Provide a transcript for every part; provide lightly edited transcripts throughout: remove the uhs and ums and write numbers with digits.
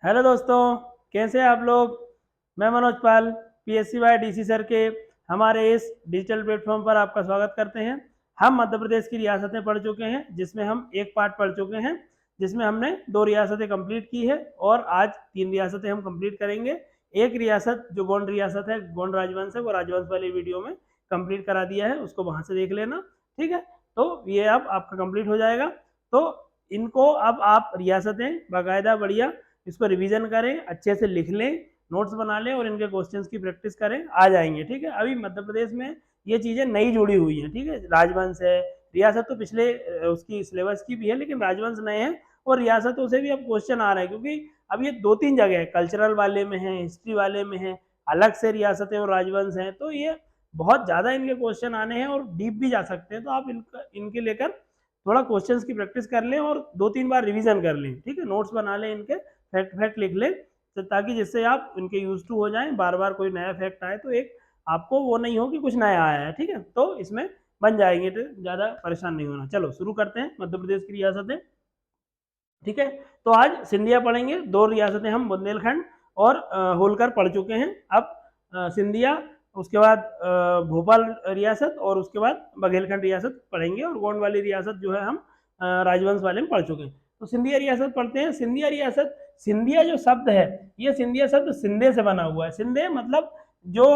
Hello दोस्तों, कैसे हैं आप लोग। मैं मनोज पाल पीएससी बाय डीसी सर के हमारे इस डिजिटल प्लेटफॉर्म पर आपका स्वागत करते हैं। हम मध्य प्रदेश की रियासतें पढ़ चुके हैं, जिसमें हम एक पार्ट पढ़ चुके हैं, जिसमें हमने 2 रियासतें कंप्लीट की है और आज 3 रियासतें हम कंप्लीट करेंगे। एक रियासत जो गोंड रियासत है, गोंड राजवंश है, वो राजवंश वाली वीडियो में कंप्लीट करा दिया है, उसको वहाँ से देख लेना। ठीक है, तो ये अब आपका कंप्लीट हो जाएगा। तो इनको अब आप रियासतें बाकायदा बढ़िया इसको रिवीजन करें, अच्छे से लिख लें, नोट्स बना लें और इनके क्वेश्चंस की प्रैक्टिस करें, आ जाएंगे। ठीक है, अभी मध्य प्रदेश में ये चीज़ें नई जुड़ी हुई हैं। ठीक है, राजवंश है, रियासत तो पिछले उसकी सिलेबस की भी है, लेकिन राजवंश नए हैं और रियासतों से भी अब क्वेश्चन आ रहे हैं, क्योंकि अब ये 2-3 जगह है, कल्चरल वाले में है, हिस्ट्री वाले में है, अलग से रियासतें और राजवंश हैं, तो ये बहुत ज़्यादा इनके क्वेश्चन आने हैं और डीप भी जा सकते हैं। तो आप इनके लेकर थोड़ा क्वेश्चंस की प्रैक्टिस कर लें और 2-3 बार रिवीजन कर लें। ठीक है, नोट्स बना लें, इनके फैक्ट फैक्ट लिख लें, तो ताकि जिससे आप इनके यूज टू हो जाएं, बार बार कोई नया फैक्ट आए तो एक आपको वो नहीं हो कि कुछ नया आया है। ठीक है, तो इसमें बन जाएंगे, तो ज़्यादा परेशान नहीं होना। चलो शुरू करते हैं मध्य प्रदेश की रियासतें। ठीक है, तो आज सिंधिया पढ़ेंगे। 2 रियासतें हम बुंदेलखंड और होलकर पढ़ चुके हैं। अब सिंधिया, उसके बाद भोपाल रियासत और उसके बाद बघेलखंड रियासत पढ़ेंगे, और गोंड वाली रियासत जो है हम राजवंश वाले में पढ़ चुके हैं। तो सिंधिया रियासत पढ़ते हैं। सिंधिया रियासत, सिंधिया जो शब्द है, ये सिंधिया शब्द सिंधे से बना हुआ है। सिंधे मतलब जो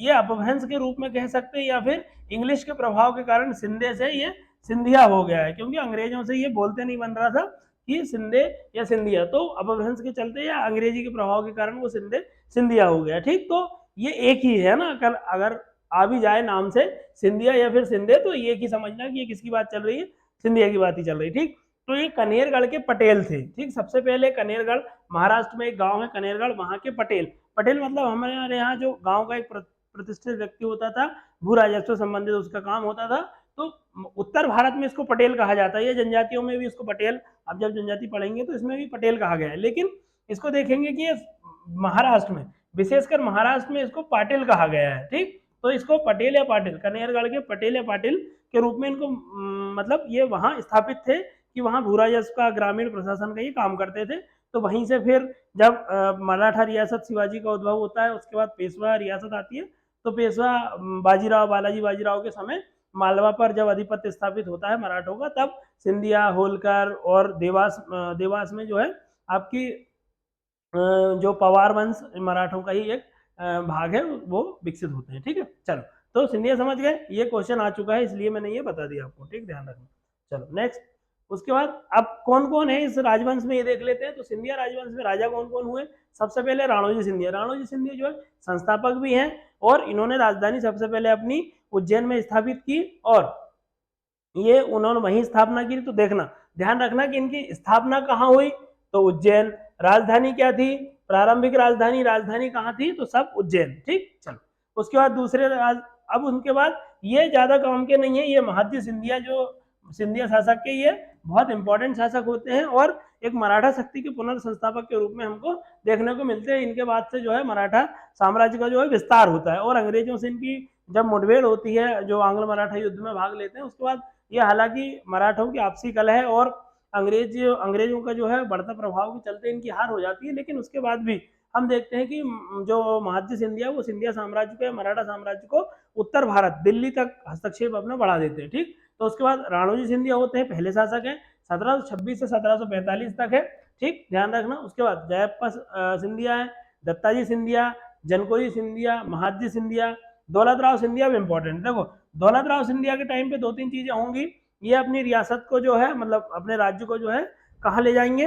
ये अपभ्रंश के रूप में कह सकते हैं, या फिर इंग्लिश के प्रभाव के कारण सिंधे से ये सिंधिया हो गया है, क्योंकि अंग्रेजों से ये बोलते नहीं बन रहा था कि सिंधे या सिंधिया, तो अपभ्रंश के चलते या अंग्रेजी के प्रभाव के कारण वो सिंधे सिंधिया हो गया। ठीक, तो ये एक ही है ना, अगर आ भी जाए नाम से सिंधिया या फिर सिंधे, तो ये की समझना कि ये किसकी बात चल रही है, सिंधिया की बात ही चल रही। ठीक, तो ये कनेरगढ़ के पटेल थे। ठीक, सबसे पहले कनेरगढ़, महाराष्ट्र में एक गांव है कनेरगढ़, वहां के पटेल। पटेल मतलब हमारे यहाँ जो गांव का एक प्रतिष्ठित व्यक्ति होता था, भू राजस्व संबंधित उसका काम होता था, तो उत्तर भारत में इसको पटेल कहा जाता है। ये जनजातियों में भी इसको पटेल, अब जब जनजाति पढ़ेंगे तो इसमें भी पटेल कहा गया है, लेकिन इसको देखेंगे कि ये महाराष्ट्र में, विशेषकर महाराष्ट्र में इसको पाटिल कहा गया है। ठीक, तो इसको पटेल या पाटिल, कनेरगढ़ के पटेल या पाटिल के रूप में इनको मतलब ये वहां स्थापित थे कि वहां भू राजस्व का, ग्रामीण प्रशासन का ये काम करते थे। तो वहीं से फिर जब मराठा रियासत शिवाजी का उद्भव होता है, उसके बाद पेशवा रियासत आती है, तो पेशवा बाजीराव, बालाजी बाजीराव के समय मालवा पर जब अधिपत्य स्थापित होता है मराठों का, तब सिंधिया, होलकर और देवास में जो है आपकी जो पवार वंश मराठों का ही एक भाग है, वो विकसित होते हैं। ठीक है, चलो, तो सिंधिया समझ गए, ये क्वेश्चन आ चुका है इसलिए मैंने ये बता दिया आपको। ठीक, ध्यान रखना। चलो नेक्स्ट, उसके बाद अब कौन कौन है इस राजवंश में ये देख लेते हैं। तो सिंधिया राजवंश में राजा कौन कौन हुए। सबसे पहले राणोजी सिंधिया। राणोजी सिंधिया जो है संस्थापक भी हैं, और इन्होंने राजधानी सबसे पहले अपनी उज्जैन में स्थापित की, और ये उन्होंने वहीं स्थापना की। तो देखना, ध्यान रखना कि इनकी स्थापना कहाँ हुई, तो उज्जैन। राजधानी क्या थी, प्रारंभिक राजधानी, राजधानी कहाँ थी, तो सब उज्जैन। ठीक, चलो, उसके बाद दूसरे अब उनके बाद ये ज्यादा काम के नहीं है, ये महाद्य सिंधिया, जो सिंधिया शासक के ये बहुत इंपॉर्टेंट शासक होते हैं, और एक मराठा शक्ति के पुनर्संस्थापक के रूप में हमको देखने को मिलते हैं। इनके बाद से जो है मराठा साम्राज्य का जो है विस्तार होता है, और अंग्रेजों से इनकी जब मुठभेड़ होती है, जो आंग्ल मराठा युद्ध में भाग लेते हैं, उसके बाद ये हालांकि मराठों की आपसी कलह है और अंग्रेजों का जो है बढ़ता प्रभाव के चलते इनकी हार हो जाती है, लेकिन उसके बाद भी हम देखते हैं कि जो महाद्य सिंधिया, वो सिंधिया साम्राज्य को, मराठा साम्राज्य को उत्तर भारत, दिल्ली तक हस्तक्षेप अपना बढ़ा देते हैं। ठीक, तो उसके बाद राणोजी सिंधिया होते हैं, पहले शासक हैं, 1726 से 1745 तक है। ठीक, ध्यान रखना। उसके बाद जयप्पा सिंधिया है, दत्ताजी सिंधिया, जनकोजी सिंधिया, महाद्य सिंधिया, दौलतराव सिंधिया भी इंपॉर्टेंट। देखो, दौलतराव सिंधिया के टाइम पे 2-3 चीजें होंगी। ये अपनी रियासत को जो है, मतलब अपने राज्य को जो है कहाँ ले जाएंगे,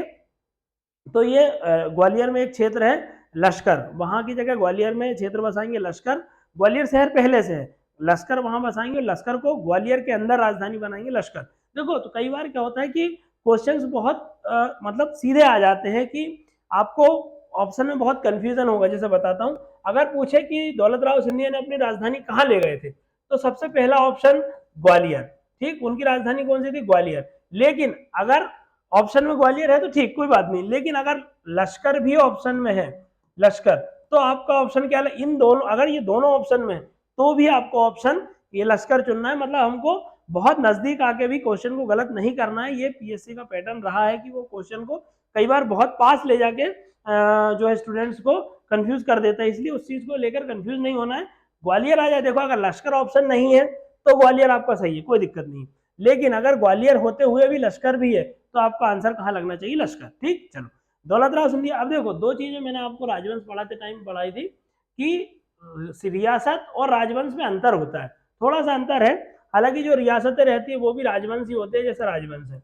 तो ये ग्वालियर में एक क्षेत्र है लश्कर, वहां की जगह ग्वालियर में क्षेत्र बसाएंगे लश्कर। ग्वालियर शहर पहले से है, लश्कर वहां बसाएंगे, लश्कर को ग्वालियर के अंदर राजधानी बनाएंगे लश्कर। देखो, तो कई बार क्या होता है कि क्वेश्चंस बहुत मतलब सीधे आ जाते हैं कि आपको ऑप्शन में बहुत कंफ्यूजन होगा। जैसे बताता हूं, अगर पूछे कि दौलतराव सिंधिया ने अपनी राजधानी कहाँ ले गए थे, तो सबसे पहला ऑप्शन ग्वालियर। ठीक, उनकी राजधानी कौन सी थी, ग्वालियर। लेकिन अगर ऑप्शन में ग्वालियर है तो ठीक, कोई बात नहीं, लेकिन अगर लश्कर भी ऑप्शन में है, लश्कर, तो आपका ऑप्शन क्या है, इन दोनों, अगर ये दोनों ऑप्शन में तो भी आपको ऑप्शन ये लश्कर चुनना है। मतलब हमको बहुत नजदीक आके भी क्वेश्चन को गलत नहीं करना है। ये पीएससी का पैटर्न रहा है कि वो क्वेश्चन को कई बार बहुत पास ले जाके जो है स्टूडेंट्स को कंफ्यूज कर देता है, इसलिए उस चीज को लेकर कंफ्यूज नहीं होना है। ग्वालियर आ जाए, देखो अगर लश्कर ऑप्शन नहीं है तो ग्वालियर आपका सही है, कोई दिक्कत नहीं। लेकिन अगर ग्वालियर होते हुए भी लश्कर भी है तो आपका आंसर कहाँ लगना चाहिए? लश्कर। ठीक, चलो दौलत राव सिंधिया। अब देखो दो चीजें मैंने आपको राजवंश पढ़ाते टाइम पढ़ाई थी कि रियासत और राजवंश में अंतर होता है, थोड़ा सा अंतर है। हालांकि जो रियासतें रहती है वो भी राजवंश ही होते हैं, जैसे राजवंश है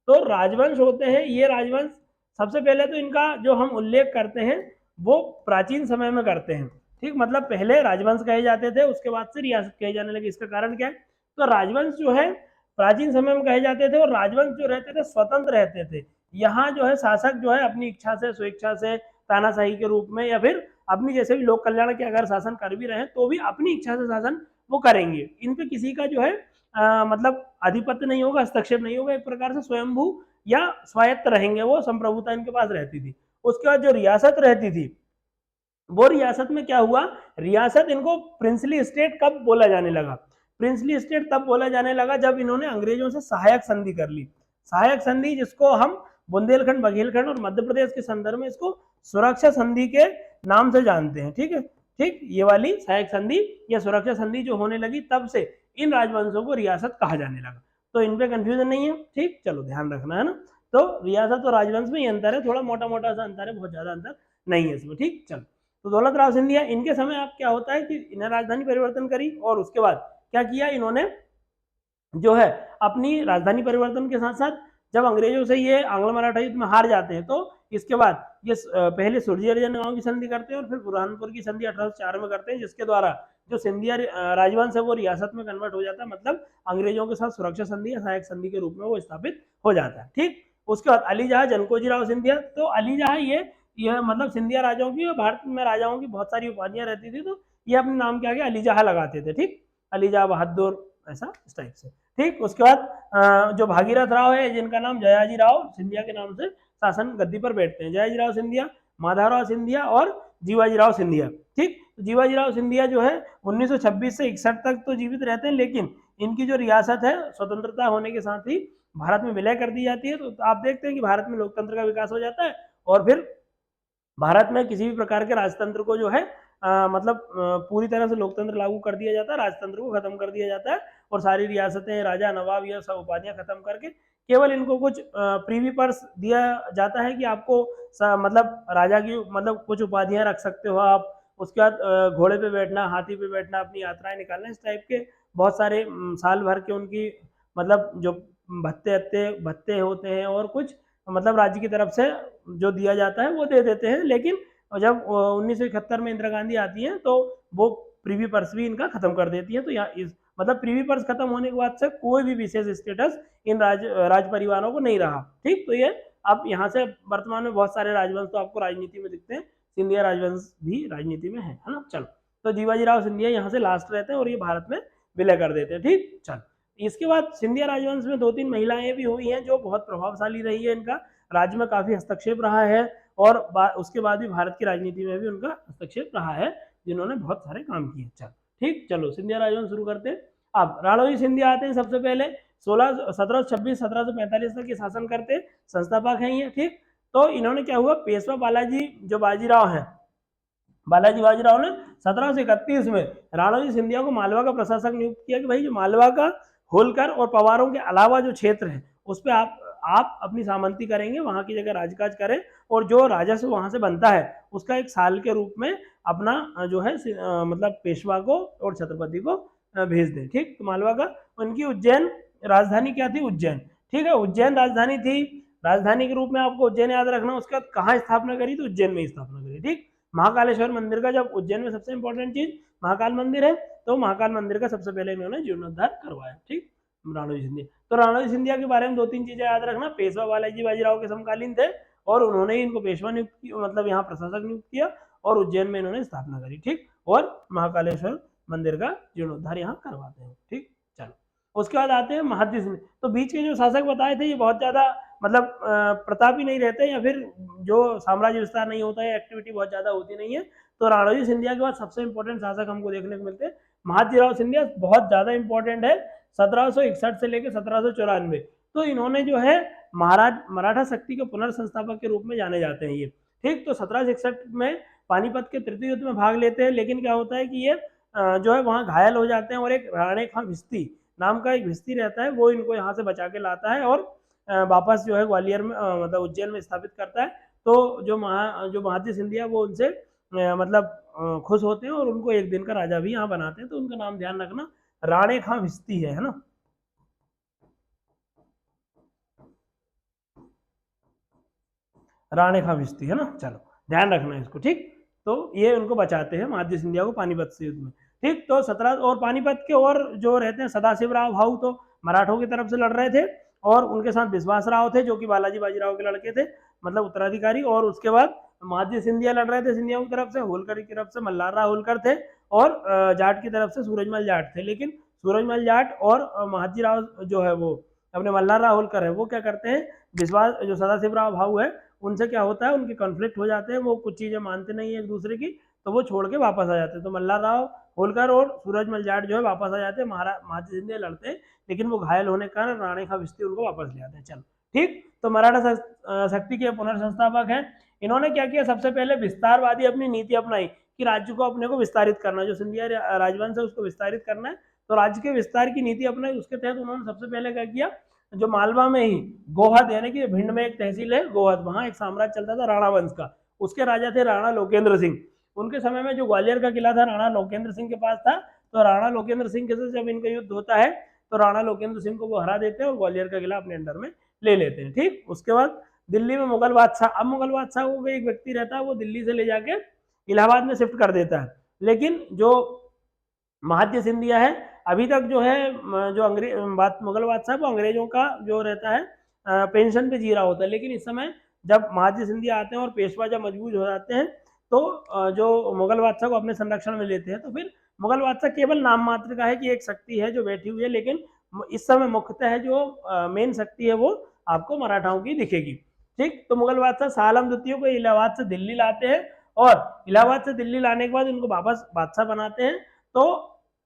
तो राजवंश होते हैं। ये राजवंश सबसे पहले तो इनका जो हम उल्लेख करते हैं वो प्राचीन समय में करते हैं। ठीक, मतलब पहले राजवंश कहे जाते थे, उसके बाद से रियासत कहे जाने लगे। इसका कारण क्या है? तो राजवंश जो है प्राचीन समय में कहे जाते थे, और राजवंश जो रहते थे स्वतंत्र रहते थे। यहाँ जो है शासक जो है अपनी इच्छा से, स्वेच्छा से, तानाशाही के रूप में या फिर अपनी जैसे भी लोक कल्याण के अगर शासन कर भी रहे हैं तो भी अपनी इच्छा से शासन वो करेंगे। इन पे किसी का जो है मतलब आधिपत्य नहीं होगा, हस्तक्षेप नहीं होगा, एक प्रकार से स्वयंभू या स्वायत्त रहेंगे, वो संप्रभुता इनके पास रहती थी। उसके बाद जो रियासत रहती थी, वो रियासत में क्या हुआ, रियासत इनको प्रिंसली स्टेट कब बोला जाने लगा? प्रिंसली स्टेट तब बोला जाने लगा जब इन्होंने अंग्रेजों से सहायक संधि कर ली। सहायक संधि जिसको हम बुंदेलखंड, बघेलखंड और मध्य प्रदेश के संदर्भ में इसको सुरक्षा संधि के नाम से जानते हैं। ठीक है, ठीक, ये वाली सहायक संधि या सुरक्षा संधि जो होने लगी तब से इन राजवंशों को रियासत कहा जाने लगा। तो इन पे कंफ्यूजन नहीं है। ठीक, चलो ध्यान रखना है ना। तो रियासत और राजवंश में ये अंतर है, थोड़ा मोटा मोटा सा अंतर है, बहुत ज्यादा अंतर नहीं है इसमें। ठीक, चलो तो दौलत राव सिंधिया, इनके समय आप क्या होता है कि इन्हें राजधानी परिवर्तन करी और उसके बाद क्या किया इन्होंने जो है अपनी राजधानी परिवर्तन के साथ साथ जब अंग्रेजों से ये आंग्ल मराठा युद्ध में हार जाते हैं तो इसके बाद ये पहले सुरजी हरिजन गांव की संधि करते हैं और फिर बुरहानपुर की संधि 1804 में करते हैं, जिसके द्वारा जो सिंधिया राजवंश है वो रियासत में कन्वर्ट हो जाता है। मतलब अंग्रेजों के साथ सुरक्षा संधि या सहायक संधि के रूप में वो स्थापित हो जाता है। ठीक, उसके बाद अली जहां जनकोजी राव सिंधिया। तो अली जहां ये मतलब सिंधिया राजाओं की, भारत में राजाओं की बहुत सारी उपाधियां रहती थी, तो ये अपने नाम के आगे अली जहां लगाते थे। ठीक, अली जहां बहादुर, ऐसा इस टाइप से। ठीक, उसके बाद जो भागीरथ राव है जिनका नाम जयाजी राव सिंधिया के नाम से शासन गद्दी पर बैठते हैं, जयाजी राव सिंधिया, माधवराव सिंधिया और जीवाजी राव सिंधिया। ठीक, जीवाजी राव सिंधिया जो है 1926 से 61 तक तो जीवित रहते हैं, लेकिन इनकी जो रियासत है स्वतंत्रता होने के साथ ही भारत में विलय कर दी जाती है। तो आप देखते हैं कि भारत में लोकतंत्र का विकास हो जाता है और फिर भारत में किसी भी प्रकार के राजतंत्र को जो है मतलब पूरी तरह से लोकतंत्र लागू कर दिया जाता है, राजतंत्र को खत्म कर दिया जाता है और सारी रियासतें, राजा, नवाब, ये सब उपाधियां खत्म करके केवल इनको कुछ प्रीवी पर्स दिया जाता है कि आपको मतलब राजा की मतलब कुछ उपाधियां रख सकते हो आप। उसके बाद घोड़े पे बैठना, हाथी पे बैठना, अपनी यात्राएं निकालना, इस टाइप के बहुत सारे साल भर के उनकी मतलब जो भत्ते भत्ते होते हैं और कुछ मतलब राज्य की तरफ से जो दिया जाता है वो दे देते हैं। लेकिन जब 1971 में इंदिरा गांधी आती है तो वो प्रीवी पर्स भी इनका खत्म कर देती है। तो यहाँ इस मतलब प्रीवी पर्स खत्म होने के बाद से कोई भी विशेष स्टेटस इन राज परिवारों को नहीं रहा। ठीक, तो ये अब यहाँ से वर्तमान में बहुत सारे राजवंश तो आपको राजनीति में दिखते हैं, सिंधिया राजवंश भी राजनीति में है ना। चलो, तो जीवाजी राव सिंधिया यहाँ से लास्ट रहते हैं और ये भारत में विलय कर देते हैं। ठीक, चलो इसके बाद सिंधिया राजवंश में 2-3 महिलाएं भी हुई हैं जो बहुत प्रभावशाली रही है, इनका राज्य में काफी हस्तक्षेप रहा है और उसके बाद भी भारत की राजनीति में भी उनका हस्तक्षेप रहा है, जिन्होंने बहुत सारे काम किए। चल ठीक, चलो सिंधिया राजवंश शुरू करते हैं। अब राणोजी सिंधिया आते हैं सबसे पहले 1746-1745 तक ये शासन करते, संस्थापक हैं ये। ठीक, तो इन्होंने क्या हुआ, पेशवा बालाजी जो बाजीराव है, बालाजी बाजीराव ने 1731 में राणोजी सिंधिया को मालवा का प्रशासक नियुक्त किया कि भाई जो मालवा का होलकर और पवारों के अलावा जो क्षेत्र है उस पर आप अपनी सामंती करेंगे, वहां की जगह राजकाज करें और जो राजस्व वहां से बनता है उसका एक साल के रूप में अपना जो है मतलब पेशवा को और छत्रपति को भेज दें। ठीक, तो मालवा का उनकी उज्जैन राजधानी क्या थी, उज्जैन। ठीक है, उज्जैन राजधानी थी, राजधानी के रूप में आपको उज्जैन याद रखना। उसके बाद कहाँ स्थापना करी, तो उज्जैन में स्थापना करी। ठीक, महाकालेश्वर मंदिर का, जब उज्जैन में सबसे इंपॉर्टेंट चीज महाकाल मंदिर है तो महाकाल मंदिर का सबसे पहले इन्होंने जीर्णोद्धार करवाया। ठीक, राणोजी सिंधिया। तो राणोजी सिंधिया के बारे में 2-3 चीजें याद रखना, पेशवा बालाजी बाजीराव के समकालीन थे और उन्होंने ही इनको पेशवा नियुक्त किया, मतलब यहाँ प्रशासक नियुक्त किया और उज्जैन में इन्होंने स्थापना करी। ठीक, और महाकालेश्वर मंदिर का जीर्णोद्धार यहाँ करवाते हैं। ठीक, चलो उसके बाद आते हैं महाद्री सिंह। तो बीच के जो शासक बताए थे ये बहुत ज्यादा मतलब प्रतापी नहीं रहते या फिर जो साम्राज्य विस्तार नहीं होता है, एक्टिविटी बहुत ज्यादा होती नहीं है। तो राणोजी सिंधिया के बाद सबसे इंपॉर्टेंट शासक हमको देखने को मिलते हैं महाजीराव सिंधिया, बहुत ज्यादा इंपॉर्टेंट है, 1761 से लेकर 1794। तो इन्होंने जो है महाराज मराठा शक्ति के पुनर्संस्थापक के रूप में जाने जाते हैं ये। ठीक। तो 1766 में पानीपत के तृतीय युद्ध में भाग लेते हैं, लेकिन क्या होता है कि ये जो है वहाँ घायल हो जाते हैं और एक राणे खां भिस्ती नाम का एक भिस्ती रहता है, वो इनको यहाँ से बचा के लाता है और वापस जो है ग्वालियर में मतलब उज्जैन में स्थापित करता है। तो जो महाजी सिंधिया वो उनसे मतलब खुश होते हैं और उनको एक दिन का राजा भी यहाँ बनाते हैं। तो उनका नाम ध्यान रखना, राणे खां भिस्ती है ना। राणे खां भिस्ती है ना, चलो ध्यान रखना इसको, ठीक। तो ये उनको बचाते हैं महाजी सिंधिया को पानीपत से युद्ध में, ठीक। तो 17 और पानीपत के और जो रहते हैं सदाशिव राव भाऊ तो मराठों की तरफ से लड़ रहे थे और उनके साथ विश्वास राव थे जो कि बालाजी बाजीराव के लड़के थे, मतलब उत्तराधिकारी। और उसके बाद महाजी सिंधिया लड़ रहे थे सिंधियाओं की तरफ से, होलकर की तरफ से मल्हार राव होलकर थे और जाट की तरफ से सूरजमल जाट थे। लेकिन सूरजमल जाट और महाजी राव जो है वो अपने मल्हार राव होलकर है वो क्या करते हैं, विश्वास जो सदाशिव राव भाऊ है उनसे क्या होता है, उनके कॉन्फ्लिक्ट हो जाते हैं, वो कुछ चीजें मानते नहीं है एक दूसरे की, तो वो छोड़ के वापस आ जाते हैं। तो मल्हार राव होलकर और सूरजमल जाट जो है वापस आ जाते हैं, महाजी सिंधिया लड़ते हैं, लेकिन वो घायल होने के कारण राणे खां भिस्ती उनको वापस ले आते हैं। चलो ठीक। तो मराठा शक्ति के पुनर्संस्थापक हैं। इन्होंने क्या किया, सबसे पहले विस्तारवादी अपनी नीति अपनाई कि राज्य को अपने को विस्तारित करना, जो सिंधिया राजवंश है उसको विस्तारित करना है, तो राज्य के विस्तार की नीति अपनाई। उसके तहत उन्होंने सबसे पहले क्या किया, जो मालवा में ही गोहद यानी कि भिंड में एक तहसील है गोहद, वहां एक साम्राज्य चलता था राणा वंश का, उसके राजा थे राणा लोकेंद्र सिंह। उनके समय में जो ग्वालियर का किला था राणा लोकेंद्र सिंह के पास था, तो राणा लोकेंद्र सिंह के साथ जब इनका युद्ध होता है तो राणा लोकेंद्र सिंह को वो हरा देते हैं और ग्वालियर का किला अपने अंडर में ले लेते हैं, ठीक। उसके बाद दिल्ली में मुगल बादशाह, अब मुगल बादशाह को एक व्यक्ति रहता है वो दिल्ली से ले जाके इलाहाबाद में शिफ्ट कर देता है, लेकिन जो महाजी सिंधिया है अभी तक जो है जो मुगल बादशाह वो अंग्रेजों का जो रहता है पेंशन पे जी रहा होता है। लेकिन इस समय जब महाजी सिंधिया आते हैं और पेशवा जब मजबूत हो जाते हैं तो जो मुगल बादशाह को अपने संरक्षण में लेते हैं, तो फिर मुगल बादशाह केवल नाम मात्र का है कि एक शक्ति है जो बैठी हुई है, लेकिन इस समय मुख्यतः है जो मेन शक्ति है वो आपको मराठाओं की दिखेगी, ठीक। तो मुगल बादशाह शाह आलम द्वितीय को इलाहाबाद से दिल्ली लाते हैं और इलाहाबाद से दिल्ली लाने के बाद इनको वापस बादशाह बनाते हैं। तो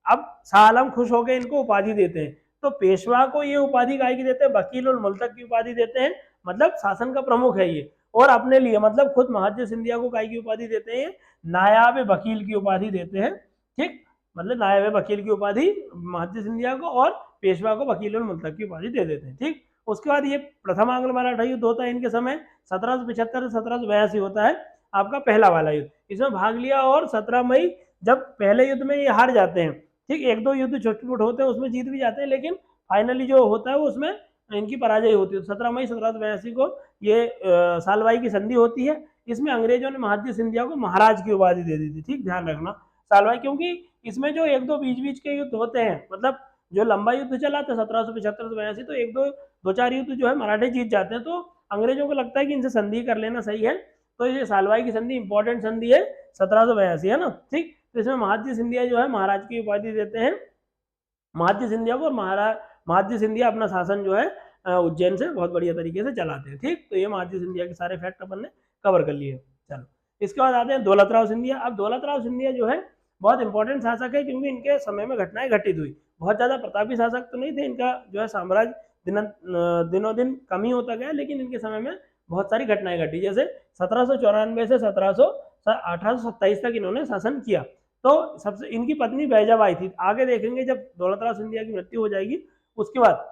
अब शाह आलम खुश होकर इनको उपाधि देते हैं। तो पेशवा को ये उपाधि काय की देते हैं, वकील उल मुल्तक की उपाधि देते हैं, मतलब शासन का प्रमुख है ये। और अपने लिए मतलब खुद महाजी सिंधिया को काय की उपाधि देते हैं, नायाब वकील की उपाधि देते हैं, ठीक। मतलब नायाब वकील की उपाधि महाजी सिंधिया को और पेशवा को वकील उल मुल्तक की उपाधि दे देते हैं, ठीक। उसके बाद ये प्रथम आंग्ल मराठा युद्ध होता है इनके समय 1775 से 1782 होता है आपका पहला वाला युद्ध, इसमें भाग लिया और 17 मई जब पहले युद्ध में ये हार जाते हैं, ठीक। एक दो युद्ध छोटे मोटे होते हैं उसमें जीत भी जाते हैं, लेकिन फाइनली जो होता है वो उसमें इनकी पराजय होती है। 17 मई 1782 को ये सालवाई की संधि होती है, इसमें अंग्रेजों ने महाजी सिंधिया को महाराज की उपाधि दे दी थी, ठीक। ध्यान रखना सालवाई, क्योंकि इसमें जो एक दो बीच बीच के युद्ध होते हैं, मतलब जो लंबा युद्ध चला था 1775 से 82, तो एक दो चार युद्ध जो है मराठे जीत जाते हैं, तो अंग्रेजों को लगता है कि इनसे संधि कर लेना सही है, तो ये सालवाई की संधि इंपॉर्टेंट संधि है 1782, है ना, ठीक। तो इसमें महाजी सिंधिया जो है महाराज की उपाधि देते हैं महाजी सिंधिया को, और महाजी सिंधिया अपना शासन जो है उज्जैन से बहुत बढ़िया तरीके से चलाते हैं, ठीक। तो ये महाजी सिंधिया के सारे फैक्ट अपन ने कवर कर लिए। चलो इसके बाद आते हैं दौलत राव सिंधिया। अब दौलत राव सिंधिया जो है बहुत इंपॉर्टेंट शासक है, क्योंकि इनके समय में घटनाएं घटित हुई, बहुत ज्यादा प्रतापी शासक तो नहीं थे, इनका जो है साम्राज्य दिनों दिन कम ही होता गया, लेकिन इनके समय में बहुत सारी घटनाएं घटी, जैसे 1794 से 1827 तक इन्होंने शासन किया। तो सबसे इनकी पत्नी बैजाबाई थी, आगे देखेंगे जब दौलत राव सिंधिया की मृत्यु हो जाएगी उसके बाद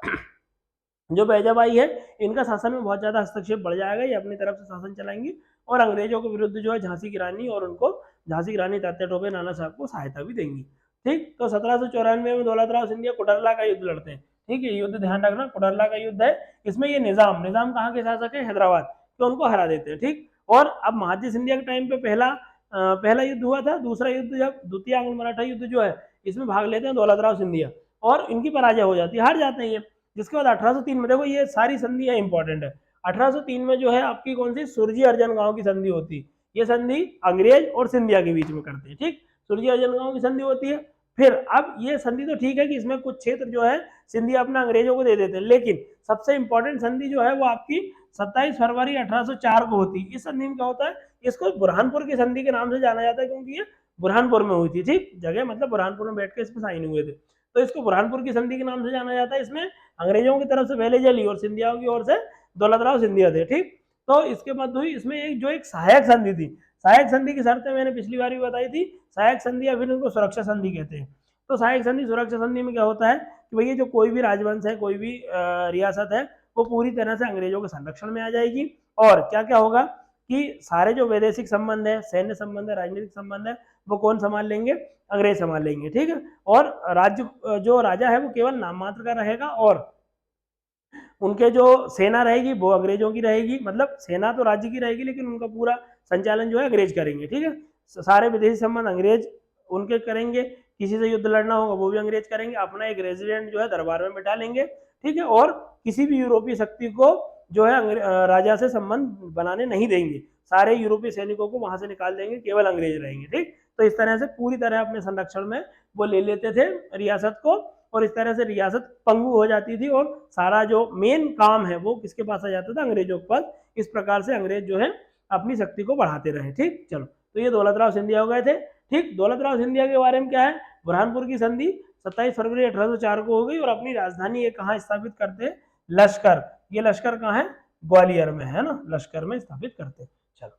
जो बैजाबाई है इनका शासन में बहुत ज्यादा हस्तक्षेप बढ़ जाएगा, ये अपनी तरफ से शासन चलाएंगी और अंग्रेजों के विरुद्ध जो है झांसी की रानी और उनको झांसी की रानी तात्या टोपे नाना साहब को सहायता भी देंगी, ठीक। तो 1794 में दौलत राव सिंधिया कुटरला का युद्ध लड़ते हैं, ठीक है, युद्ध ध्यान रखना कुटरला का युद्ध है, इसमें ये निजाम कहाँ के शासक है, हैदराबाद, तो उनको हरा देते हैं, ठीक। और अब महाजी सिंधिया के टाइम पे पहला युद्ध हुआ था, दूसरा युद्ध जब द्वितीय आंग्ल मराठा युद्ध जो है इसमें भाग लेते हैं दौलत राव सिंधिया और इनकी पराजय हो जाती है, हार जाते हैं ये। जिसके बाद 1803 में, देखो ये सारी संधि है इंपॉर्टेंट है, 1803 में जो है आपकी कौन सी, सुरजी अर्जन गांव की संधि होती है, ये संधि अंग्रेज और सिंधिया के बीच में करते हैं, ठीक। सुरजी अर्जन गांव की संधि होती है। फिर अब ये संधि तो ठीक है कि इसमें कुछ क्षेत्र जो है सिंधिया अपना अंग्रेजों को दे देते हैं, लेकिन सबसे इंपॉर्टेंट संधि जो है वो आपकी 27 फरवरी 1804 को होती है। इस संधि में क्या होता है, इसको बुरहानपुर की संधि के नाम से जाना जाता है, क्योंकि ये बुरहानपुर में हुई थी, ठीक, जगह मतलब बुरहानपुर में बैठ के इसमें साइन हुए थे, तो इसको बुरहानपुर की संधि के नाम से जाना जाता है। इसमें अंग्रेजों की तरफ से पहले जली और सिंधियाओं की ओर से दौलत राव सिंधिया थे, ठीक। तो इसके मध्य हुई। इसमें एक सहायक संधि थी, सहायक संधि की शर्तें मैंने पिछली बार भी बताई थी। सहायक संधि या फिर इनको सुरक्षा संधि कहते हैं। तो सहायक संधि सुरक्षा संधि में क्या होता है कि भैया जो कोई भी राजवंश है, कोई भी रियासत है, वो पूरी तरह से अंग्रेजों के संरक्षण में आ जाएगी। और क्या क्या होगा कि सारे जो वैदेशिक संबंध है, सैन्य संबंध है, राजनीतिक संबंध है, वो कौन संभाल लेंगे? अंग्रेज संभाल लेंगे, ठीक है। और राज्य जो राजा है वो केवल नाम मात्र का रहेगा, और उनके जो सेना रहेगी वो अंग्रेजों की रहेगी। मतलब सेना तो राज्य की रहेगी, लेकिन उनका पूरा संचालन जो है अंग्रेज करेंगे, ठीक है। सारे विदेशी संबंध अंग्रेज उनके करेंगे, किसी से युद्ध लड़ना होगा वो भी अंग्रेज करेंगे, अपना एक रेजिडेंट जो है दरबार में बैठा लेंगे, ठीक है। और किसी भी यूरोपीय शक्ति को जो है राजा से संबंध बनाने नहीं देंगे, सारे यूरोपीय सैनिकों को वहां से निकाल देंगे, केवल अंग्रेज रहेंगे, ठीक। तो इस तरह से पूरी तरह अपने संरक्षण में वो ले लेते थे रियासत को, और इस तरह से रियासत पंगु हो जाती थी, और सारा जो मेन काम है वो किसके पास आ जाता था? अंग्रेजों के पास। इस प्रकार से अंग्रेज जो है अपनी शक्ति को बढ़ाते रहे, ठीक। चलो, तो ये दौलतराव सिंधिया हो गए थे, ठीक। दौलतराव सिंधिया के बारे में क्या है? बुरहानपुर की संधि 27 फरवरी 1804 को हो गई, और अपनी राजधानी ये कहाँ स्थापित करते हैं? लश्कर। ये लश्कर कहाँ है? ग्वालियर में है ना, लश्कर में स्थापित करते हैं। चलो,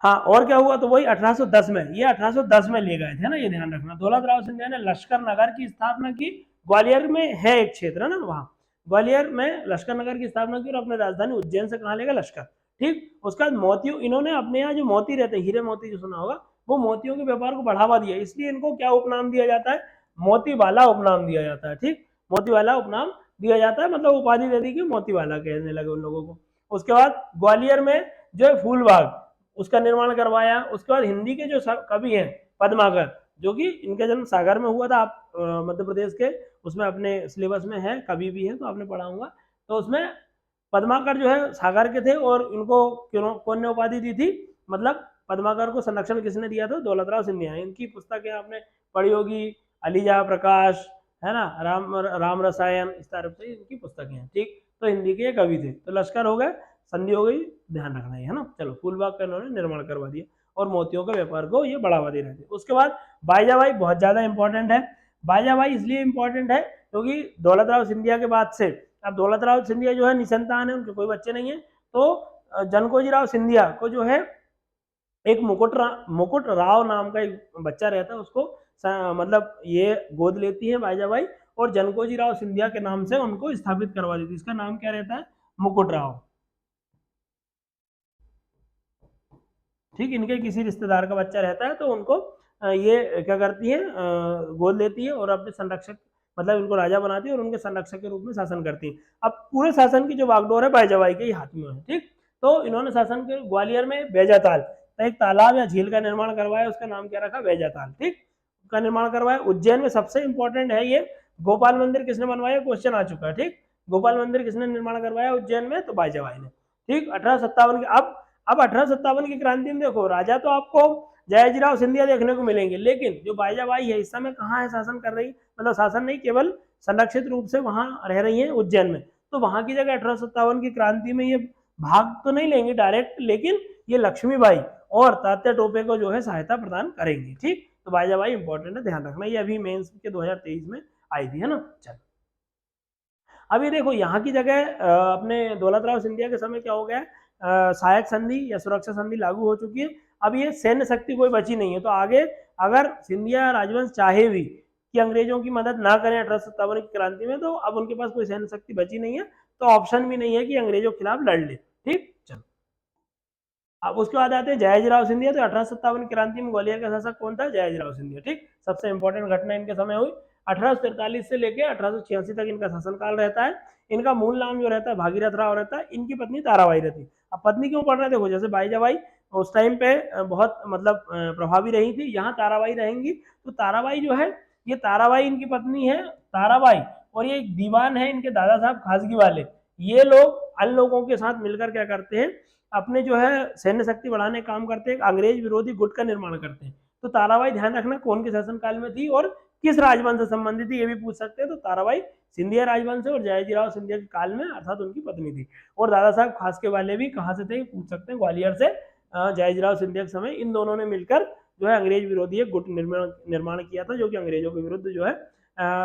हाँ, और क्या हुआ? तो वही 1810 में, ये 1810 में ले गए थे ना, ये ध्यान रखना। दौलतराव सिंधिया ने लश्कर नगर की स्थापना की। ग्वालियर में है एक क्षेत्र है ना, वहां ग्वालियर में लश्कर नगर की स्थापना की, और अपने राजधानी उज्जैन से कहाँ लेगा? लश्कर, ठीक। उसके बाद मोतियों, इन्होंने अपने यहाँ जो मोती रहते हैं, हीरे मोती जो सुना होगा, वो मोतियों के व्यापार को बढ़ावा दिया, इसलिए इनको क्या उपनाम दिया जाता है? मोती वाला उपनाम दिया जाता है, ठीक। मोती वाला उपनाम दिया जाता है, मतलब उपाधि दे दी कि मोती वाला कहने लगे उन लोगों को। उसके बाद ग्वालियर में जो है फूलबाग, उसका निर्माण करवाया। उसके बाद हिंदी के जो कवि हैं पद्माकर, जो कि इनका जन्म सागर में हुआ था, आप मध्य प्रदेश के उसमें अपने सिलेबस में है, कवि भी है तो आपने पढ़ा होगा। तो उसमें पद्माकर जो है सागर के थे, और इनको कौन ने उपाधि दी थी? मतलब पद्माकर को संरक्षण किसने दिया था? दौलतराव सिंधिया। इनकी पुस्तकें आपने पढ़ी होगी, अलीजा प्रकाश, है ना, राम रसायन, इस तरह से इनकी पुस्तकें हैं, ठीक। तो हिंदी के कवि थे। तो लश्कर हो गए, संधि हो गई, ध्यान रखना है ना। चलो, फूलबाग का इन्होंने निर्माण करवा दिया, और मोतियों के व्यापार को ये बढ़ावा दे रहे थे। उसके बाद बाईजाबाई बहुत ज्यादा इंपॉर्टेंट है। बाईजाबाई इसलिए इंपॉर्टेंट है क्योंकि दौलतराव सिंधिया के बाद से, अब दौलतराव सिंधिया जो है निसंतान है, उनके कोई बच्चे नहीं है, तो जनकोजीराव सिंधिया को जो है एक मुकुट राव नाम का एक बच्चा रहता है, उसको मतलब ये गोद लेती है बाईजाबाई, और जनकोजीराव सिंधिया के नाम से उनको स्थापित करवा देती है। इसका नाम क्या रहता है? मुकुट राव, ठीक। इनके किसी रिश्तेदार का बच्चा रहता है, तो उनको ये क्या करती है? गोद लेती है, और अपने संरक्षक, मतलब इनको राजा बनाती है, और उनके संरक्षक के रूप में शासन करती है। अब पूरे शासन की जो बागडोर है बाईजाबाई के हाथ में है, ठीक। तो इन्होंने शासन के ग्वालियर में बैजाताल, तो एक तालाब या झील का निर्माण करवाया, उसका नाम क्या रखा? बैजाताल, ठीक। का निर्माण करवाया। उज्जैन में सबसे इंपॉर्टेंट है ये गोपाल मंदिर किसने बनवाया? क्वेश्चन आ चुका है, ठीक। गोपाल मंदिर किसने निर्माण करवाया उज्जैन में? तो बाईजाबाई ने, ठीक। 1857 के, अब 1857 की क्रांति में देखो, राजा तो आपको जयाजीराव सिंधिया देखने को मिलेंगे, लेकिन जो बाईजाबाई है इस समय कहाँ है शासन कर रही? मतलब शासन नहीं, केवल संरक्षित रूप से वहां रह रही है उज्जैन में। तो वहां की जगह 1857 की क्रांति में ये भाग तो नहीं लेंगे डायरेक्ट, लेकिन ये लक्ष्मीबाई और तात्या टोपे को जो है सहायता प्रदान करेंगे, ठीक। तो बाईजाबाई इंपॉर्टेंट है, ध्यान रखना। ये अभी मेंस के 2023 में आई थी, है ना। चलो, अभी देखो यहाँ की जगह अपने दौलतराव सिंधिया के समय क्या हो गया? सहायक संधि या सुरक्षा संधि लागू हो चुकी है। अब ये सैन्य शक्ति कोई बची नहीं है, तो आगे अगर सिंधिया राजवंश चाहे भी कि अंग्रेजों की मदद ना करें 1857 की क्रांति में, तो अब उनके पास कोई सैन्य शक्ति बची नहीं है, तो ऑप्शन भी नहीं है कि अंग्रेजों के खिलाफ लड़ ले, ठीक। चलो, अब उसके बाद आते हैं जयाजीराव सिंधिया। तो 1857 क्रांति में ग्वालियर का शासक कौन था? जयाजीराव सिंधिया, ठीक। सबसे इंपॉर्टेंट घटना इनके समय हुई। 1843 से लेकर 1886 तक इनका शासनकाल रहता है। इनका मूल नाम जो रहता है भागीरथ राव रहता है। इनकी पत्नी ताराबाई रहती है। अब पत्नी क्यों पढ़ रहे? देखो, जैसे बाईजाबाई उस टाइम पे बहुत मतलब प्रभावी रही थी, यहाँ ताराबाई रहेंगी। तो ताराबाई जो है, ये ताराबाई इनकी पत्नी है, ताराबाई, और ये एक दीवान है इनके दादा साहब खासगी वाले। ये लोग अन्य लोगों के साथ मिलकर क्या करते हैं? अपने जो है सैन्य शक्ति बढ़ाने का काम करते हैं, अंग्रेज विरोधी गुट का निर्माण करते हैं। तो ताराबाई, ध्यान रखना, कौन के शासनकाल में थी और किस राजवंश से संबंधित थी, ये भी पूछ सकते हैं। तो ताराबाई सिंधिया राजवंश और जयाजीराव सिंधिया के काल में, अर्थात उनकी पत्नी थी। और दादा साहब खासके वाले भी कहाँ से थे, पूछ सकते हैं, ग्वालियर से। जयाजीराव सिंधिया के समय इन दोनों ने मिलकर जो है अंग्रेज विरोधी एक गुट निर्माण किया था, जो कि अंग्रेजों के विरुद्ध जो है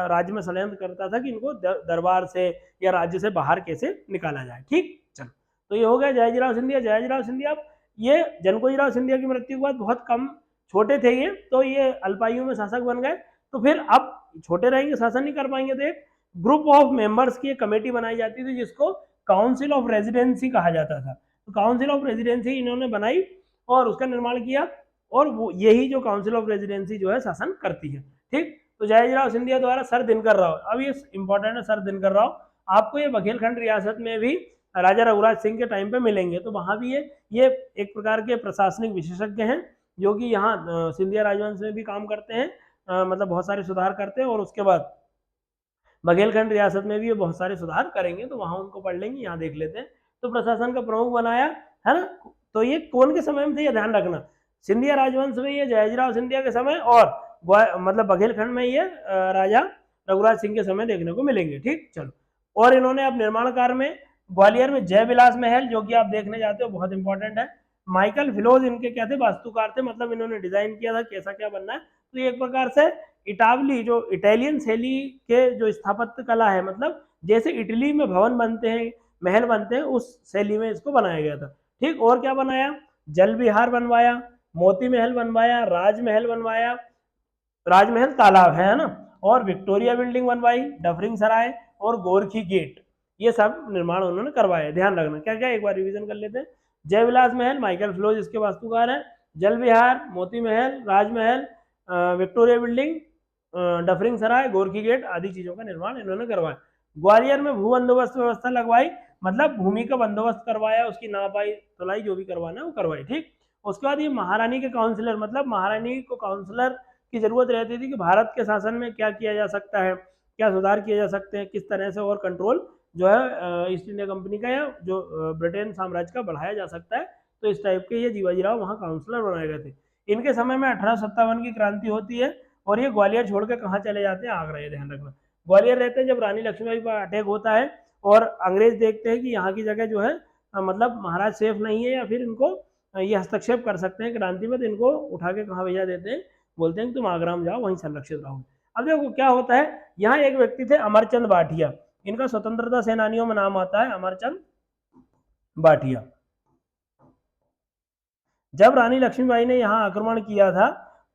राज्य में षड्यंत्र करता था कि इनको दरबार से या राज्य से बाहर कैसे निकाला जाए, ठीक। चलो, तो ये हो गया जयाजीराव सिंधिया। जयाजीराव सिंधिया, ये जनकोजीराव सिंधिया की मृत्यु के बाद बहुत कम छोटे थे ये, तो ये अल्पायु में शासक बन गए। तो फिर अब छोटे रहेंगे, शासन नहीं कर पाएंगे, तो एक ग्रुप ऑफ मेंबर्स की एक कमेटी बनाई जाती थी जिसको काउंसिल ऑफ रेजिडेंसी कहा जाता था। तो काउंसिल ऑफ रेजिडेंसी इन्होंने बनाई और उसका निर्माण किया, और वो यही जो काउंसिल ऑफ रेजिडेंसी जो है शासन करती है। ठीक, तो जयाजीराव सिंधिया द्वारा सर दिनकर राव, अब ये इंपॉर्टेंट है, सर दिनकर राव आपको ये बघेलखंड रियासत में भी राजा रघुराज सिंह के टाइम पे मिलेंगे। तो वहां भी ये एक प्रकार के प्रशासनिक विशेषज्ञ हैं जो कि यहाँ सिंधिया राजवंश में भी काम करते हैं, मतलब बहुत सारे सुधार करते हैं, और उसके बाद बघेलखंड रियासत में भी ये बहुत सारे सुधार करेंगे, तो वहां उनको पढ़ लेंगे, यहाँ देख लेते हैं। तो प्रशासन का प्रमुख बनाया है ना, तो ये कौन के समय में थे, ये ध्यान रखना, सिंधिया राजवंश में ये जयाजीराव सिंधिया के समय, और मतलब बघेलखंड में ये राजा रघुराज सिंह के समय देखने को मिलेंगे। ठीक, चलो। और इन्होंने अब निर्माण कार्य में ग्वालियर में जय विलास महल, जो कि आप देखने जाते हो, बहुत इंपॉर्टेंट है। माइकल फिलोज इनके क्या थे, वास्तुकार थे, मतलब इन्होंने डिजाइन किया था कैसा क्या बनना है। तो ये एक प्रकार से इटावली, जो इटालियन शैली के जो स्थापत्य कला है, मतलब जैसे इटली में भवन बनते हैं, महल बनते हैं, उस शैली में इसको बनाया गया था। ठीक, और क्या बनाया, जल विहार बनवाया, मोती महल बनवाया, राजमहल बनवाया, राजमहल तालाब है ना, और विक्टोरिया बिल्डिंग बनवाई, डफरिंग सराय और गोरखी गेट, ये सब निर्माण उन्होंने करवाया। ध्यान रखना क्या क्या, एक बार रिवीजन कर लेते हैं। जयविलास महल माइकल फ्लोज इसके वास्तुकार है, जल विहार, मोती महल, राजमहल, विक्टोरिया बिल्डिंग, डफरिंग सराय, गोरखी गेट आदि चीजों का निर्माण इन्होंने करवाया। ग्वालियर में भू बंदोबस्त व्यवस्था लगवाई, मतलब भूमि का बंदोबस्त करवाया, उसकी नापाई तुलाई जो भी करवाना है वो करवाई। ठीक, उसके बाद ये महारानी के काउंसिलर, मतलब महारानी को काउंसलर की जरूरत रहती थी कि भारत के शासन में क्या किया जा सकता है, क्या सुधार किए जा सकते हैं, किस तरह से और कंट्रोल जो है ईस्ट इंडिया कंपनी का या जो ब्रिटेन साम्राज्य का बढ़ाया जा सकता है। तो इस टाइप के ये जीवाजीराव वहाँ काउंसलर बनाए गए थे। इनके समय में 1857 की क्रांति होती है, और ये ग्वालियर छोड़ के कहाँ चले जाते हैं, आगरा, ये ध्यान रखना। ग्वालियर रहते हैं जब रानी लक्ष्मीबाई पर अटैक होता है, और अंग्रेज देखते हैं कि यहाँ की जगह जो है मतलब महाराज सेफ नहीं है, या फिर इनको ये हस्तक्षेप कर सकते हैं क्रांति में, तो इनको उठा के कहाँ भेजा देते हैं, बोलते हैं कि तुम आगरा में जाओ, वहीं संरक्षित रहो। अब देखो क्या होता है, यहाँ एक व्यक्ति थे अमरचंद भाटिया, इनका स्वतंत्रता सेनानियों में नाम आता है, अमरचंद भाटिया। जब रानी लक्ष्मीबाई ने यहाँ आक्रमण किया था,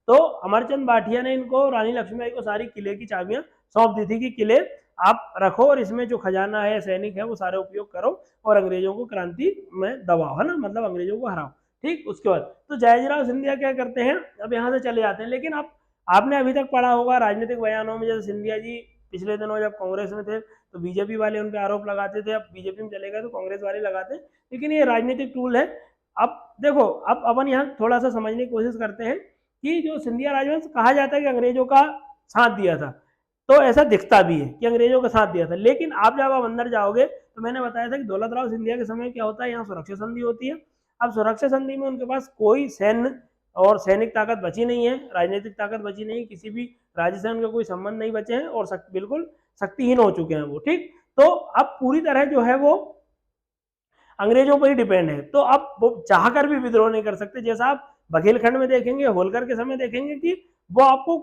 तो अमरचंद भाटिया ने इनको, रानी लक्ष्मीबाई को सारी किले की चाबियां सौंप दी थी कि किले आप रखो, और इसमें जो खजाना है, सैनिक है, वो सारे उपयोग करो, और अंग्रेजों को क्रांति में दबाओ, है ना, मतलब अंग्रेजों को हराओ। ठीक, उसके बाद तो जयाजीराव सिंधिया क्या करते हैं, अब यहाँ से चले जाते हैं। लेकिन आप आपने अभी तक पढ़ा होगा राजनीतिक बयानों में, जैसे सिंधिया जी पिछले दिनों जब कांग्रेस में थे तो बीजेपी वाले उन पर आरोप लगाते थे, अब बीजेपी में चले गए तो कांग्रेस वाले लगाते हैं, लेकिन ये राजनीतिक टूल है। अब देखो, अब अपन यहाँ थोड़ा सा समझने की कोशिश करते हैं कि जो सिंधिया राजवंश कहा जाता है कि अंग्रेजों का साथ दिया था, तो ऐसा दिखता भी है कि अंग्रेजों का साथ दिया था, लेकिन आप जब आप अंदर जाओगे तो मैंने बताया था कि दौलत राव सिंधिया के समय क्या होता है, यहाँ सुरक्षा संधि होती है। अब सुरक्षा संधि में उनके पास कोई सैन्य और सैनिक ताकत बची नहीं है, राजनीतिक ताकत बची नहीं, किसी भी राज्य से उनके कोई संबंध नहीं बचे हैं, और बिल्कुल शक्तिहीन हो चुके हैं वो। ठीक, तो अब पूरी तरह जो है वो अंग्रेजों पर ही डिपेंड है, तो अब वो चाह कर भी विद्रोह नहीं कर सकते। जैसा आप बघेलखंड में देखेंगे, होलकर के समय देखेंगे कि वो आपको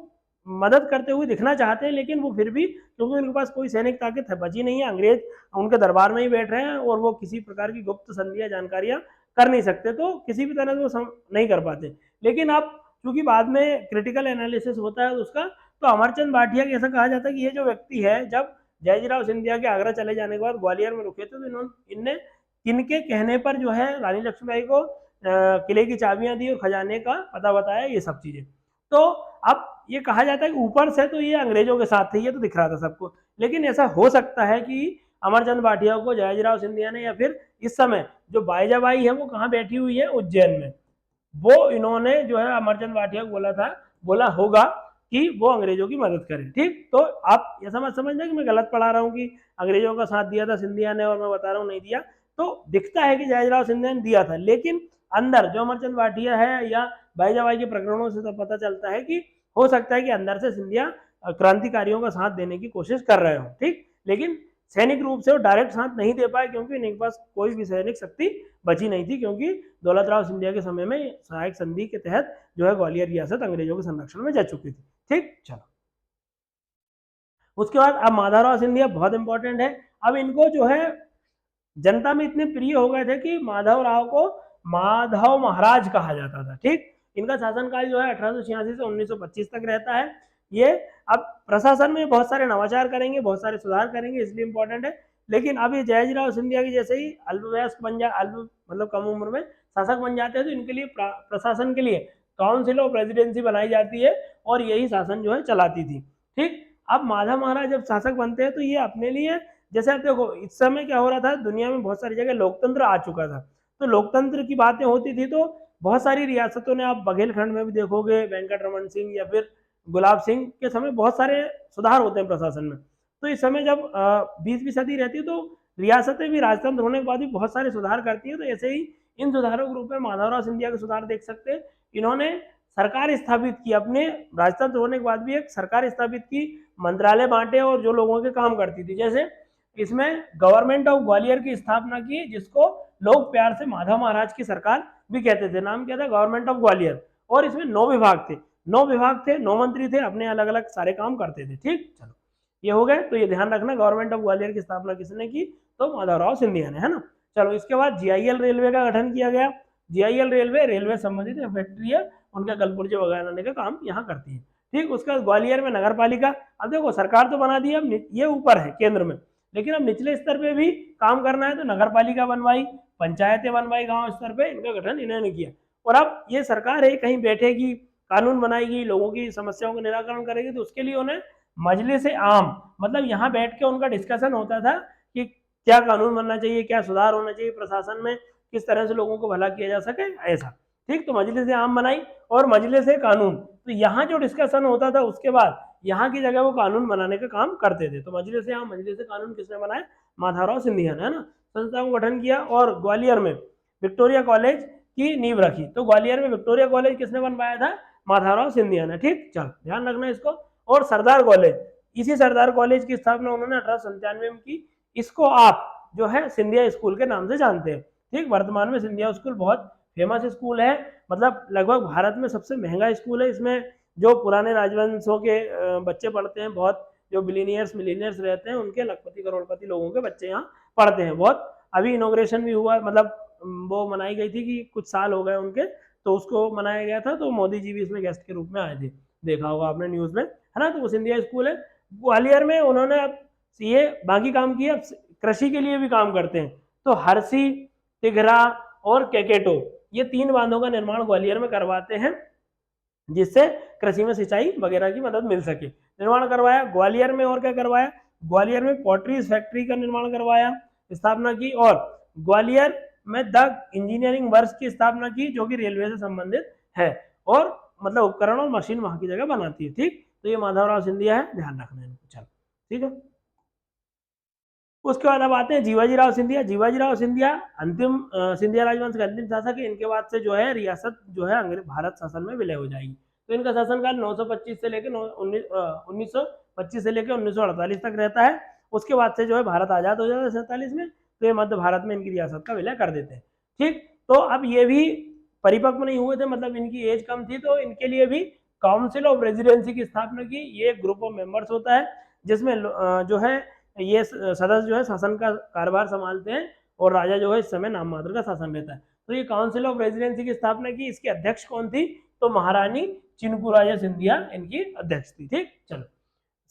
मदद करते हुए दिखना चाहते हैं, लेकिन वो फिर भी, क्योंकि उनके पास कोई सैनिक ताकत बची नहीं है, अंग्रेज उनके दरबार में ही बैठ रहे हैं, और वो किसी प्रकार की गुप्त संधियां जानकारियां कर नहीं सकते, तो किसी भी तरह से वो नहीं कर पाते। लेकिन अब चूंकि बाद में क्रिटिकल एनालिसिस होता है उसका, तो अमरचंद भाटिया ऐसा कहा जाता है कि ये जो व्यक्ति है, जब जयाजीराव सिंधिया के आगरा चले जाने के बाद ग्वालियर में रुके थे, तो इनने किनके कहने पर जो है रानी लक्ष्मीबाई को किले की चाबियां दी और खजाने का पता बताया, ये सब चीजें। तो अब ये कहा जाता है कि ऊपर से तो ये अंग्रेजों के साथ थे, ये तो दिख रहा था सबको, लेकिन ऐसा हो सकता है कि अमरचंद भाटिया को जयाजीराव सिंधिया ने, या फिर इस समय जो बाईजाबाई है वो कहाँ बैठी हुई है, उज्जैन में, वो इन्होंने जो है अमरचंद भाटिया को बोला होगा कि वो अंग्रेजों की मदद करें। ठीक, तो आप ऐसा मत समझना कि मैं गलत पढ़ा रहा हूँ कि अंग्रेजों का साथ दिया था सिंधिया ने और मैं बता रहा हूँ नहीं दिया। तो दिखता है कि जयाजीराव सिंधिया ने दिया था, लेकिन अंदर जो अमरचंद भाटिया है या बाईजाबाई के प्रकरणों से तो पता चलता है कि हो सकता है कि अंदर से सिंधिया क्रांतिकारियों का साथ देने की कोशिश कर रहे हो। ठीक, लेकिन सैनिक रूप से वो डायरेक्ट साथ नहीं दे पाए, क्योंकि इनके पास कोई भी सैनिक शक्ति बची नहीं थी, क्योंकि दौलत राव सिंधिया के समय में सहायक संधि के तहत जो है ग्वालियर रियासत अंग्रेजों के संरक्षण में जा चुकी थी। ठीक, चलो उसके बाद अब माधवराव सिंधिया बहुत इंपॉर्टेंट है। अब इनको जो है जनता में इतने प्रिय हो गए थे कि माधव राव को माधव महाराज कहा जाता था। ठीक, इनका शासनकाल जो है 1886 से 1925 तक रहता है। ये अब प्रशासन में बहुत सारे नवाचार करेंगे, बहुत सारे सुधार करेंगे, इसलिए इंपॉर्टेंट है। लेकिन अब ये जयाजीराव सिंधिया की जैसे ही अल्पवयस्क बन जाए, अल्प मतलब कम उम्र में शासक बन जाते हैं, तो इनके लिए प्रशासन के लिए काउंसिल ऑफ प्रेसिडेंसी बनाई जाती है और यही शासन जो है चलाती थी। ठीक, अब माधव महाराज जब शासक बनते हैं तो ये अपने लिए, जैसे आप देखो इस समय क्या हो रहा था, दुनिया में बहुत सारी जगह लोकतंत्र आ चुका था, तो लोकतंत्र की बातें होती थी, तो बहुत सारी रियासतों ने, आप बघेलखंड में भी देखोगे वेंकट रमन सिंह या फिर गुलाब सिंह के समय बहुत सारे सुधार होते हैं प्रशासन में। तो इस समय जब 20वीं सदी रहती है तो रियासतें भी राजतंत्र होने के बाद भी बहुत सारे सुधार करती है। तो ऐसे ही इन सुधारों के रूप में माधवराव सिंधिया के सुधार देख सकते हैं। इन्होंने सरकार स्थापित की, अपने राजतंत्र होने के बाद भी एक सरकार स्थापित की, मंत्रालय बांटे और जो लोगों के काम करती थी। जैसे इसमें गवर्नमेंट ऑफ ग्वालियर की स्थापना की, जिसको लोग प्यार से माधव महाराज की सरकार भी कहते थे। नाम क्या था? Government of Gwalior. और इसमें 9 विभाग थे, 9 विभाग थे, 9 मंत्री थे, अपने अलग अलग सारे काम करते थे। ठीक, चलो ये हो गए। तो ये ध्यान रखना, गवर्नमेंट ऑफ ग्वालियर की स्थापना किसने की? तो माधवराव सिंधिया ने, है ना। चलो इसके बाद जीआईएल रेलवे का गठन किया गया। जीआईएल रेलवे, रेलवे संबंधित फैक्ट्री है, उनका गलपुर्जे वगैरह लाने का काम यहाँ करती है। ठीक, उसके बाद ग्वालियर में नगर पालिका। अब देखो सरकार तो बना दी, अब ये ऊपर है केंद्र में, लेकिन अब निचले स्तर पे भी काम करना है, तो नगर पालिका बनवाई, पंचायतें बनवाई, गांव स्तर पे इनका गठन इन्होंने किया। और अब ये सरकार है, कहीं बैठेगी, कानून बनाएगी, लोगों की समस्याओं का निराकरण करेगी, तो उसके लिए उन्हें मजलिस आम, मतलब यहाँ बैठ के उनका डिस्कशन होता था कि क्या कानून बनना चाहिए, क्या सुधार होना चाहिए प्रशासन में, किस तरह से लोगों को भला किया जा सके, ऐसा। ठीक, तो मजलिस आम बनाई और मजलिस कानून, तो यहाँ जो डिस्कशन होता था उसके बाद यहाँ की जगह वो कानून बनाने का काम करते थे। तो मजलिस आम, मजलिस कानून किसने बनाया? माधवराव सिंधिया ने, है ना। संस्था को गठन किया और ग्वालियर में विक्टोरिया कॉलेज की नींव रखी। तो ग्वालियर में विक्टोरिया कॉलेज किसने बनवाया था? माधवराव सिंधिया ने। ठीक, चल ध्यान रखना इसको। और सरदार कॉलेज, इसी सरदार कॉलेज की स्थापना उन्होंने 1897 में की। इसको आप जो है सिंधिया स्कूल के नाम से जानते हैं। ठीक, वर्तमान में सिंधिया स्कूल बहुत फेमस स्कूल है, मतलब लगभग भारत में सबसे महंगा स्कूल है। इसमें जो पुराने राजवंशों के बच्चे पढ़ते हैं, बहुत जो बिलीनियर्स मिलीनियर्स रहते हैं, उनके लखपति करोड़पति लोगों के बच्चे यहाँ पढ़ते हैं। बहुत अभी इनोग्रेशन भी हुआ, मतलब वो मनाई गई थी कि कुछ साल हो गए उनके, तो उसको मनाया गया था, तो मोदी जी भी इसमें गेस्ट के रूप में आए थे, देखा होगा आपने न्यूज़ में, है ना। तो वो सिंधिया स्कूल है ग्वालियर में। उन्होंने अब ये बाकी काम किया, कृषि के लिए भी काम करते हैं। तो हरसी, तिघरा और केकेटो, ये 3 बांधों का निर्माण ग्वालियर में करवाते हैं, जिससे कृषि में सिंचाई वगैरह की मदद मिल सके। निर्माण करवाया ग्वालियर में। और क्या करवाया? ग्वालियर में पॉटरीज फैक्ट्री का निर्माण करवाया, स्थापना की। और ग्वालियर में द इंजीनियरिंग वर्क्स की स्थापना की, जो कि रेलवे से संबंधित है, और मतलब उपकरण और मशीन वहां की जगह बनाती है। ठीक, तो ये माधवराव सिंधिया है, ध्यान रखना है। चलो ठीक है। उसके बाद अब आते हैं जीवाजीराव सिंधिया। जीवाजीराव सिंधिया अंतिम सिंधिया राजवंश के अंतिम शासक है। इनके बाद से जो है रियासत जो है अंग्रेज भारत शासन में विलय हो जाएगी। तो इनका शासनकाल 925 से लेकर 1925 से लेकर 1948 तक रहता है। उसके बाद से जो है भारत आजाद हो जाता है 47 में, तो ये मध्य भारत में इनकी रियासत का विलय कर देते हैं। ठीक, तो अब ये भी परिपक्व नहीं हुए थे, मतलब इनकी एज कम थी, तो इनके लिए भी काउंसिल ऑफ रेजिडेंसी की स्थापना की। ये एक ग्रुप ऑफ मेंबर्स होता है, जिसमें जो है ये सदस्य जो है शासन का कार्यभार संभालते हैं, और राजा जो है इस समय नाम मात्र का शासन रहता है। तो ये काउंसिल ऑफ रेजिडेंसी की स्थापना की। इसकी अध्यक्ष कौन थी? तो महारानी चिनकू राजा सिंधिया इनकी अध्यक्ष थी। ठीक, चलो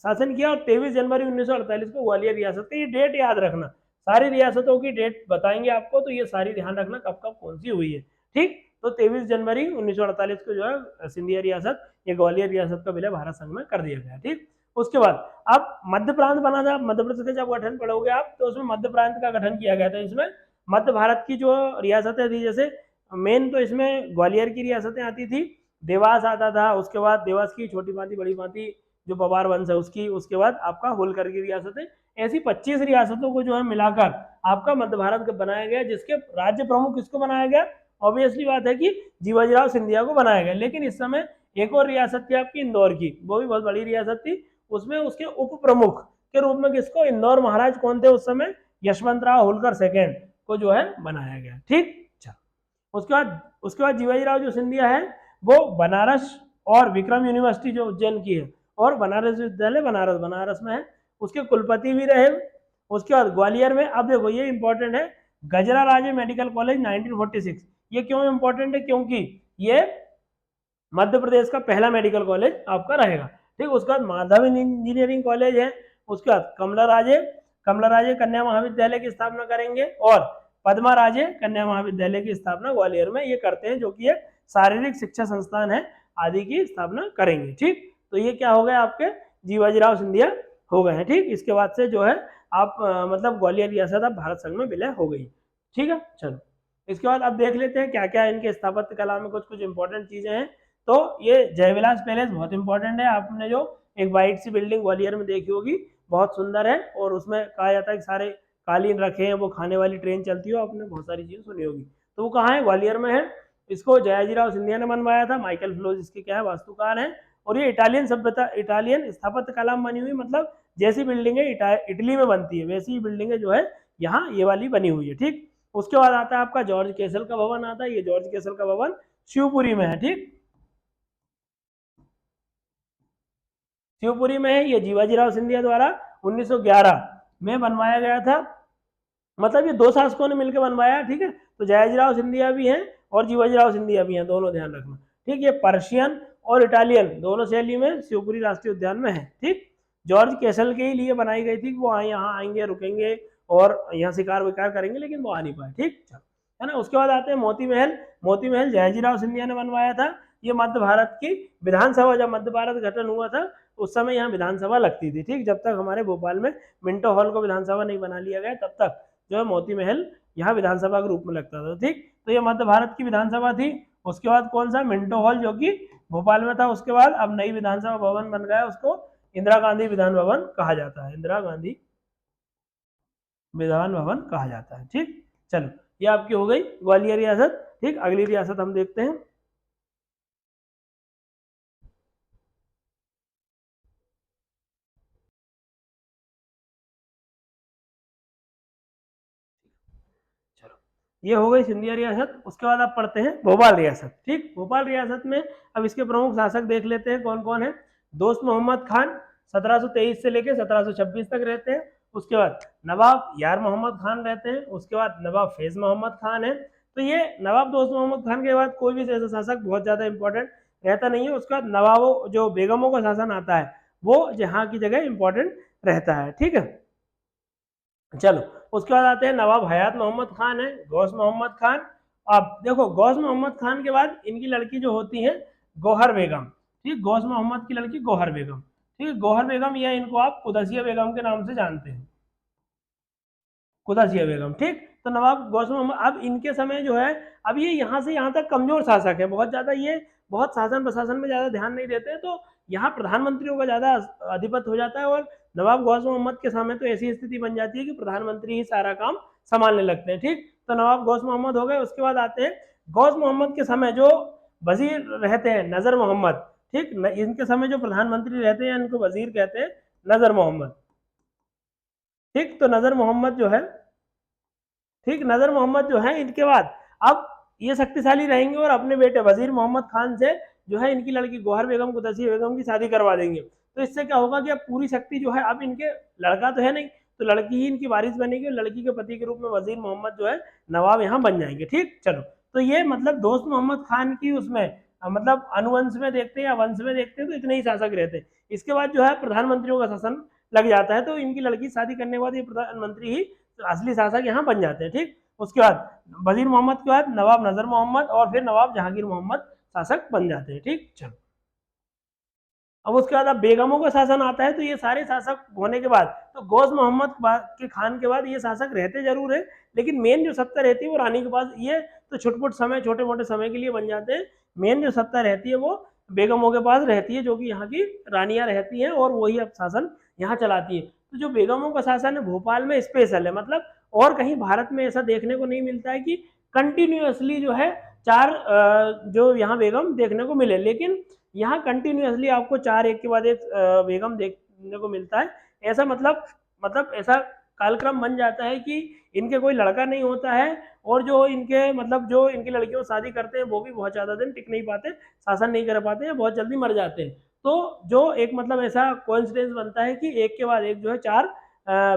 शासन किया। और 23 जनवरी 1948 को ग्वालियर रियासत का, ये डेट याद रखना, सारी रियासतों की डेट बताएंगे आपको, तो ये सारी ध्यान रखना कब कब कौन सी हुई है। ठीक, तो 23 जनवरी 1948 को जो है सिंधिया रियासत, ये ग्वालियर रियासत का विलय भारत संघ में कर दिया गया। ठीक, उसके बाद अब मध्य प्रांत बना था। मध्य प्रदेश का जब गठन पढ़ोगे आप, तो उसमें मध्य प्रांत का गठन किया गया था। इसमें मध्य भारत की जो रियासतें थी, जैसे मेन तो इसमें ग्वालियर की रियासतें आती थी, देवास आता था, उसके बाद देवास की छोटी भांति बड़ी भांति जो पवार वंश है उसकी, उसके बाद आपका होलकर की रियासतें, ऐसी 25 रियासतों को जो है मिलाकर आपका मध्य भारत बनाया गया, जिसके राज्य प्रमुख किसको बनाया गया? ऑब्वियसली बात है कि जीवाजीराव सिंधिया को बनाया गया। लेकिन इस समय एक और रियासत थी आपकी इंदौर की, वो भी बहुत बड़ी रियासत थी, उसमें उसके उप प्रमुख के रूप में किसको? इंदौर महाराज कौन थे उस समय? यशवंतराव होलकर सेकेंड को जो है बनाया गया। ठीक, अच्छा उसके बाद जीवाजीराव जो सिंधिया है वो बनारस और विक्रम यूनिवर्सिटी जो उज्जैन की है, और बनारस विश्वविद्यालय बनारस में है, उसके कुलपति भी रहे। उसके बाद ग्वालियर में, अब देखो ये इंपॉर्टेंट है, गजरा राजे मेडिकल कॉलेज 1946। ये क्यों इंपॉर्टेंट है? क्योंकि ये मध्य प्रदेश का पहला मेडिकल कॉलेज आपका रहेगा। ठीक, उसके बाद माधव इंजीनियरिंग कॉलेज है, उसके बाद कमला राजे कन्या महाविद्यालय की स्थापना करेंगे, और पद्मा राजे कन्या महाविद्यालय की स्थापना ग्वालियर में ये करते हैं, जो कि एक शारीरिक शिक्षा संस्थान है आदि की स्थापना करेंगे। ठीक, तो ये क्या हो गए आपके जीवाजीराव सिंधिया हो गए हैं। ठीक, इसके बाद से जो है आप मतलब ग्वालियर रियासत अब भारत संघ में विलय हो गई। ठीक है, चलो इसके बाद अब देख लेते हैं क्या क्या इनके स्थापत्य कला में कुछ कुछ इंपॉर्टेंट चीजें हैं। तो ये जयविलास पैलेस बहुत इंपॉर्टेंट है, आपने जो एक वाइट सी बिल्डिंग ग्वालियर में देखी होगी, बहुत सुंदर है, और उसमें कहा जाता है कि सारे कालीन रखे हैं, वो खाने वाली ट्रेन चलती हो, आपने बहुत सारी चीजें सुनी होगी। तो वो कहाँ है? ग्वालियर में है। इसको जयाजीराव सिंधिया ने बनवाया था, माइकल फ्लोज इसके क्या है वास्तुकार हैं, और ये इटालियन सभ्यता इटालियन स्थापत्य कला में बनी हुई, मतलब जैसी बिल्डिंग है इटली में बनती है वैसी ही बिल्डिंग जो है यहाँ ये वाली बनी हुई है। ठीक, उसके बाद आता है आपका जॉर्ज कैसल का भवन आता है, ये जॉर्ज कैसल का भवन शिवपुरी में है। ठीक, शिवपुरी में है, ये जीवाजीराव सिंधिया द्वारा 1911 में बनवाया गया था, मतलब ये दो शासकों ने मिलकर बनवाया। ठीक है, तो जयाजीराव सिंधिया भी हैं और जीवाजीराव सिंधिया भी हैं, दोनों ध्यान रखना। ठीक, ये पर्शियन और इटालियन दोनों शैली में शिवपुरी राष्ट्रीय उद्यान में है। ठीक, जॉर्ज कैसल के ही लिए बनाई गई थी, वो यहाँ आएंगे रुकेंगे और यहाँ शिकार विकार करेंगे, लेकिन वो आ नहीं पाए। ठीक, है ना। उसके बाद आते हैं मोती महल। मोती महल जयाजीराव सिंधिया ने बनवाया था, ये मध्य भारत की विधानसभा, जब मध्य भारत गठन हुआ था उस समय यहाँ विधानसभा लगती थी। ठीक, जब तक हमारे भोपाल में मिंटो हॉल को विधानसभा नहीं बना लिया गया तब तक जो है मोती महल यहाँ विधानसभा के रूप में लगता था। ठीक, तो ये मध्य भारत की विधानसभा थी। उसके बाद कौन सा? मिंटो हॉल, जो कि भोपाल में था। उसके बाद अब नई विधानसभा भवन बन गया, उसको इंदिरा गांधी विधान भवन कहा जाता है, इंदिरा गांधी विधान भवन कहा जाता है। ठीक, चलो ये आपकी हो गई ग्वालियर रियासत। ठीक, अगली रियासत हम देखते हैं। चलो ये हो गई सिंधिया रियासत। उसके बाद आप पढ़ते हैं भोपाल रियासत। ठीक, भोपाल रियासत में अब इसके प्रमुख शासक देख लेते हैं कौन कौन है। दोस्त मोहम्मद खान 1723 से लेकर 1726 तक रहते हैं। उसके बाद नवाब यार मोहम्मद खान रहते हैं। उसके बाद नवाब फैज मोहम्मद खान है। तो ये नवाब दोस्त मोहम्मद खान के बाद कोई भी ऐसा शासक बहुत ज्यादा इंपॉर्टेंट रहता नहीं है। उसके बाद नवाबों जो बेगमों का शासन आता है वो जहाँ की जगह इंपॉर्टेंट रहता है। ठीक है, चलो उसके बाद आते हैं नवाब हयात मोहम्मद खान है, गौस मोहम्मद खान। अब देखो गौस मोहम्मद खान के बाद इनकी लड़की जो होती है गौहर बेगम। ठीक, गौस मोहम्मद की लड़की गौहर बेगम। ठीक है, गौहर बेगम या इनको आप कुदसिया बेगम के नाम से जानते हैं, कुदसिया बेगम। ठीक, तो नवाब गौस मोहम्मद, अब इनके समय जो है, अब ये यहाँ से यहाँ तक कमजोर शासक है, बहुत ज्यादा ये बहुत शासन प्रशासन में ज्यादा ध्यान नहीं देते, तो यहाँ प्रधानमंत्रियों का ज्यादा आधिपत्य हो जाता है, और नवाब गौस मोहम्मद के सामने तो ऐसी स्थिति बन जाती है कि प्रधानमंत्री ही सारा काम संभालने लगते हैं। ठीक, तो नवाब गौस मोहम्मद हो गए। उसके बाद आते हैं गौस मोहम्मद के समय जो वजीर रहते हैं नजर मोहम्मद। ठीक, इनके समय जो प्रधानमंत्री रहते हैं इनको वजीर कहते हैं नजर मोहम्मद। ठीक, तो नजर मोहम्मद जो है, ठीक, नजर मोहम्मद जो है इनके बाद अब ये शक्तिशाली रहेंगे और अपने बेटे वजीर मोहम्मद खान से जो है इनकी लड़की गौहर बेगम कुदसिया बेगम की शादी करवा देंगे। तो इससे क्या होगा कि अब पूरी शक्ति जो है, अब इनके लड़का तो है नहीं, तो लड़की ही इनकी वारिस बनेगी, और लड़की के पति के रूप में वजीर मोहम्मद जो है नवाब यहाँ बन जाएंगे। ठीक, चलो तो ये मतलब दोस्त मोहम्मद खान की उसमें मतलब अनुवंश में देखते हैं या वंश में देखते हैं तो इतने ही शासक रहते हैं। इसके बाद जो है प्रधानमंत्रियों का शासन लग जाता है, तो इनकी लड़की शादी करने के बाद ये प्रधानमंत्री ही असली शासक यहाँ बन जाते हैं। ठीक, उसके बाद वजीर मोहम्मद के बाद नवाब नजर मोहम्मद और फिर नवाब जहांगीर मोहम्मद शासक बन जाते हैं। ठीक, चलो अब उसके बाद अब बेगमों का शासन आता है, तो ये सारे शासक होने के बाद तो गौस मोहम्मद के खान के बाद ये शासक रहते जरूर है, लेकिन मेन जो सत्ता रहती है वो रानी के पास। ये तो छुटपुट समय छोटे मोटे समय के लिए बन जाते हैं, मेन जो सत्ता रहती है वो बेगमों के पास रहती है, जो कि यहाँ की रानियां रहती हैं और वही अब शासन यहाँ चलाती है। तो जो बेगमों का शासन है भोपाल में स्पेशल है, मतलब और कहीं भारत में ऐसा देखने को नहीं मिलता है कि कंटिन्यूअसली जो है चार जो यहाँ बेगम देखने को मिले, लेकिन यहाँ कंटिन्यूअसली आपको चार एक के बाद एक बेगम देखने को मिलता है। ऐसा मतलब ऐसा कालक्रम बन जाता है कि इनके कोई लड़का नहीं होता है, और जो इनके मतलब जो इनकी लड़कियों शादी करते हैं वो भी बहुत ज्यादा दिन टिक नहीं पाते, शासन नहीं कर पाते हैं, बहुत जल्दी मर जाते हैं। तो जो एक मतलब ऐसा कोइंसिडेंस बनता है कि एक के बाद एक जो है चार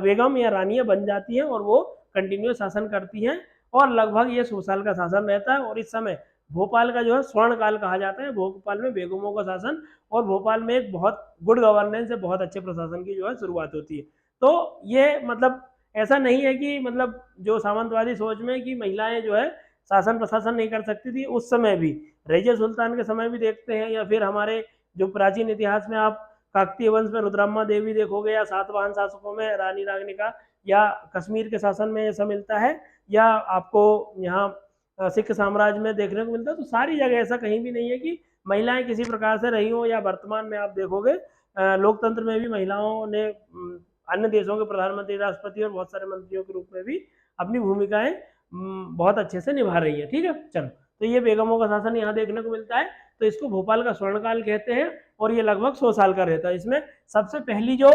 बेगम या रानियां बन जाती हैं और वो कंटिन्यूस शासन करती हैं और लगभग ये 100 साल का शासन रहता है। और इस समय भोपाल का जो है स्वर्ण काल कहा जाता है। भोपाल में बेगमों का शासन और भोपाल में एक बहुत गुड गवर्नेंस है, बहुत अच्छे प्रशासन की जो है शुरुआत होती है। तो ये मतलब ऐसा नहीं है कि मतलब जो सामंतवादी सोच में कि महिलाएं जो है शासन प्रशासन नहीं कर सकती थी, उस समय भी रजिया सुल्तान के समय भी देखते हैं, या फिर हमारे जो प्राचीन इतिहास में आप काकतीय वंश में रुद्रम्मा देवी देखोगे, या सातवाहन शासकों में रानी रागनिका, या कश्मीर के शासन में ऐसा मिलता है, या आपको यहाँ सिख साम्राज्य में देखने को मिलता है। तो सारी जगह ऐसा कहीं भी नहीं है कि महिलाएं किसी प्रकार से रही हो, या वर्तमान में आप देखोगे लोकतंत्र में भी महिलाओं ने अन्य देशों के प्रधानमंत्री, राष्ट्रपति और बहुत सारे मंत्रियों के रूप में भी अपनी भूमिकाएं बहुत अच्छे से निभा रही है। ठीक है, चलो, तो ये बेगमों का शासन यहाँ देखने को मिलता है। तो इसको भोपाल का स्वर्णकाल कहते हैं और ये लगभग 100 साल का रहता है। इसमें सबसे पहली जो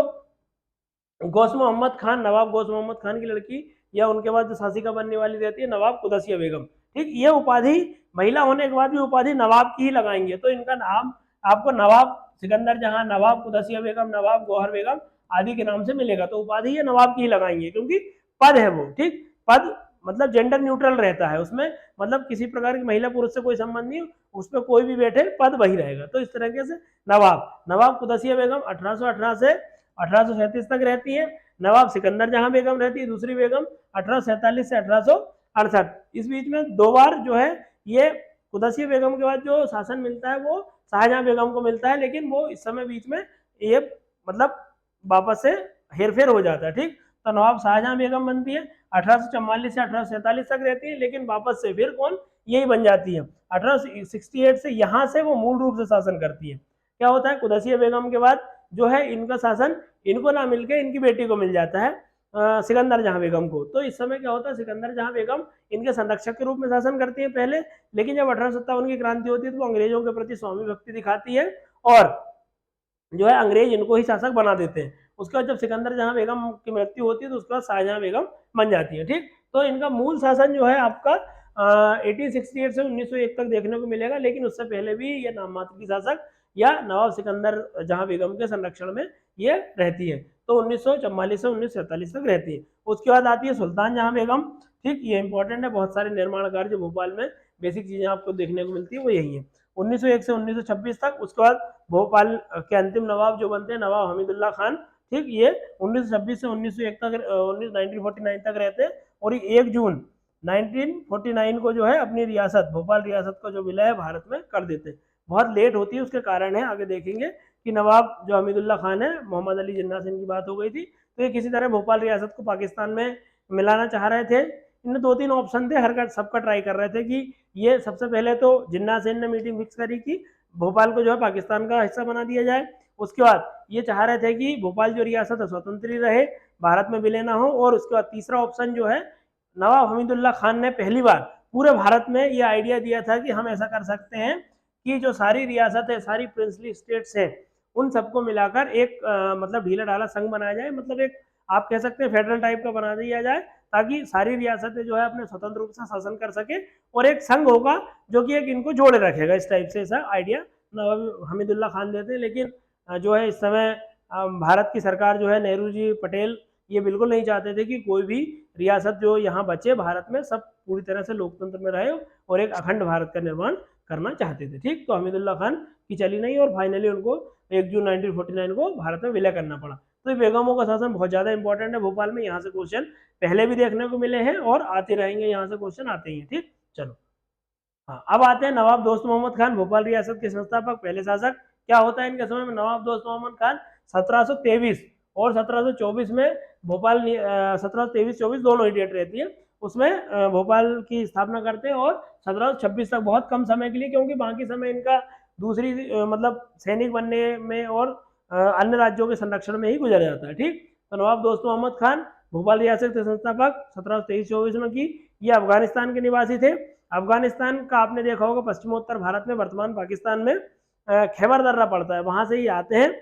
गौस मोहम्मद खान, नवाब गौस मोहम्मद खान की लड़की, या उनके बाद जो शासिका बनने वाली रहती है नवाब कुदसिया बेगम, ठीक, ये उपाधि महिला होने के बाद भी उपाधि नवाब की ही लगाएंगे। तो इनका नाम आपको नवाब सिकंदर जहां, नवाब कुदसिया बेगम, नवाब गौहर बेगम आदि के नाम से मिलेगा। तो उपाधि ये नवाब की ही लगाएंगे क्योंकि पद है वो। ठीक, पद मतलब जेंडर न्यूट्रल रहता है उसमें, मतलब किसी प्रकार की महिला पुरुष से कोई संबंध नहीं, उसमें कोई भी बैठे पद वही रहेगा। तो इस तरीके से नवाब कुदसिया बेगम 1818 से 1837 तक रहती है। नवाब सिकंदर जहां बेगम रहती है दूसरी बेगम 1847 से 1868। इस बीच में 2 बार जो है ये कुदसिया बेगम के बाद जो शासन मिलता है वो शाहजहां बेगम को मिलता है, लेकिन वो इस समय बीच में ये मतलब वापस से हेरफेर हो जाता है। ठीक, तो नवाब शाहजहां बेगम बनती है, 1844 से 1847 तक रहती है, लेकिन वापस से फिर कौन, यही बन जाती है 1868 से। यहाँ से वो मूल रूप से शासन करती है। क्या होता है, कुदसिया बेगम के बाद जो है इनका शासन इनको ना मिलके इनकी बेटी को मिल जाता है सिकंदर जहां बेगम को। तो इस समय क्या होता है, सिकंदर जहां बेगम इनके संरक्षक के रूप में शासन करती है पहले, लेकिन जब 1857 की क्रांति होती है तो वो अंग्रेजों के प्रति स्वामी भक्ति दिखाती है और जो है अंग्रेज इनको ही शासक बना देते हैं। उसके बाद जब सिकंदर जहां बेगम की मृत्यु होती है तो उसके बाद शाहजहां बेगम बन जाती है। ठीक, तो इनका मूल शासन जो है आपका 1868 से 1901 तक देखने को मिलेगा, लेकिन उससे पहले भी ये नाम मात्र की शासक या नवाब सिकंदर जहां बेगम के संरक्षण में ये रहती है। तो 1944 से 1947 तक रहती है। उसके बाद आती है सुल्तान जहां बेगम। ठीक, ये इंपॉर्टेंट है, बहुत सारे निर्माण कार्य जो भोपाल में बेसिक चीजें आपको देखने को मिलती है वो यही है। 1901 से 1926 तक। उसके बाद भोपाल के अंतिम नवाब जो बनते हैं नवाब हमीदुल्लाह खान। ठीक, ये 1926 से 1901 तक 1949 तक रहते हैं और 1 जून 1949 को जो है अपनी रियासत, भोपाल रियासत को जो विलय भारत में कर देते हैं। बहुत लेट होती है, उसके कारण है आगे देखेंगे कि नवाब जो हमीदुल्लाह खान है, मोहम्मद अली जिन्ना से इनकी बात हो गई थी, तो ये किसी तरह भोपाल रियासत को पाकिस्तान में मिलाना चाह रहे थे। इनमें 2-3 ऑप्शन थे, हर का सबका ट्राई कर रहे थे कि ये सबसे पहले तो जिन्ना से इनने मीटिंग फिक्स करी कि भोपाल को जो है पाकिस्तान का हिस्सा बना दिया जाए। उसके बाद ये चाह रहे थे कि भोपाल जो रियासत है स्वतंत्र ही रहे, भारत में विलय ना हो। और उसके बाद तीसरा ऑप्शन जो है नवाब हमीदुल्लाह खान ने पहली बार पूरे भारत में ये आइडिया दिया था कि हम ऐसा कर सकते हैं कि जो सारी रियासत है, सारी प्रिंसली स्टेट्स है, उन सबको मिलाकर एक मतलब ढीला ढाला संघ बनाया जाए, मतलब एक आप कह सकते हैं फेडरल टाइप का बना दिया जाए, ताकि सारी रियासतें जो है अपने स्वतंत्र रूप से शासन कर सके और एक संघ होगा जो कि एक इनको जोड़े रखेगा। इस टाइप से ऐसा आइडिया नवाब हमीदुल्लाह खान देते हैं। लेकिन जो है इस समय भारत की सरकार जो है, नेहरू जी, पटेल, ये बिल्कुल नहीं चाहते थे कि कोई भी रियासत जो यहाँ बचे भारत में, सब पूरी तरह से लोकतंत्र में रहे और एक अखंड भारत का निर्माण करना चाहते थे। ठीक, तो हमीदुल्लाह खान की चली नहीं और फाइनली उनको 1 जून 1949 को भारत में विलय करना पड़ा। तो बेगमों का शासन बहुत ज़्यादा इंपॉर्टेंट है भोपाल में। यहाँ से क्वेश्चन पहले भी देखने को मिले हैं और आते रहेंगे, यहाँ से क्वेश्चन आते ही हैं। ठीक, चलो, हाँ, अब आते हैं नवाब दोस्त मोहम्मद खान, भोपाल रियासत के संस्थापक, पहले शासक। क्या होता है इनके समय में, नवाब दोस्त मोहम्मद खान 1723 और 1724 में भोपाल 1723-24 दोनों ही डेट रहती है, उसमें भोपाल की स्थापना करते हैं और 1726 तक बहुत कम समय के लिए, क्योंकि बाकी समय इनका दूसरी मतलब सैनिक बनने में और अन्य राज्यों के संरक्षण में ही गुजर जाता है। ठीक, तो नवाब दोस्त मोहम्मद खान भोपाल रियासत के संस्थापक 1723-24 में की। ये अफगानिस्तान के निवासी थे। अफगानिस्तान का आपने देखा होगा पश्चिमोत्तर भारत में, वर्तमान पाकिस्तान में खैबर दर्रा पड़ता है, वहां से ही आते हैं।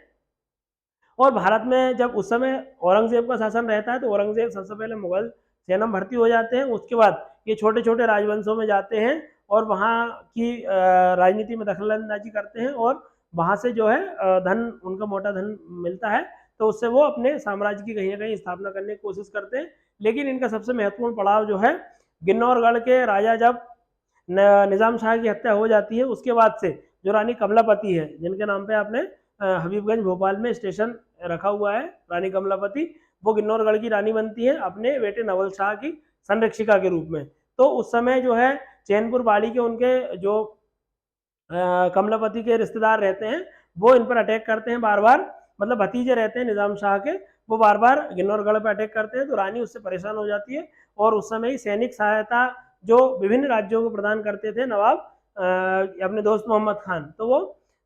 और भारत में जब उस समय औरंगजेब का शासन रहता है तो औरंगजेब सबसे पहले मुगल सेना में भर्ती हो जाते हैं। उसके बाद ये छोटे छोटे राजवंशों में जाते हैं और वहाँ की राजनीति में दखलंदाजी करते हैं और वहाँ से जो है धन, उनका मोटा धन मिलता है। तो उससे वो अपने साम्राज्य की कहीं ना कहीं स्थापना करने की कोशिश करते हैं। लेकिन इनका सबसे महत्वपूर्ण पड़ाव जो है गिन्नौरगढ़ के राजा जब निजाम शाह की हत्या हो जाती है उसके बाद से जो रानी कमलापति है, जिनके नाम पे आपने हबीबगंज भोपाल में स्टेशन रखा हुआ है रानी कमलापति, वो गिन्नौरगढ़ की रानी बनती है अपने बेटे नवल शाह की संरक्षिका के रूप में। तो उस समय जो है चैनपुर बाड़ी के उनके जो कमलापति के रिश्तेदार रहते हैं वो इन पर अटैक करते हैं बार बार, मतलब भतीजे रहते हैं निजाम शाह के, वो बार बार गिन्नौरगढ़ पर अटैक करते हैं। तो रानी उससे परेशान हो जाती है और उस समय ही सैनिक सहायता जो विभिन्न राज्यों को प्रदान करते थे नवाब अपने दोस्त मोहम्मद खान, तो वो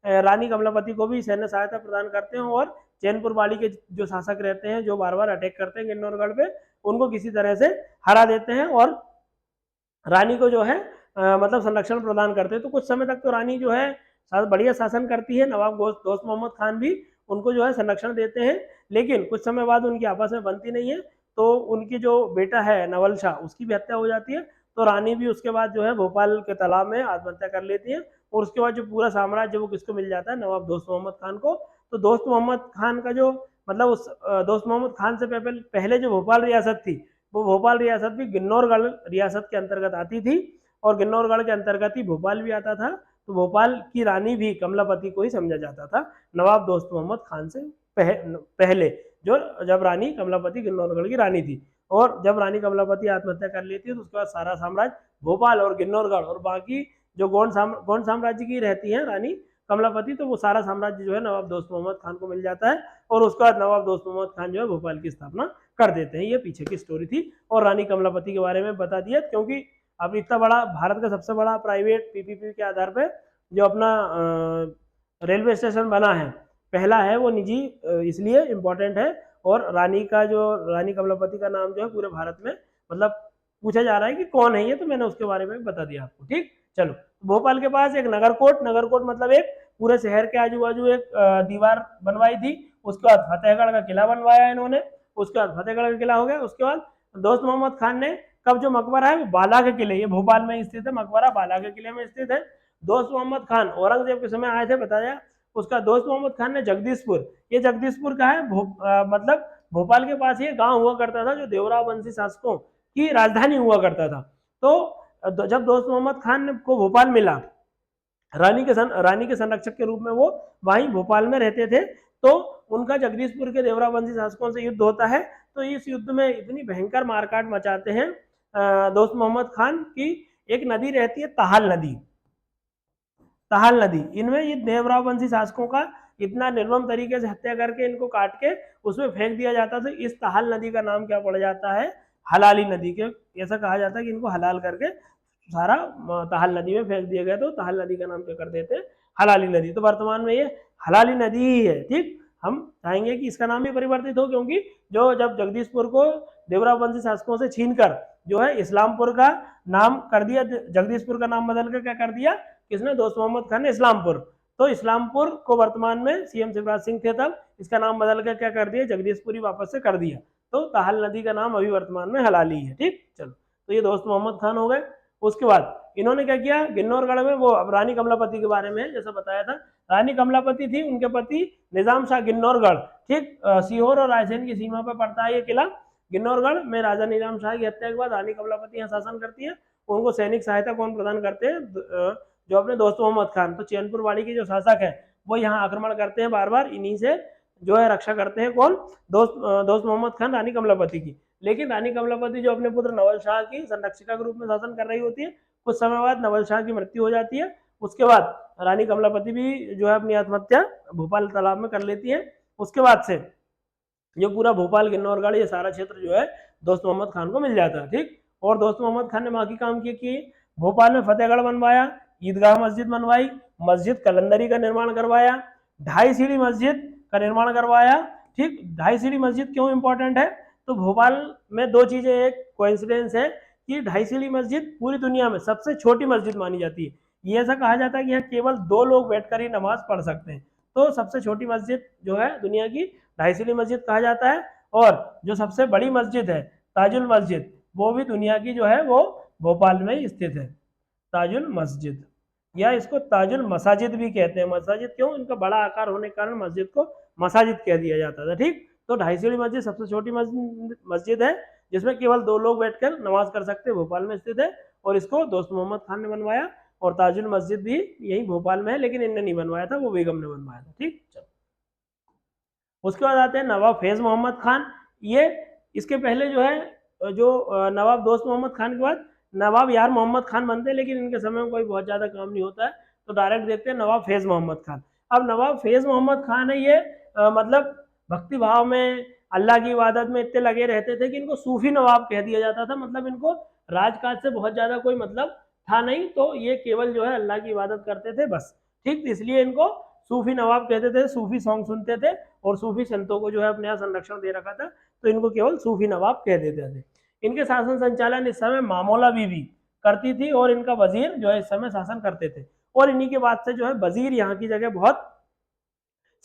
रानी कमलापति को भी सैन्य सहायता प्रदान करते हैं और चैनपुर बाड़ी के जो शासक रहते हैं जो बार बार अटैक करते हैं गिन्नौरगढ़ पे, उनको किसी तरह से हरा देते हैं और रानी को जो है मतलब संरक्षण प्रदान करते हैं। तो कुछ समय तक तो रानी जो है बढ़िया शासन करती है, नवाब दोस्त मोहम्मद खान भी उनको जो है संरक्षण देते हैं। लेकिन कुछ समय बाद उनकी आपस में बनती नहीं है, तो उनकी जो बेटा है नवल शाह उसकी भी हत्या हो जाती है। तो रानी भी उसके बाद जो है भोपाल के तालाब में आत्महत्या कर लेती है और उसके बाद जो पूरा साम्राज्य वो किसको मिल जाता है, नवाब दोस्त मोहम्मद खान को। तो दोस्त मोहम्मद खान का जो मतलब उस दोस्त मोहम्मद खान से पहले जो भोपाल रियासत थी, वो भोपाल रियासत भी गिन्नौरगढ़ रियासत के अंतर्गत आती थी और गिन्नौरगढ़ के अंतर्गत ही भोपाल भी आता था। तो भोपाल की रानी भी कमलापति को ही समझा जाता था नवाब दोस्त मोहम्मद खान से पहले, जो जब रानी कमलापति गिन्नौरगढ़ की रानी थी। और जब रानी कमलापति आत्महत्या कर लेती है तो उसके बाद सारा साम्राज्य भोपाल और गिन्नौरगढ़ और बाकी जो गोंड साम्राज्य की रहती है रानी कमलापति, तो वो सारा साम्राज्य जो है नवाब दोस्त मोहम्मद खान को मिल जाता है और उसके बाद नवाब दोस्त मोहम्मद खान जो है भोपाल की स्थापना कर देते हैं। ये पीछे की स्टोरी थी और रानी कमलापति के बारे में बता दिया, क्योंकि अब इतना बड़ा भारत का सबसे बड़ा प्राइवेट पीपीपी के आधार पर जो अपना रेलवे स्टेशन बना है, पहला है वो निजी, इसलिए इम्पोर्टेंट है। और रानी का जो रानी कमलापति का नाम जो है पूरे भारत में मतलब पूछा जा रहा है कि कौन है ये, तो मैंने उसके बारे में बता दिया आपको। ठीक, चलो। भोपाल के पास एक नगरकोट मतलब एक पूरे शहर के आजू बाजू एक दीवार बनवाई थी। उसके बाद फतेहगढ़ का किला बनवाया इन्होंने, उसके बाद फतेहगढ़ का किला हो गया। उसके बाद दोस्त मोहम्मद खान ने कब जो मकबरा है वो बाला के किले, ये भोपाल में स्थित है मकबरा, बाला के किले में स्थित है। दोस्त मोहम्मद खान औरंगजेब के समय आए थे बताया, उसका दोस्त मोहम्मद खान ने जगदीशपुर, ये जगदीशपुर का है मतलब भोपाल के पास ये गांव हुआ करता था जो देवरा वंशी शासकों की राजधानी हुआ करता था। तो जब दोस्त मोहम्मद खान को भोपाल मिला रानी के संरक्षक के रूप में, वो वहीं भोपाल में रहते थे, तो उनका जगदीशपुर के देवरा वंशी शासकों से युद्ध होता है। तो इस युद्ध में इतनी भयंकर मारकाट मचाते हैं दोस्त मोहम्मद खान की, एक नदी रहती है तहाल नदी, इनमें ये देवराव वंशी शासकों का इतना निर्मम तरीके से हत्या करके इनको काट के उसमें फेंक दिया जाता था। इस तहाल नदी का नाम क्या पड़ जाता है, हलाली नदी के, ऐसा कहा जाता है कि इनको हलाल करके सारा तहाल नदी में फेंक दिया गया, तो तहाल नदी का नाम क्या कर देते हैं, हलाली नदी। तो वर्तमान में ये हलाली नदी ही है। ठीक, हम चाहेंगे कि इसका नाम भी परिवर्तित हो, क्योंकि जो जब जगदीशपुर को देवराव वंशी शासकों से छीनकर जो है इस्लामपुर का नाम कर दिया, जगदीशपुर का नाम बदल कर क्या कर दिया किसने, दोस्त मोहम्मद खान ने, इस्लामपुर। तो इस्लामपुर को वर्तमान में सीएम शिवराज सिंह थे तब, इसका नाम बदल कर क्या कर दिया, जगदीशपुरी वापस से कर दिया। तो ताहल नदी का नाम अभी वर्तमान में हलाली है। ठीक, चलो। तो ये दोस्त मोहम्मद खान हो गए। उसके बाद इन्होंने क्या किया, गिन्नौरगढ़ में वो अब रानी कमलापति के बारे में जैसा बताया था, रानी कमलापति थी, उनके पति निजाम शाह गिन्नौरगढ़, ठीक, सीहोर और रायसेन की सीमा पर पड़ता है ये किला। गिन्नौरगढ़ में राजा निजाम शाह की हत्या के बाद रानी कमलापति यहाँ शासन करती है। उनको सैनिक सहायता कौन प्रदान करते हैं, जो अपने दोस्त मोहम्मद खान। तो चैनपुर वाड़ी के जो शासक है वो यहाँ आक्रमण करते हैं बार बार, इन्हीं से जो है रक्षा करते हैं कौन, दोस्त मोहम्मद खान रानी कमलापति की। लेकिन रानी कमलापति जो अपने पुत्र नवल शाह की संरक्षिका के रूप में शासन कर रही होती है, कुछ समय बाद नवल शाह की मृत्यु हो जाती है। उसके बाद रानी कमलापति भी जो है अपनी आत्महत्या भोपाल तालाब में कर लेती है। उसके बाद से जो पूरा भोपाल गिन्नौरगढ़ ये सारा क्षेत्र जो है दोस्त मोहम्मद खान को मिल जाता है। ठीक, और दोस्त मोहम्मद खान ने बाकी काम किए, भोपाल में फतेहगढ़ बनवाया, ईदगाह मस्जिद बनवाई, मस्जिद कलंदरी का निर्माण करवाया, 2.5 सीढ़ी मस्जिद का निर्माण करवाया। ठीक, 2.5 सीढ़ी मस्जिद क्यों इंपॉर्टेंट है, तो भोपाल में दो चीजें, एक कोइंसिडेंस है कि 2.5 सीढ़ी मस्जिद पूरी दुनिया में सबसे छोटी मस्जिद मानी जाती है। ये ऐसा कहा जाता है कि यहाँ केवल 2 लोग बैठकर ही नमाज पढ़ सकते हैं। तो सबसे छोटी मस्जिद जो है दुनिया की 2.5 सीढ़ी मस्जिद कहा जाता है। और जो सबसे बड़ी मस्जिद है ताजुल मस्जिद, वो भी दुनिया की जो है वो भोपाल में ही स्थित है, ताजुल मस्जिद। या इसको ताजुल मसाजिद भी कहते हैं। मसाजिद क्यों? इनका बड़ा आकार होने के कारण मस्जिद को मसाजिद कह दिया जाता था। ठीक, तो ढाई सीढ़ी मस्जिद सबसे छोटी मस्जिद है जिसमें केवल 2 लोग बैठकर नमाज कर सकते हैं, भोपाल में स्थित है। और इसको दोस्त मोहम्मद खान ने बनवाया। और ताजुल मस्जिद भी यही भोपाल में है, लेकिन इनने नहीं बनवाया था, वो बेगम ने बनवाया था। ठीक, चलो उसके बाद आते हैं नवाब फैज मोहम्मद खान। ये इसके पहले जो है नवाब दोस्त मोहम्मद खान के बाद नवाब यार मोहम्मद खान बनते हैं, लेकिन इनके समय में कोई बहुत ज़्यादा काम नहीं होता है, तो डायरेक्ट देखते हैं नवाब फैज मोहम्मद खान। अब नवाब फैज मोहम्मद खान है ये मतलब भक्ति भाव में, अल्लाह की इबादत में इतने लगे रहते थे कि इनको सूफी नवाब कह दिया जाता था। मतलब इनको राजकाज से बहुत ज़्यादा कोई मतलब था नहीं, तो ये केवल जो है अल्लाह की इबादत करते थे बस। ठीक, तो इसलिए इनको सूफी नवाब कहते थे। सूफी सॉन्ग सुनते थे और सूफी संतों को जो है अपने यहाँ संरक्षण दे रखा था, तो इनको केवल सूफी नवाब कह देते थे। इनके शासन संचालन इस समय मामोला बीवी करती थी और इनका वजीर जो है इस समय शासन करते थे। और इन्हीं के बाद से जो है वजीर यहाँ की जगह बहुत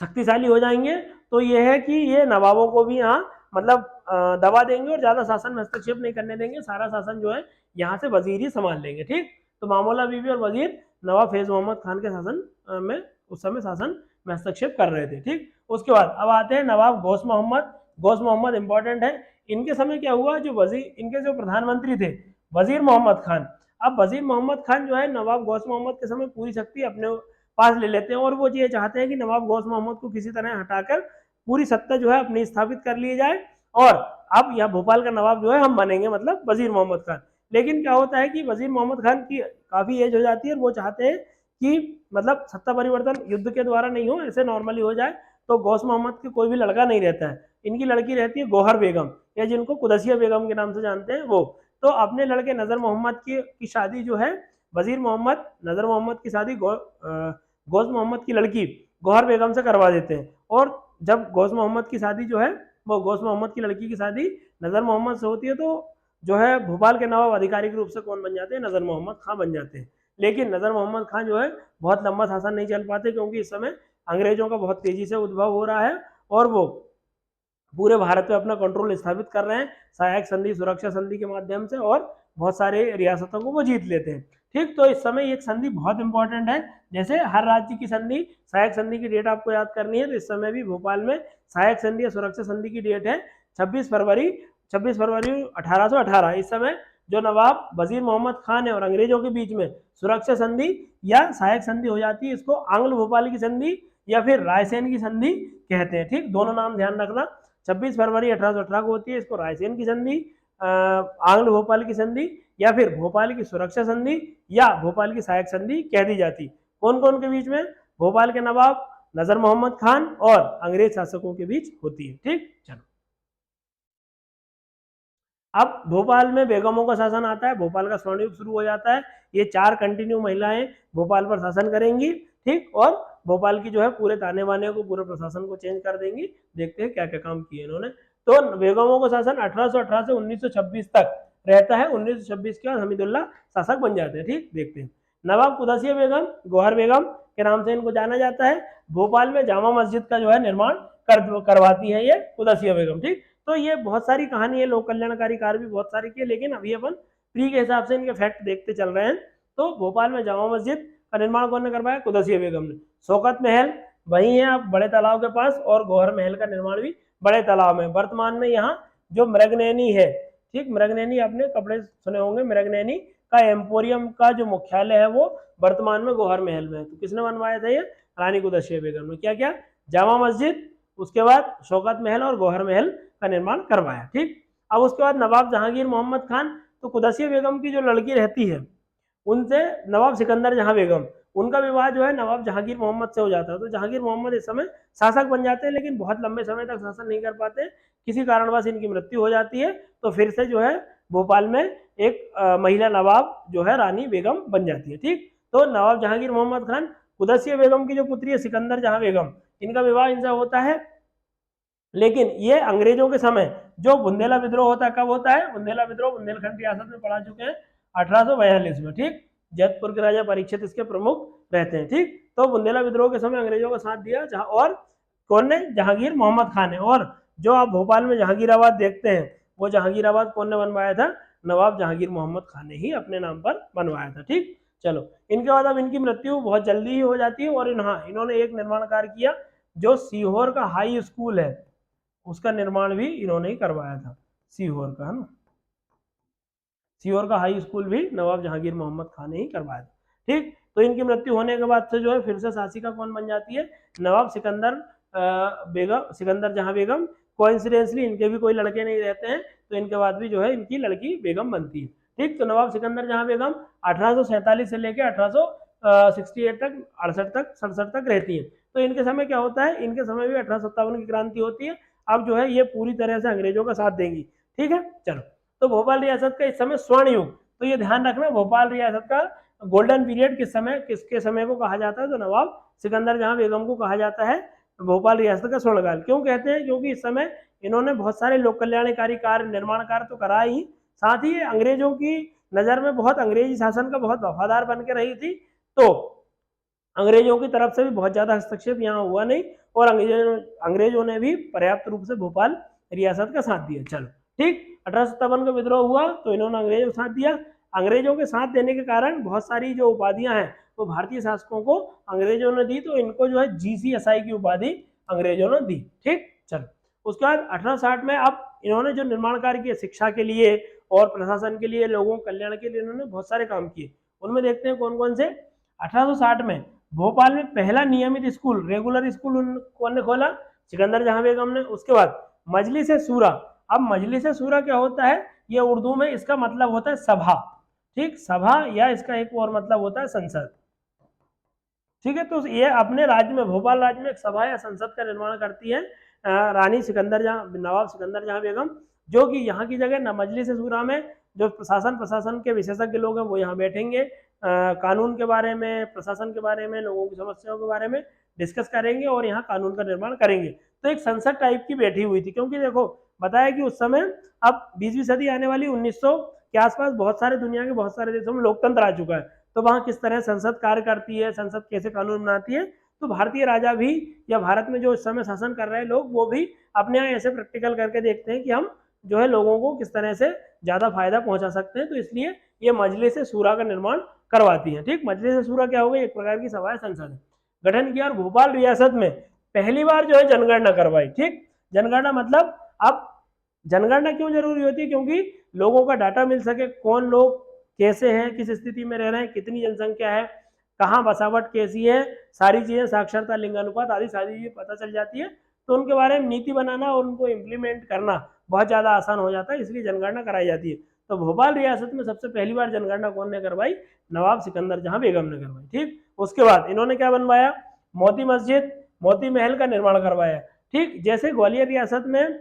शक्तिशाली हो जाएंगे। तो ये है कि ये नवाबों को भी यहाँ मतलब दबा देंगे और ज्यादा शासन में हस्तक्षेप नहीं करने देंगे। सारा शासन जो है यहाँ से वजीर ही संभाल लेंगे। ठीक, तो मामोला बीवी और वजीर नवाब फैज मोहम्मद खान के शासन में उस समय शासन में हस्तक्षेप कर रहे थे। ठीक, उसके बाद अब आते हैं नवाब गौस मोहम्मद। गौस मोहम्मद इंपॉर्टेंट है। इनके समय क्या हुआ, जो वजीर इनके जो प्रधानमंत्री थे वजीर मोहम्मद खान। अब वजीर मोहम्मद खान जो है नवाब गौस मोहम्मद के समय पूरी शक्ति अपने पास ले लेते हैं और वो ये चाहते हैं कि नवाब गौस मोहम्मद को किसी तरह हटाकर पूरी सत्ता जो है अपनी स्थापित कर ली जाए और अब यहाँ भोपाल का नवाब जो है हम बनेंगे, मतलब वजीर मोहम्मद खान। लेकिन क्या होता है कि वजीर मोहम्मद खान की काफी एज हो जाती है और वो चाहते हैं कि मतलब सत्ता परिवर्तन युद्ध के द्वारा नहीं हो, ऐसे नॉर्मली हो जाए। तो गौस मोहम्मद के कोई भी लड़का नहीं रहता है, इनकी लड़की रहती है गौहर बेगम, या जिनको कुदसिया बेगम के नाम से जानते हैं वो। तो अपने लड़के नजर मोहम्मद की शादी जो है वजीर मोहम्मद नजर मोहम्मद की शादी गौस मोहम्मद की लड़की गौहर बेगम से करवा देते हैं। और जब गौस मोहम्मद की शादी जो है वो गौस मोहम्मद की लड़की की शादी नजर मोहम्मद से होती है, तो जो है भोपाल के नवाब आधिकारिक रूप से कौन बन जाते हैं, नजर मोहम्मद खां बन जाते हैं। लेकिन नजर मोहम्मद खान जो है बहुत लंबा शासन नहीं चल पाते, क्योंकि इस समय अंग्रेजों का बहुत तेजी से उद्भव हो रहा है और वो पूरे भारत में अपना कंट्रोल स्थापित कर रहे हैं सहायक संधि सुरक्षा संधि के माध्यम से, और बहुत सारे रियासतों को वो जीत लेते हैं। ठीक, तो इस समय एक संधि बहुत इंपॉर्टेंट है। जैसे हर राज्य की संधि सहायक संधि की डेट आपको याद करनी है, तो इस समय भी भोपाल में सहायक संधि या सुरक्षा संधि की डेट है 26 फरवरी 1818। इस समय जो नवाब वजीर मोहम्मद खान है और अंग्रेजों के बीच में सुरक्षा संधि या सहायक संधि हो जाती है, इसको आंग्ल भोपाल की संधि या फिर रायसेन की संधि कहते हैं। ठीक, दोनों नाम ध्यान रखना। 26 फरवरी 1818 को होती है, इसको रायसेन की संधि, आंग्ल भोपाल की संधि या फिर भोपाल की सुरक्षा संधि या भोपाल की सहायक संधि कह दी जाती। कौन कौन के बीच में? भोपाल के नवाब नजर मोहम्मद खान और अंग्रेज शासकों के बीच होती है। ठीक, चलो अब भोपाल में बेगमों का शासन आता है, भोपाल का स्वर्ण युग शुरू हो जाता है। ये 4 कंटिन्यू महिलाएं भोपाल पर शासन करेंगी। ठीक, और भोपाल की जो है पूरे ताने बाने को, पूरे प्रशासन को चेंज कर देंगी। देखते हैं क्या क्या काम किए इन्होंने। तो बेगमों का शासन 1818 से 1926 तक रहता है। 1926 के बाद हमीदुल्ला शासक बन जाते हैं। ठीक, देखते हैं। नवाब कुदसिया बेगम गौहर बेगम के नाम से इनको जाना जाता है। भोपाल में जामा मस्जिद का जो है निर्माण करवाती है ये कुदसिया बेगम। ठीक, तो ये बहुत सारी कहानी है, लोक कल्याणकारी कार्य भी बहुत सारी की, लेकिन अभी अपन प्री के हिसाब से इनके फैक्ट देखते चल रहे हैं। तो भोपाल में जामा मस्जिद का निर्माण कौन ने करवाया? कुदसिया बेगम ने। शौकत महल वही है आप बड़े तालाब के पास, और गौहर महल का निर्माण भी बड़े तालाब में। वर्तमान में यहाँ जो मृगनैनी है, ठीक, मृगनैनी आपने कपड़े सुने होंगे, मृगनैनी का एम्पोरियम का जो मुख्यालय है वो वर्तमान में गौहर महल में है। तो किसने बनवाया था ये? रानी कुदसिया बेगम ने। क्या क्या? जामा मस्जिद, उसके बाद शौकत महल और गौहर महल का निर्माण करवाया। ठीक, अब उसके बाद नवाब जहांगीर मोहम्मद खान, तो कुदसिया बेगम की जो लड़की रहती है उनसे नवाब सिकंदर जहां बेगम, उनका विवाह जो है नवाब जहांगीर मोहम्मद से हो जाता है। तो जहांगीर मोहम्मद इस समय शासक बन जाते हैं, लेकिन बहुत लंबे समय तक शासन नहीं कर पाते, किसी कारणवश इनकी मृत्यु हो जाती है। तो फिर से जो है भोपाल में एक महिला नवाब जो है रानी बेगम बन जाती है। ठीक, तो नवाब जहांगीर मोहम्मद खान कुदसिया बेगम की जो पुत्री है सिकंदर जहां बेगम, इनका विवाह इनसे होता है। लेकिन ये अंग्रेजों के समय जो बुंदेला विद्रोह होता है, कब होता है? बुंदेला विद्रोह बुंदेलखंड रियासत में पढ़ा चुके हैं 1842 में। ठीक, जैतपुर के राजा परीक्षित इसके प्रमुख रहते हैं। ठीक, तो बुंदेला विद्रोह के समय अंग्रेजों का साथ दिया जहां, और कौन ने? जहांगीर मोहम्मद खान ने। और जो आप भोपाल में जहांगीराबाद देखते हैं, वो जहांगीराबाद कौन ने बनवाया था? नवाब जहांगीर मोहम्मद खान ने ही अपने नाम पर बनवाया था। ठीक, चलो, इनके बाद अब इनकी मृत्यु बहुत जल्दी ही हो जाती है और इन्होंने एक निर्माण कार्य किया, जो सीहोर का हाई स्कूल है उसका निर्माण भी इन्होंने ही करवाया था, सीहोर का, है ना, सीहोर का हाई स्कूल भी नवाब जहांगीर मोहम्मद खान ने ही करवाया था। ठीक, तो इनकी मृत्यु होने के बाद से जो है फिर से शासिका कौन बन जाती है, नवाब सिकंदर जहां बेगम। कोइंसिडेंसली इनके भी कोई लड़के नहीं रहते हैं, तो इनके बाद भी जो है इनकी लड़की बेगम बनती है। ठीक, तो नवाब सिकंदर जहां बेगम 1847 से लेकर 1868 तक 67 तक रहती है। तो इनके समय क्या होता है, इनके समय भी 1857 की क्रांति होती है। अब जो है ये पूरी तरह से अंग्रेजों का साथ देंगी। ठीक है, चलो, तो भोपाल रियासत का इस समय स्वर्ण युग, तो ये ध्यान रखना, भोपाल रियासत का गोल्डन पीरियड किसके समय को कहा जाता है, तो नवाब सिकंदर जहां बेगम को कहा जाता है भोपाल रियासत का स्वर्णकाल। क्यों कहते हैं, क्योंकि इस समय इन्होंने बहुत सारे लोक कल्याणकारी कार्य, निर्माण कार्य तो करा ही, साथ ही अंग्रेजों की नजर में बहुत अंग्रेजी शासन का बहुत वफादार बन के रही थी, तो अंग्रेजों की तरफ से भी बहुत ज्यादा हस्तक्षेप यहाँ हुआ नहीं, और अंग्रेजों ने भी पर्याप्त रूप से भोपाल रियासत का साथ दिया। चलो, ठीक, 1857 का विद्रोह हुआ तो इन्होंने अंग्रेजों का साथ दिया। अंग्रेजों के साथ देने के कारण बहुत सारी जो उपाधियां हैं वो भारतीय शासकों को अंग्रेजों ने दी, तो इनको जो है GCSI की उपाधि अंग्रेजों ने दी। ठीक, चलो, उसके बाद 1860 में अब इन्होंने जो निर्माण कार्य किए शिक्षा के लिए और प्रशासन के लिए, लोगों के कल्याण के लिए, इन्होंने बहुत सारे काम किए। उनमें देखते हैं कौन कौन से। 1860 में भोपाल में पहला नियमित स्कूल, रेगुलर स्कूल कौन ने खोला, सिकंदर जहां बेगम ने। उसके बाद मजलिस सूरा। अब मजलिस सूरा क्या होता है, ये उर्दू में इसका मतलब होता है सभा। ठीक, सभा, या इसका एक और मतलब होता है संसद। ठीक है, तो ये अपने राज्य में, भोपाल राज्य में एक सभा या संसद का निर्माण करती है रानी सिकंदर जहां, नवाब सिकंदर जहां बेगम, जो कि यहाँ की जगह न मजलिस सूरा में जो प्रशासन के विशेषज्ञ लोग हैं वो यहाँ बैठेंगे, कानून के बारे में, प्रशासन के बारे में, लोगों की समस्याओं के बारे में डिस्कस करेंगे और यहाँ कानून का निर्माण करेंगे। तो एक संसद टाइप की बैठी हुई थी, क्योंकि देखो बताया कि उस समय, अब 20वीं सदी आने वाली, 1900 के आसपास बहुत सारे दुनिया के बहुत सारे देशों में लोकतंत्र आ चुका है, तो वहां किस तरह संसद कार्य करती है, संसद कैसे कानून बनाती है, तो भारतीय राजा भी या भारत में जो इस समय शासन कर रहे लोग वो भी अपने यहाँ ऐसे प्रैक्टिकल करके देखते हैं कि हम जो है लोगों को किस तरह से ज्यादा फायदा पहुंचा सकते हैं, तो इसलिए ये मजलिस सूरा का निर्माण करवाती है। ठीक, मजलिस सूरा क्या होगा, एक प्रकार की सभा संसद है, गठन किया, और भोपाल रियासत में पहली बार जो है जनगणना करवाई। ठीक, जनगणना मतलब, अब जनगणना क्यों जरूरी होती है, क्योंकि लोगों का डाटा मिल सके, कौन लोग कैसे हैं, किस स्थिति में रह रहे हैं, कितनी जनसंख्या है, कहाँ बसावट कैसी है, सारी चीजें, साक्षरता, लिंगानुपात आदि सारी चीजें पता चल जाती है, तो उनके बारे में नीति बनाना और उनको इम्प्लीमेंट करना बहुत ज्यादा आसान हो जाता है, इसलिए जनगणना कराई जाती है। तो भोपाल रियासत में सबसे पहली बार जनगणना कौन ने करवाई, नवाब सिकंदर जहां बेगम ने करवाई। ठीक, उसके बाद इन्होंने क्या बनवाया, मोती मस्जिद, मोती महल का निर्माण करवाया। ठीक, जैसे ग्वालियर रियासत में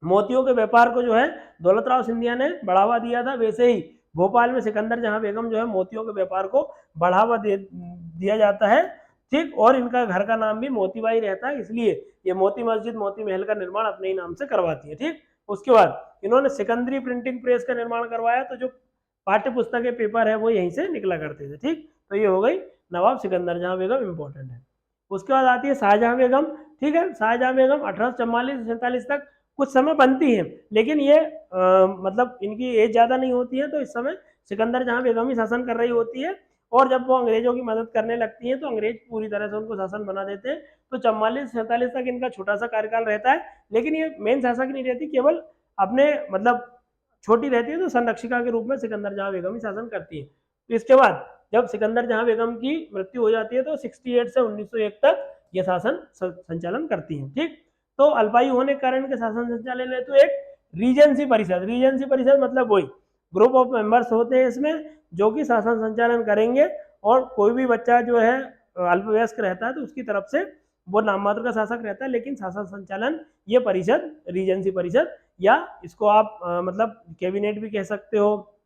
मोतियों के व्यापार को जो है दौलत राव सिंधिया ने बढ़ावा दिया था, वैसे ही भोपाल में सिकंदर जहां बेगम जो है मोतियों के व्यापार को बढ़ावा दिया जाता है। ठीक, और इनका घर का नाम भी मोतीबाई रहता है, इसलिए ये मोती मस्जिद, मोती महल का निर्माण अपने ही नाम से करवाती है। ठीक, उसके बाद इन्होंने सिकंदरी प्रिंटिंग प्रेस का निर्माण करवाया, तो जो पाठ्य पुस्तक के पेपर है वो यहीं से निकला करते थे। ठीक, तो ये हो गई नवाब सिकंदर जहां बेगम, इंपॉर्टेंट है। उसके बाद आती है शाहजहां बेगम। ठीक है, शाहजहां बेगम 1844 तक कुछ समय बनती है, लेकिन ये मतलब इनकी एज ज्यादा नहीं होती है, तो इस समय सिकंदर जहां बेगम ही शासन कर रही होती है, और जब वो अंग्रेजों की मदद करने लगती है तो अंग्रेज पूरी तरह से उनको शासन बना देते हैं। तो 44 तक इनका छोटा सा कार्यकाल रहता है, लेकिन ये मेन शासक नहीं रहती, केवल अपने मतलब छोटी रहती है, तो संरक्षिका के रूप में सिकंदर जहां बेगम ही शासन करती है। तो इसके बाद जब सिकंदर जहां बेगम की मृत्यु हो जाती है तो 68 से 1901 तक ये शासन संचालन करती है। ठीक, तो अल्पायु होने के कारण के शासन संचालन में तो एक रीजेंसी परिषद मतलब वही ग्रुप ऑफ मेंबर्स होते हैं इसमें, जो कि शासन संचालन करेंगे, और कोई भी बच्चा जो है अल्पवयस्क रहता है तो उसकी तरफ से वो नाम मात्र का शासक रहता है, लेकिन शासन संचालन ये परिषद, रीजेंसी परिषद, या इसको आप मतलब कैबिनेट भी कह सकते हो,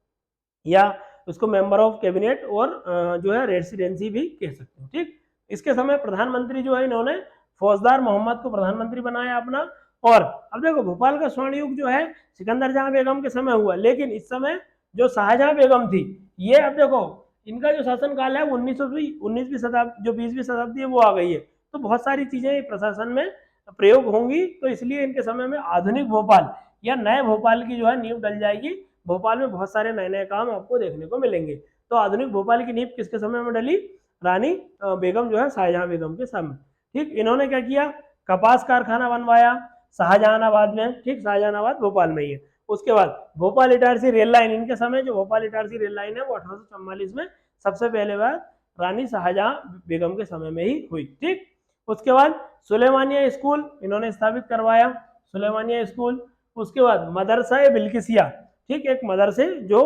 या उसको मेंबर ऑफ कैबिनेट और जो है रेसिडेंसी भी कह सकते हो। ठीक, इसके समय प्रधानमंत्री जो है इन्होंने फौजदार मोहम्मद को प्रधानमंत्री बनाया अपना। और अब देखो भोपाल का स्वर्ण युग जो है सिकंदर जहां बेगम के समय हुआ, लेकिन इस समय जो शाहजहां बेगम थी, ये अब देखो इनका जो शासन काल है 19वीं शताब्दी, जो 20वीं शताब्दी है वो आ गई है, तो बहुत सारी चीजें प्रशासन में प्रयोग होंगी, तो इसलिए इनके समय में आधुनिक भोपाल या नए भोपाल की जो है नींव डल जाएगी। भोपाल में बहुत सारे नए नए काम आपको देखने को मिलेंगे। तो आधुनिक भोपाल की नींव किसके समय में डली? रानी बेगम जो है शाहजहां बेगम के समय। ठीक, इन्होंने क्या किया? कपास कारखाना बनवाया शाहजहानाबाद में। ठीक, शाहजहानाबाद भोपाल में ही है। उसके बाद भोपाल इटारसी रेल लाइन, इनके समय जो भोपाल इटारसी रेल लाइन है वो 1844 में सबसे पहले बार रानी शाहजहां बेगम के समय में ही हुई। ठीक, उसके बाद सुलेमानिया स्कूल इन्होंने स्थापित करवाया, सुलेमानिया स्कूल। उसके बाद मदरसा बिल्किसिया, ठीक, एक मदरसे जो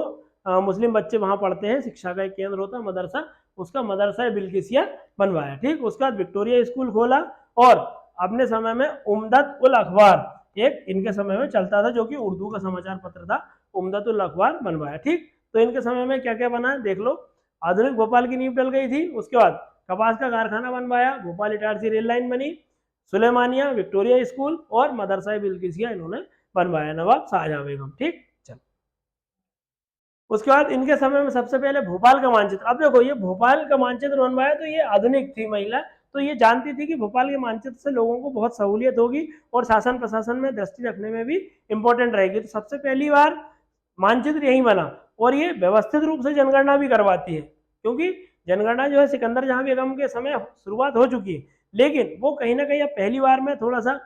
मुस्लिम बच्चे वहां पढ़ते हैं, शिक्षा का एक केंद्र होता है मदरसा, उसका मदरसा बिल्किसिया बनवाया। ठीक, उसके बाद विक्टोरिया स्कूल खोला और अपने समय में उम्दत उल अखबार एक इनके समय में चलता था जो कि उर्दू का समाचार पत्र था, उम्दत उल अखबार बनवाया। ठीक, तो इनके समय में क्या क्या बना देख लो। आधुनिक भोपाल की नींव डल गई थी। उसके बाद कपास का कारखाना बनवाया, भोपाल इटारसी रेल लाइन बनी, सुलेमानिया, विक्टोरिया स्कूल और मदरसा बिल्किसिया इन्होंने बनवाया, नवाब शाहजहां बेगम। ठीक, चल उसके बाद इनके समय में सबसे पहले भोपाल का मानचित्र, अब देखो ये भोपाल का मानचित्र बनवाया तो ये आधुनिक थी महिला, तो ये जानती थी कि भोपाल के मानचित्र से लोगों को बहुत सहूलियत होगी और शासन प्रशासन में दृष्टि रखने में भी इंपॉर्टेंट रहेगी। तो सबसे पहली बार मानचित्र यही बना और ये व्यवस्थित रूप से जनगणना भी करवाती है, क्योंकि जनगणना जो है सिकंदर जहां बेगम के समय शुरुआत हो चुकी है, लेकिन वो कहीं ना कहीं अब पहली बार में थोड़ा सा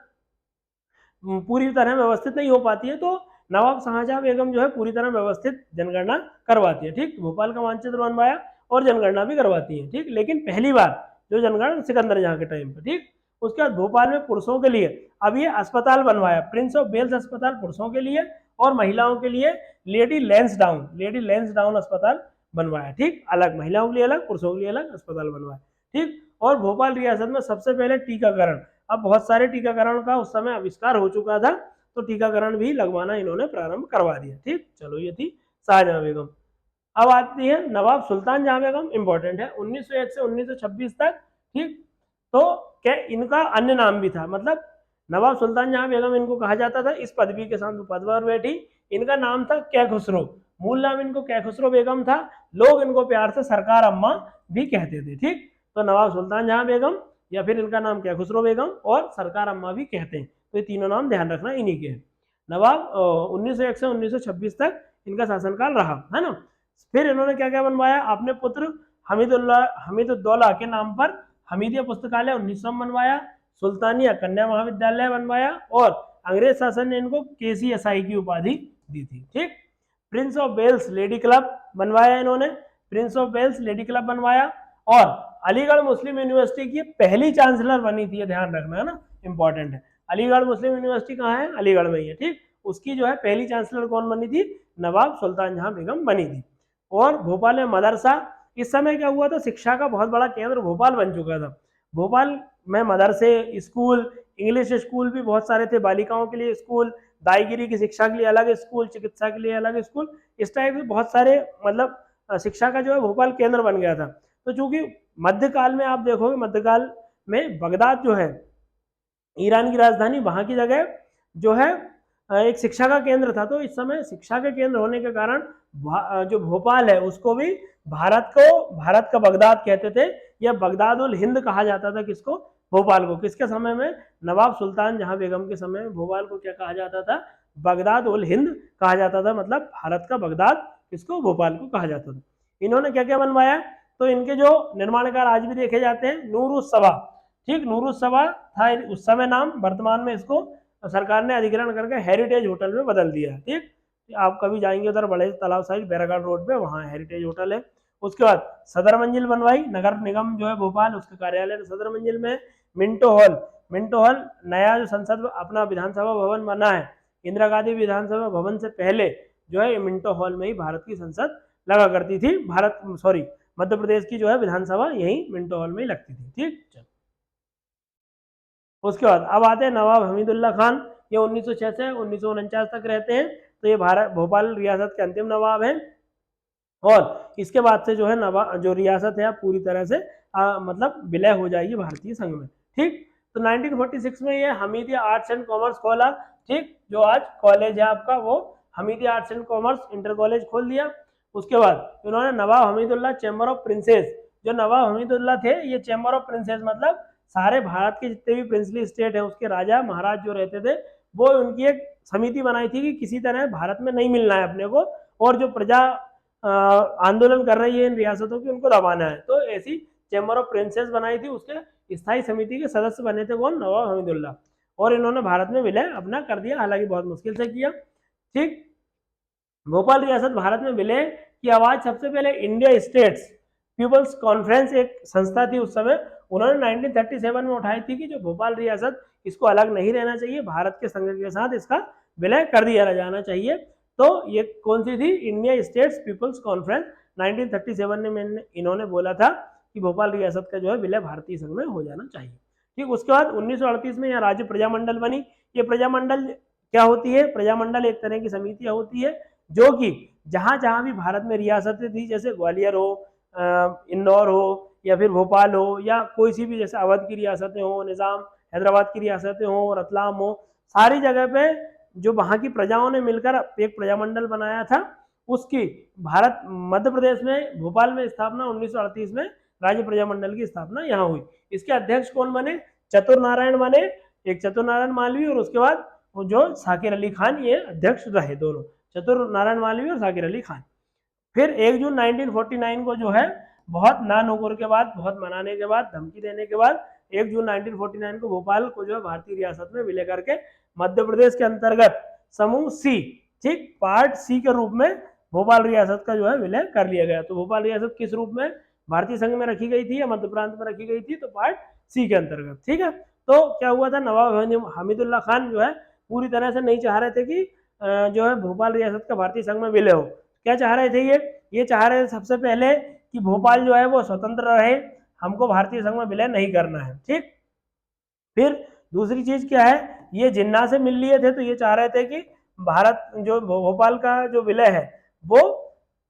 पूरी तरह व्यवस्थित नहीं हो पाती है, तो नवाब शाहजहां बेगम जो है पूरी तरह व्यवस्थित जनगणना करवाती है। ठीक, भोपाल का मानचित्र बनवाया और जनगणना भी करवाती है। ठीक, लेकिन पहली बार जो जनगणना सिकंदर जहां के टाइम पे। ठीक, उसके बाद भोपाल में पुरुषों के लिए अब ये अस्पताल बनवाया, प्रिंस ऑफ वेल्स अस्पताल पुरुषों के लिए और महिलाओं के लिए लेडी लैंसडाउन अस्पताल बनवाया। ठीक, अलग महिलाओं के लिए अलग, पुरुषों के लिए अलग अस्पताल बनवाया। ठीक, और भोपाल रियासत में सबसे पहले टीकाकरण, अब बहुत सारे टीकाकरण का उस समय आविष्कार हो चुका था, तो टीकाकरण भी लगवाना इन्होंने प्रारंभ करवा दिया। ठीक, चलो ये थी शाहजहां बेगम। अब आती है नवाब सुल्तान जहां बेगम, इंपॉर्टेंट है 1901 से 1926 तक। ठीक, तो क्या इनका अन्य नाम भी था, मतलब नवाब सुल्तान जहां बेगम इनको कहा जाता था, इस पदवी के साथ पद पर बैठी। इनका नाम था कैखुसरो, मूल नाम इनको कैखुसरो बेगम था, लोग इनको प्यार से सरकार अम्मा भी कहते थे। ठीक, तो नवाब सुल्तान जहां बेगम या फिर इनका नाम कैखुसरो बेगम और सरकार अम्मा भी कहते हैं, तो ये तीनों नाम ध्यान रखना इन्हीं के हैं। नवाब 1901 से 1926 तक इनका शासनकाल रहा है ना। फिर इन्होंने क्या क्या बनवाया, अपने पुत्र हमीदुद्दौला के नाम पर हमीदिया पुस्तकालय 1900 में बनवाया, सुल्तानिया कन्या महाविद्यालय बनवाया और अंग्रेज शासन ने इनको KCSI की उपाधि दी थी। ठीक, prince of Wales lady club बनवाया इन्होंने, prince of Wales lady club बनवाया और अलीगढ़ मुस्लिम यूनिवर्सिटी की पहली चांसलर बनी थी, ध्यान रखना है ना, इंपॉर्टेंट है। अलीगढ़ मुस्लिम यूनिवर्सिटी कहाँ है? अलीगढ़ में ही है। ठीक, उसकी जो है पहली चांसलर कौन बनी थी? नवाब सुल्तान जहां बेगम बनी थी। और भोपाल में मदरसा, इस समय क्या हुआ था, शिक्षा का बहुत बड़ा केंद्र भोपाल बन चुका था। भोपाल में मदरसे, स्कूल, इंग्लिश स्कूल भी बहुत सारे थे, बालिकाओं के लिए स्कूल, दाईगिरी की शिक्षा के लिए अलग स्कूल, चिकित्सा के लिए अलग स्कूल, इस टाइप के बहुत सारे, मतलब शिक्षा का जो है भोपाल केंद्र बन गया था। तो चूंकि मध्यकाल में आप देखोगे, मध्यकाल में बगदाद जो है ईरान की राजधानी, वहां की जगह जो है एक शिक्षा का केंद्र था, तो इस समय शिक्षा के केंद्र होने के कारण जो भोपाल है उसको भी भारत का बगदाद कहते थे, या बगदाद उल हिंद कहा जाता था। किसको? भोपाल को। किसके समय में? नवाब सुल्तान जहां बेगम के समय में भोपाल को क्या कहा जाता था? बगदाद उल हिंद कहा जाता था, मतलब भारत का बगदाद किसको? भोपाल को कहा जाता था। इन्होंने क्या क्या बनवाया, तो इनके जो निर्माण कार्य आज भी देखे जाते हैं, नूरुस्सबा। ठीक, नूरुस्सबा था उस समय नाम, वर्तमान में इसको सरकार ने अधिग्रहण करके हेरिटेज होटल में बदल दिया है। ठीक, आप कभी जाएंगे उधर बड़े तालाब साइड बैरागढ़ रोड पे, वहाँ हेरिटेज होटल है। उसके बाद सदर मंजिल बनवाई, नगर निगम जो है भोपाल, उसका कार्यालय सदर मंजिल में। मिंटो हॉल नया जो संसद अपना विधानसभा भवन बना है, इंदिरा गांधी विधानसभा भवन से पहले जो है मिंटो हॉल में ही भारत की संसद लगा करती थी, मध्य प्रदेश की जो है विधानसभा यही मिंटो हॉल में ही लगती थी। ठीक, चलो उसके बाद अब आते हैं नवाब हमीदुल्ला खान, ये 1906 से 1949 तक रहते हैं, तो ये भारत भोपाल रियासत के अंतिम नवाब हैं। और इसके बाद से जो है नवाब जो रियासत है पूरी तरह से मतलब विलय हो जाएगी भारतीय संघ में। ठीक, तो 1946 में ये हमीदिया आर्ट्स एंड कॉमर्स खोला। ठीक, जो आज कॉलेज है आपका, वो Hamidia arts and commerce inter college खोल दिया। उसके बाद इन्होंने नवाब हमीदुल्ला चैम्बर ऑफ प्रिंसेस, जो नवाब हमीदुल्ला थे, ये चैम्बर ऑफ प्रिंसेस मतलब सारे भारत के जितने भी प्रिंसली स्टेट है उसके राजा महाराज जो रहते थे, वो उनकी एक समिति बनाई थी कि किसी तरह भारत में नहीं मिलना है अपने को, और जो प्रजा आंदोलन कर रही है इन रियासतों की, उनको दबाना है। तो ऐसी चैम्बर ऑफ प्रिंसेस बनाई थी, उसके स्थायी समिति के सदस्य बने थे कौन, नवाब हमीदुल्ला, और इन्होंने भारत में विलय अपना कर दिया, हालांकि बहुत मुश्किल से किया। ठीक, भोपाल रियासत भारत में विलय की आवाज सबसे पहले इंडिया स्टेट्स पीपल्स कॉन्फ्रेंस एक संस्था थी उस समय, उन्होंने 1937 में उठाई थी कि जो भोपाल रियासत इसको अलग नहीं रहना चाहिए, भारत के संघ के साथ इसका विलय कर दिया जाना चाहिए। तो ये कौन सी थी, इंडिया स्टेट्स पीपल्स कॉन्फ्रेंस 1937 में इन्होंने बोला था कि भोपाल रियासत का जो है विलय भारतीय संघ में हो जाना चाहिए। ठीक, उसके बाद 1938 में यहाँ राज्य प्रजामंडल बनी। ये प्रजामंडल क्या होती है, प्रजामंडल एक तरह की समितियां होती है जो कि जहां जहां भी भारत में रियासतें थी, जैसे ग्वालियर हो, इंदौर हो, या फिर भोपाल हो, या कोई सी भी जैसे अवध की रियासतें हो, निजाम हैदराबाद की रियासतें हो, रतलाम हो, सारी जगह पे जो वहां की प्रजाओं ने मिलकर एक प्रजामंडल बनाया था, उसकी भारत मध्य प्रदेश में भोपाल में स्थापना 1938 में राज्य प्रजामंडल की स्थापना यहाँ हुई। इसके अध्यक्ष कौन बने, चतुर नारायण बने, एक चतुर नारायण मालवीय, और उसके बाद जो साकिर अली खान, ये अध्यक्ष रहे दोनों, चतुर नारायण मालवीय और साकिर अली खान। फिर 1 जून 1949 को जो है बहुत ना नुकुर के बाद, बहुत मनाने के बाद, धमकी देने के बाद 1 जून 1949 को भोपाल को जो है भारतीय रियासत में विलय करके मध्य प्रदेश के अंतर्गत समूह सी, ठीक, पार्ट सी के रूप में भोपाल रियासत का जो है विलय कर लिया गया। तो भोपाल रियासत किस रूप में भारतीय संघ में रखी गई थी या मध्य प्रांत में रखी गई थी, तो पार्ट सी के अंतर्गत। ठीक है, तो क्या हुआ था, नवाब हमीदुल्ला खान जो है पूरी तरह से नहीं चाह रहे थे कि जो है भोपाल रियासत का भारतीय संघ में विलय हो। क्या चाह रहे थे ये चाह रहे थे सबसे पहले कि भोपाल जो है वो स्वतंत्र रहे, हमको भारतीय संघ में विलय नहीं करना है। ठीक, फिर दूसरी चीज क्या है, ये जिन्ना से मिल लिए थे, तो ये चाह रहे थे कि भारत जो भोपाल का जो विलय है वो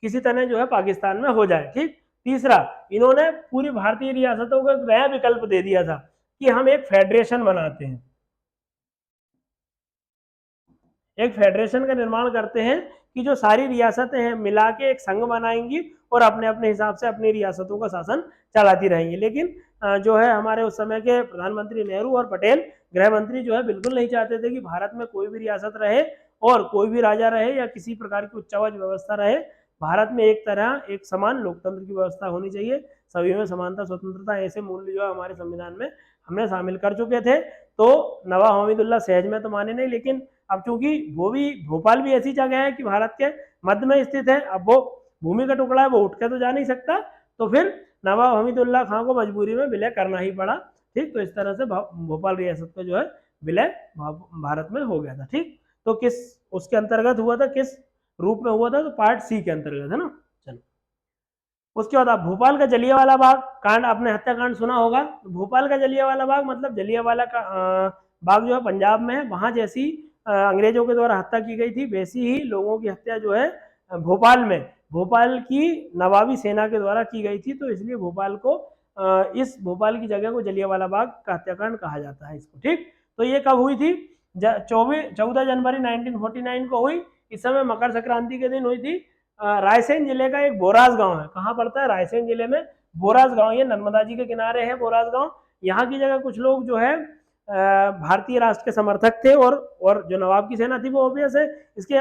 किसी तरह जो है पाकिस्तान में हो जाए। ठीक, तीसरा, इन्होंने पूरी भारतीय रियासतों को एक नया विकल्प दे दिया था कि हम एक फेडरेशन बनाते हैं, एक फेडरेशन का निर्माण करते हैं कि जो सारी रियासतें हैं मिला के एक संघ बनाएंगी और अपने अपने हिसाब से अपनी रियासतों का शासन चलाती रहेंगी। लेकिन जो है हमारे उस समय के प्रधानमंत्री नेहरू और पटेल गृह मंत्री जो है बिल्कुल नहीं चाहते थे कि भारत में कोई भी रियासत रहे और कोई भी राजा रहे या किसी प्रकार की उच्चावच व्यवस्था रहे। भारत में एक तरह एक समान लोकतंत्र की व्यवस्था होनी चाहिए, सभी में समानता स्वतंत्रता, ऐसे मूल्य जो है हमारे संविधान में हमने शामिल कर चुके थे। तो नवाब हमीदुल्ला सहज में तो माने नहीं, लेकिन अब चूंकि वो भी भोपाल भी ऐसी जगह है कि भारत के मध्य में स्थित है, अब वो भूमि का टुकड़ा है, वो उठ के तो जा नहीं सकता, तो फिर नवाब हमीदुल्ला खां को मजबूरी में विलय करना ही पड़ा। ठीक, तो इस तरह से भोपाल रियासत का जो है विलय भारत में हो गया था। ठीक, तो किस उसके अंतर्गत हुआ था, किस रूप में हुआ था, तो पार्ट सी के अंतर्गत है ना। चलो, उसके बाद आप भोपाल का जलियांवाला बाग कांड, आपने हत्याकांड सुना होगा। भोपाल का जलियांवाला बाग मतलब जलियांवाला का बाग जो है पंजाब में है, वहां जैसी अंग्रेजों के द्वारा हत्या की गई थी वैसी ही लोगों की हत्या जो है भोपाल में भोपाल की नवाबी सेना के द्वारा की गई थी। तो इसलिए भोपाल को इस भोपाल की जगह को जलियांवाला बाग का हत्याकांड कहा जाता है इसको। ठीक, तो ये कब हुई थी, 14 जनवरी 1949 को हुई। इस समय मकर संक्रांति के दिन हुई थी। रायसेन जिले का एक बोराज गांव है, कहाँ पड़ता है, रायसेन जिले में बोराज गांव, ये नर्मदा जी के किनारे है बोराज गांव। यहाँ की जगह कुछ लोग जो है भारतीय राष्ट्र के समर्थक थे और जो नवाब की सेना थी वो ऑब्वियस है इसके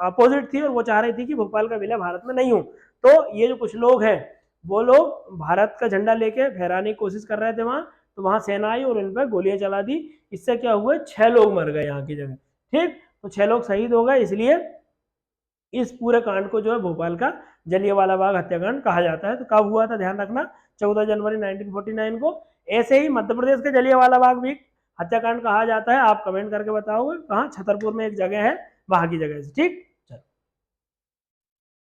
अपोजिट थी और वो चाह रही थी कि भोपाल का विलय भारत में नहीं हो। तो ये जो कुछ लोग हैं वो लोग भारत का झंडा लेके फहराने की कोशिश कर रहे थे वहां, तो वहां सेना आई और इन पर गोलियां चला दी। इससे क्या हुआ, 6 लोग मर गए यहाँ की जगह। ठीक, तो 6 लोग शहीद हो गए, इसलिए इस पूरे कांड को जो है भोपाल का जलियांवाला बाग हत्याकांड कहा जाता है। तो कब हुआ था, ध्यान रखना, 14 जनवरी 1949 को। ऐसे ही मध्य प्रदेश के जलियांवाला बाग भी हत्याकांड कहा जाता है। आप कमेंट करके बताओगे कहाँ, छतरपुर में एक जगह है, वहां की जगह से। ठीक, चलो,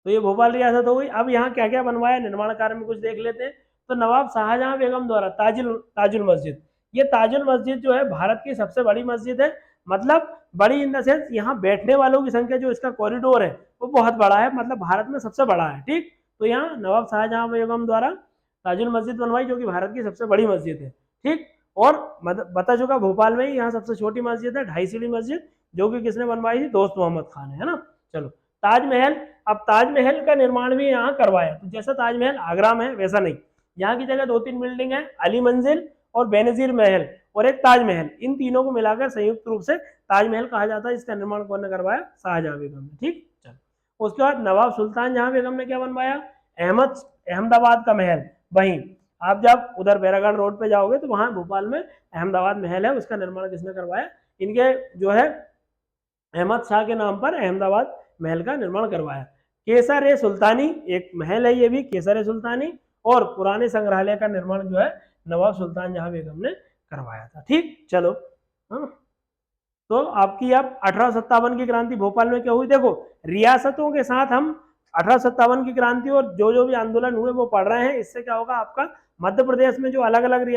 तो ये भोपाल रियासत हो गई। अब यहाँ क्या क्या बनवाया, निर्माण कार्य में कुछ देख लेते हैं। तो नवाब शाहजहां बेगम द्वारा ताजुल मस्जिद, ये ताजुल मस्जिद जो है भारत की सबसे बड़ी मस्जिद है, मतलब बड़ी इन द सेंस यहाँ बैठने वालों की संख्या, जो इसका कॉरिडोर है वो बहुत बड़ा है, मतलब भारत में सबसे बड़ा है। ठीक, तो यहाँ नवाब शाहजहां बेगम द्वारा ताजुल मस्जिद बनवाई जो कि भारत की सबसे बड़ी मस्जिद है। ठीक, और बता चुका भोपाल में ही यहाँ सबसे छोटी मस्जिद है 2.5 सीढ़ी मस्जिद, जो कि किसने बनवाई थी, दोस्त मोहम्मद खान है ना। चलो, ताजमहल, अब ताजमहल का निर्माण भी यहाँ करवाया। तो जैसा ताजमहल आगरा में है वैसा नहीं, यहाँ की जगह 2-3 बिल्डिंग है, अली मंजिल और बेनजीर महल और एक ताजमहल, इन तीनों को मिलाकर संयुक्त रूप से ताजमहल कहा जाता है। इसका निर्माण कौन ने करवाया, शाहजहां बेगम ने। ठीक, चलो, उसके बाद नवाब सुल्तान जहां बेगम ने क्या बनवाया, अहमदाबाद का महल। वहीं आप जब उधर बैरागढ़ रोड पे जाओगे तो वहां भोपाल में अहमदाबाद महल है, उसका निर्माण किसने करवाया, इनके जो है अहमद शाह के नाम पर अहमदाबाद महल का निर्माण करवाया। केसर ए सुल्तानी एक महल है, ये भी केसर ए सुल्तानी, और पुराने संग्रहालय का निर्माण जो है नवाब सुल्तान जहां बेगम ने करवाया था। ठीक, चलो तो आपकी अब 1857 की क्रांति भोपाल में क्या हुई, देखो रियासतों के साथ हम 1857 की क्रांति और जो जो भी आंदोलन हुए वो पढ़ रहे हैं। इससे क्या होगा, आपका मध्य प्रदेश में जो अलग अलग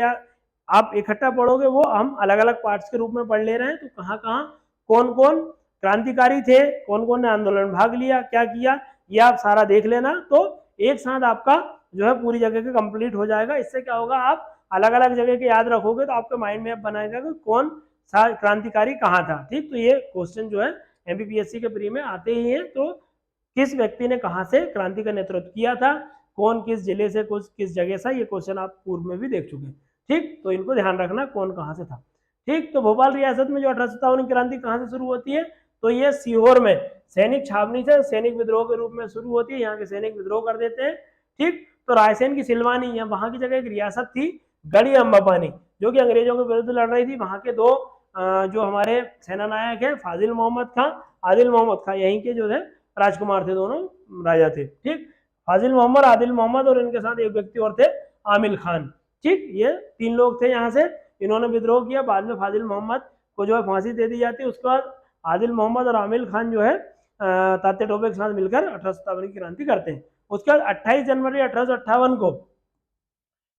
आप इकट्ठा पढ़ोगे वो हम अलग अलग पार्ट्स के रूप में पढ़ ले रहे हैं। तो कहाँ कहाँ कौन कौन क्रांतिकारी थे, कौन कौन ने आंदोलन भाग लिया, क्या किया, ये आप सारा देख लेना। तो एक साथ आपका जो है पूरी जगह का कंप्लीट हो जाएगा। इससे क्या होगा, आप अलग अलग जगह के याद रखोगे तो आपके माइंड में बनाएगा कि कौन सा क्रांतिकारी कहाँ था। ठीक, तो ये क्वेश्चन जो है एमपीपीएससी के प्री में आते ही हैं। तो किस व्यक्ति ने कहाँ से क्रांति का नेतृत्व किया था, कौन किस जिले से, कुछ किस जगह से, ये क्वेश्चन आप पूर्व में भी देख चुके हैं। ठीक, तो इनको ध्यान रखना कौन कहाँ से था। ठीक, तो भोपाल रियासत में जो 1857 की क्रांति कहाँ से शुरू होती है, तो ये सीहोर में सैनिक छावनी से सैनिक विद्रोह के रूप में शुरू होती है। यहाँ के सैनिक विद्रोह कर देते हैं। ठीक, तो रायसेन की सिलवानी है, वहां की जगह एक रियासत थी गढ़ी अम्बापानी, जो कि अंग्रेजों के विरुद्ध लड़ रही थी। वहां के दो जो हमारे सेना नायक है फाजिल मोहम्मद खां, आदिल मोहम्मद खां, यहीं के जो है राजकुमार थे, दोनों राजा थे। ठीक, फाजिल मोहम्मद, आदिल मोहम्मद और इनके साथ एक व्यक्ति और थे आमिल खान। ठीक, ये तीन लोग थे यहाँ से, इन्होंने विद्रोह किया। बाद में फाजिल मोहम्मद को जो है फांसी दे दी जाती है। उसके बाद आदिल मोहम्मद और आमिल खान जो है तात्या टोपे के साथ मिलकर 1857 की क्रांति करते हैं। उसके बाद 28 जनवरी 1858 को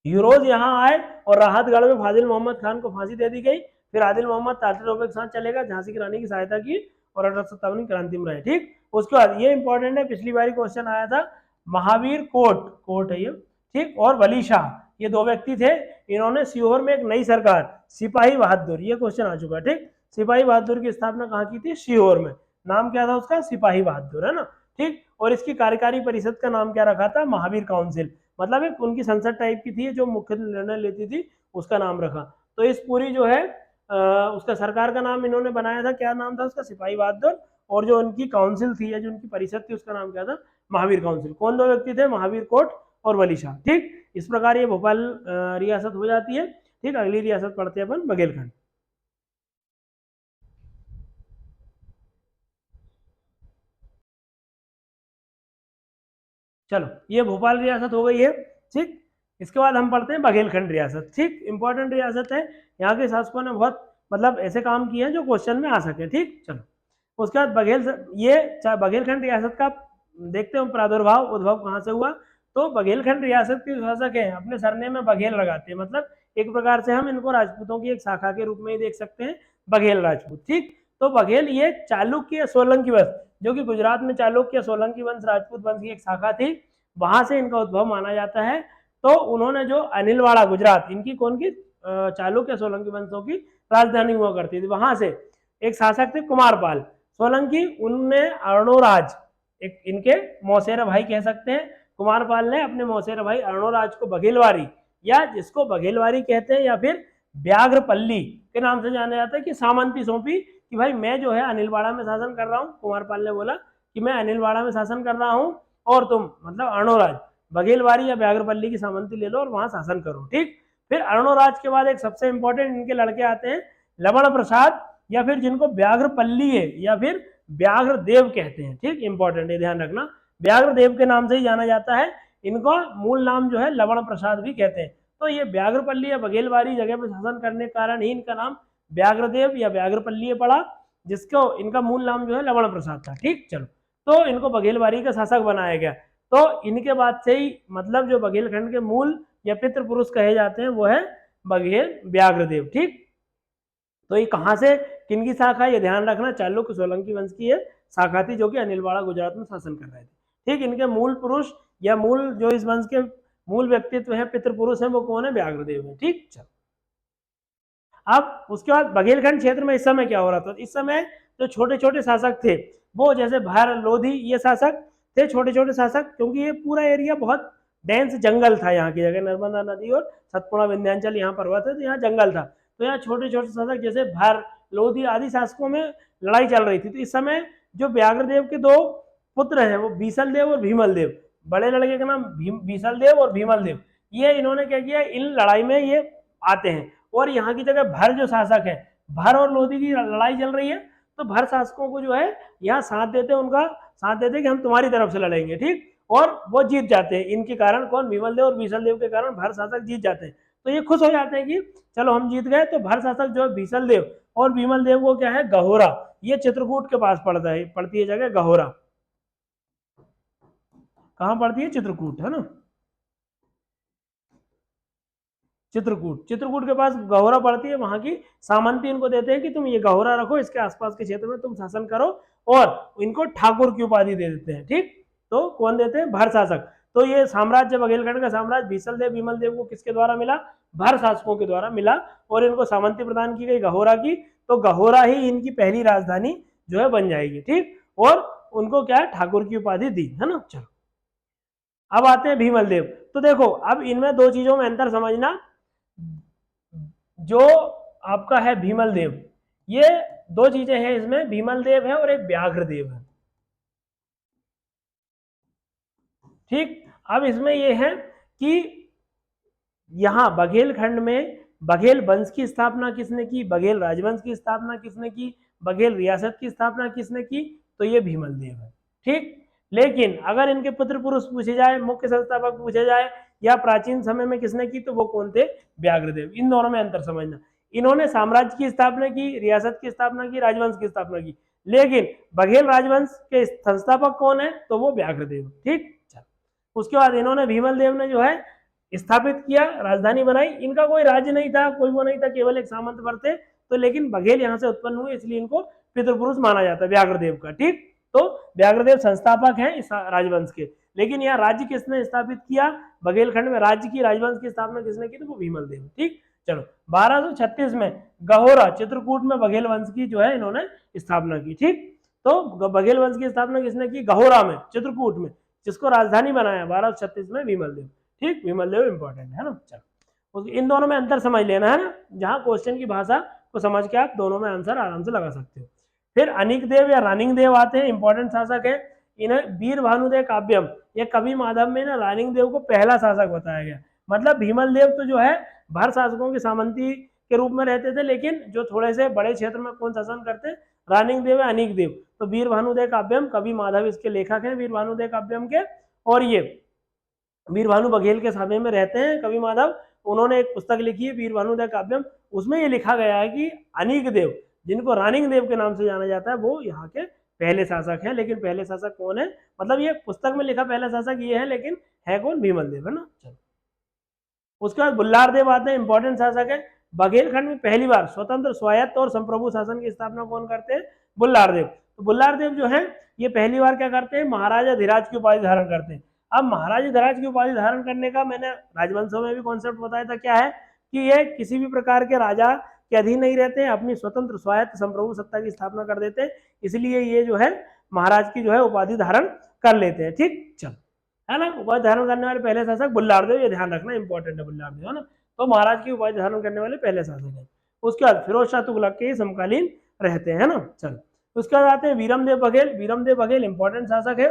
यूरोज यहाँ आए और राहतगढ़ में फाजिल मोहम्मद खान को फांसी दे दी गई। फिर आदिल मोहम्मद तात्या टोपे के साथ चलेगा, झांसी की रानी की सहायता की और 1857 की क्रांति में रहे। ठीक, उसके बाद ये इंपॉर्टेंट है, पिछली बार क्वेश्चन आया था, महावीर कोट है ये। ठीक, और वली शाह, ये दो व्यक्ति थे, इन्होंने सीहोर में एक नई सरकार सिपाही बहादुर, ये क्वेश्चन आ चुका है। ठीक, सिपाही बहादुर की स्थापना कहाँ की थी, सीहोर में। नाम क्या था उसका, सिपाही बहादुर, है ना। ठीक, और इसकी कार्यकारी परिषद का नाम क्या रखा था, महावीर काउंसिल, मतलब एक उनकी संसद टाइप की थी जो मुख्य निर्णय लेती थी, उसका नाम रखा। तो इस पूरी जो है उसका सरकार का नाम इन्होंने बनाया था, क्या नाम था उसका, सिपाही बहादुर। और जो उनकी काउंसिल थी या जो उनकी परिषद थी उसका नाम क्या था, महावीर काउंसिल। कौन दो व्यक्ति थे, महावीर कोट और वली शाह। ठीक, इस प्रकार ये भोपाल रियासत हो जाती है। ठीक, अगली रियासत पढ़ते हैं अपन बघेलखंड। चलो, ये भोपाल रियासत हो गई है। ठीक, इसके बाद हम पढ़ते हैं बघेलखंड रियासत। ठीक, इंपॉर्टेंट रियासत है, यहाँ के शासकों ने बहुत मतलब ऐसे काम किए हैं जो क्वेश्चन में आ सके। ठीक, चलो उसके बाद बघेलखंड रियासत का देखते हैं प्रादुर्भाव, उद्भव कहाँ से हुआ। तो बघेलखंड रियासत के शासक हैं अपने सरनेम में बघेल लगाते हैं, मतलब एक प्रकार से हम इनको राजपूतों की एक शाखा के रूप में ही देख सकते हैं, बघेल राजपूत। ठीक, तो बघेल ये चालुक्य सोलंकी वंश, जो कि गुजरात में चालुक्य सोलंकी वंश राजपूत वंश की एक शाखा थी, वहां से इनका उद्भव माना जाता है। तो उन्होंने जो अनिलवाड़ा गुजरात, इनकी कौन की चालुक्य सोलंकी वंशों की राजधानी हुआ करती थी, वहां से एक शासक थे कुमारपाल सोलंकी, उनने अर्णोराज, एक इनके मौसेरा भाई कह सकते हैं, कुमारपाल ने अपने मौसेरा भाई अर्णोराज को बघेलवारी, या जिसको बघेलवारी कहते हैं या फिर व्याघ्रपल्ली के नाम से जाना जाता है, कि सामंती सौंपी कि भाई मैं जो है अनिलवाड़ा में शासन कर रहा हूँ। कुमारपाल ने बोला कि मैं अनिलवाड़ा में शासन कर रहा हूँ और तुम मतलब अर्णोराज बघेलवारी या व्याघ्रपल्ली की सामंती ले लो और वहां शासन करो। ठीक, फिर अर्णोराज के बाद एक सबसे इंपॉर्टेंट इनके लड़के आते हैं लवण प्रसाद, या फिर जिनको व्याघ्रपल्ली है या फिर व्याघ्रदेव कहते हैं। ठीक, इंपॉर्टेंट है, ध्यान रखना, व्याघ्रदेव के नाम से ही जाना जाता है। इनको मूल नाम जो है लवण प्रसाद भी कहते हैं। तो ये व्याघ्रपल्ली या बघेलवारी जगह पर शासन करने के कारण ही इनका नाम व्याघ्रदेव या व्याघ्रपल्ली पड़ा, जिसको इनका मूल नाम जो है लवण प्रसाद था। ठीक, चलो तो इनको बघेलवारी का शासक बनाया गया। तो इनके बाद से ही मतलब जो बघेलखंड के मूल या पितृ पुरुष कहे जाते हैं वो है बघेल व्याघ्रदेव। ठीक, तो ये कहाँ से किनकी शाखा, ये ध्यान रखना, चालुक्य सोलंकी वंश की ये शाखा थी जो कि अनिलवाड़ा गुजरात में शासन कर रहे थे। ठीक, इनके मूल पुरुष या मूल जो इस वंश के मूल व्यक्तित्व है, पितृ पुरुष है, वो कौन है, व्याघ्रदेव है। ठीक, चलो अब उसके बाद बघेलखंड क्षेत्र में इस समय क्या हो रहा था, इस समय जो छोटे छोटे शासक थे वो जैसे भैर लोधी, ये शासक थे छोटे छोटे शासक, क्योंकि ये पूरा एरिया बहुत डेंस जंगल था, यहाँ की जगह नर्मदा नदी और सतपुड़ा विंध्याचल यहाँ पर्वत है, तो यहाँ जंगल था। तो यहाँ छोटे छोटे शासक जैसे भैर लोधी आदि शासकों में लड़ाई चल रही थी। तो इस समय जो व्याघ्रदेव के दो पुत्र हैं वो बीसल देव और भीमल देव, बड़े लड़के का नाम बीसल देव और भीमल देव, ये इन्होंने क्या किया, इन लड़ाई में ये आते हैं। और यहाँ की जगह भर जो शासक है, भर और लोधी की लड़ाई चल रही है, तो भर शासकों को जो है यहाँ साथ देते हैं, उनका साथ देते हैं कि हम तुम्हारी तरफ से लड़ेंगे, ठीक, और वो जीत जाते हैं। इनके कारण कौन, भीमल देव और बीसल देव के कारण भर शासक जीत जाते हैं। तो ये खुश हो जाते हैं कि चलो हम जीत गए। तो भर शासक जो है बीसल देव और भीमल देव को क्या है, गहोरा, ये चित्रकूट के पास पड़ता है, पड़ती है जगह गहोरा। कहां पड़ती है, चित्रकूट, है ना, चित्रकूट के पास गहोरा पड़ती है। वहां की सामंती इनको देते हैं कि तुम ये गहोरा रखो, इसके आसपास के क्षेत्र में तुम शासन करो, और इनको ठाकुर की उपाधि दे देते हैं, ठीक। तो कौन देते हैं, भर शासक। तो ये साम्राज्य, बघेलखंड का साम्राज्य बीसल देव भीमल देव को किसके द्वारा मिला, भर शासकों के द्वारा मिला, और इनको सामंती प्रदान की गई गहोरा की। तो गहोरा ही इनकी पहली राजधानी जो है बन जाएगी, ठीक, और उनको क्या है, ठाकुर की उपाधि दी, है ना। चलो अब आते हैं भीमल देव। तो देखो अब इनमें दो चीजों में अंतर समझना, जो आपका है भीमल देव, ये दो चीजें हैं इसमें, भीमल देव है और एक व्याघ्र देव है, ठीक। अब इसमें ये है कि यहां बघेलखंड में बघेल वंश की स्थापना किसने की, बघेल राजवंश की स्थापना किसने की, बघेल रियासत की स्थापना किसने की, तो ये भीमल देव है, ठीक। लेकिन अगर इनके पुत्र पुरुष पूछे जाए, मुख्य संस्थापक पूछे जाए, या प्राचीन समय में किसने की, तो वो कौन थे, व्याघ्रदेव। इन दोनों में अंतर समझना, इन्होंने साम्राज्य की स्थापना की, रियासत की स्थापना की, राजवंश की स्थापना की, लेकिन बघेल राजवंश के संस्थापक कौन है, तो वो व्याघ्रदेव, ठीक। उसके बाद इन्होंने, भीमल देव ने जो है स्थापित किया, राजधानी बनाई। इनका कोई राज्य नहीं था, कोई वो नहीं था, केवल एक सामंत पर थे। तो लेकिन बघेल यहाँ से उत्पन्न हुए, इसलिए इनको पितृपुरुष माना जाता है व्याघ्रदेव का, ठीक। तो व्याघ्रदेव संस्थापक हैं इस राजवंश के। लेकिन यहाँ राज्य किसने स्थापित किया, बघेलखंड में राज्य की, राजवंश की स्थापना किसने की, तो वो भीमल देव, ठीक। चलो 1236 में गहोरा, चित्रकूट में बघेल वंश की जो है इन्होंने स्थापना की, ठीक। तो बघेल वंश की स्थापना किसने की, गहोरा में, चित्रकूट में, जिसको राजधानी बनाया 1236 में भीमल देव, ठीक। भीमल देव इंपॉर्टेंट है ना। चलो इन दोनों में अंतर समझ लेना है ना, जहां क्वेश्चन की भाषा को समझ के आप दोनों में आंसर आराम से लगा सकते हो। फिर अनिक देव या रानिंग देव आते हैं, इंपॉर्टेंट शासक है। इन्हें वीर भानुदेव काव्यम, ये कवि माधव में ना रानिंग देव को पहला शासक बताया गया। मतलब भीमल देव तो जो है भर शासकों की सामंती के रूप में रहते थे, लेकिन जो थोड़े से बड़े क्षेत्र में कौन शासन करते, रानिंग देव है, अनिक देव। तो वीर भानुदेव काव्यम, कवि माधव इसके लेखक हैं वीर भानुदेव काव्यम के। और ये वीर भानु बघेल के समय में रहते हैं कवि माधव, उन्होंने एक पुस्तक लिखी है वीर भानुदेव काव्यम। उसमें ये लिखा गया है कि अनिक देव, जिनको रानिंग देव के नाम से जाना जाता है, वो यहाँ के पहले शासक हैं। लेकिन पहले शासक कौन है, मतलब ये पुस्तक में लिखा पहला शासक ये है, लेकिन है कौन, भीमल देव, है ना। चलो उसके बाद बुल्लार देव आते हैं, इंपॉर्टेंट शासक है। बघेलखंड में पहली बार स्वतंत्र, स्वायत्त और संप्रभु शासन की स्थापना कौन करते हैं, बुल्लार देव। तो बुल्लार देव जो है ये पहली बार क्या करते हैं, महाराजा धीराज की उपाधि धारण करते हैं। अब महाराजा धीराज की उपाधि धारण करने का मैंने राजवंशों में भी कॉन्सेप्ट बताया था, क्या है कि ये किसी भी प्रकार के राजा के अधीन नहीं रहते हैं, अपनी स्वतंत्र स्वायत्त संप्रभु सत्ता की स्थापना कर देते हैं। इसलिए ये जो है महाराज की जो है उपाधि धारण कर लेते हैं, ठीक। चल है ना, उपाधि धारण करने वाले पहले शासक बुल्लार देव, ये ध्यान रखना इंपॉर्टेंट है, बुल्लार देव, है ना। तो महाराज की उपाधि धारण करने वाले पहले शासक है। उसके बाद फिरोज शाह तुगलक के समकालीन रहते हैं, ना। चलो उसके बाद आते हैं वीरमदेव बघेल। वीरमदेव बघेल इंपॉर्टेंट शासक है।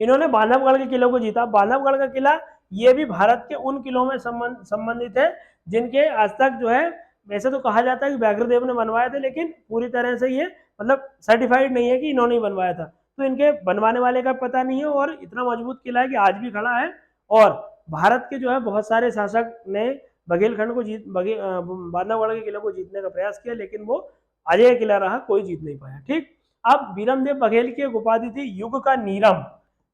इन्होंने बांधवगढ़ के किलों को जीता। बांधवगढ़ का किला ये भी भारत के उन किलों में संबंधित है जिनके आज तक जो है, वैसे तो कहा जाता है कि व्याघ्रदेव ने बनवाए थे, लेकिन पूरी तरह से ये मतलब सर्टिफाइड नहीं है कि इन्होंने ही बनवाया था। तो इनके बनवाने वाले का पता नहीं है, और इतना मजबूत किला है कि आज भी खड़ा है। और भारत के जो है बहुत सारे शासक ने बघेलखंड को बांधवगढ़ के किले को जीतने का प्रयास किया, लेकिन वो अजय किला रहा, कोई जीत नहीं पाया, ठीक। अब वीरमदेव बघेल की एक उपाधि थी युग का नीरम,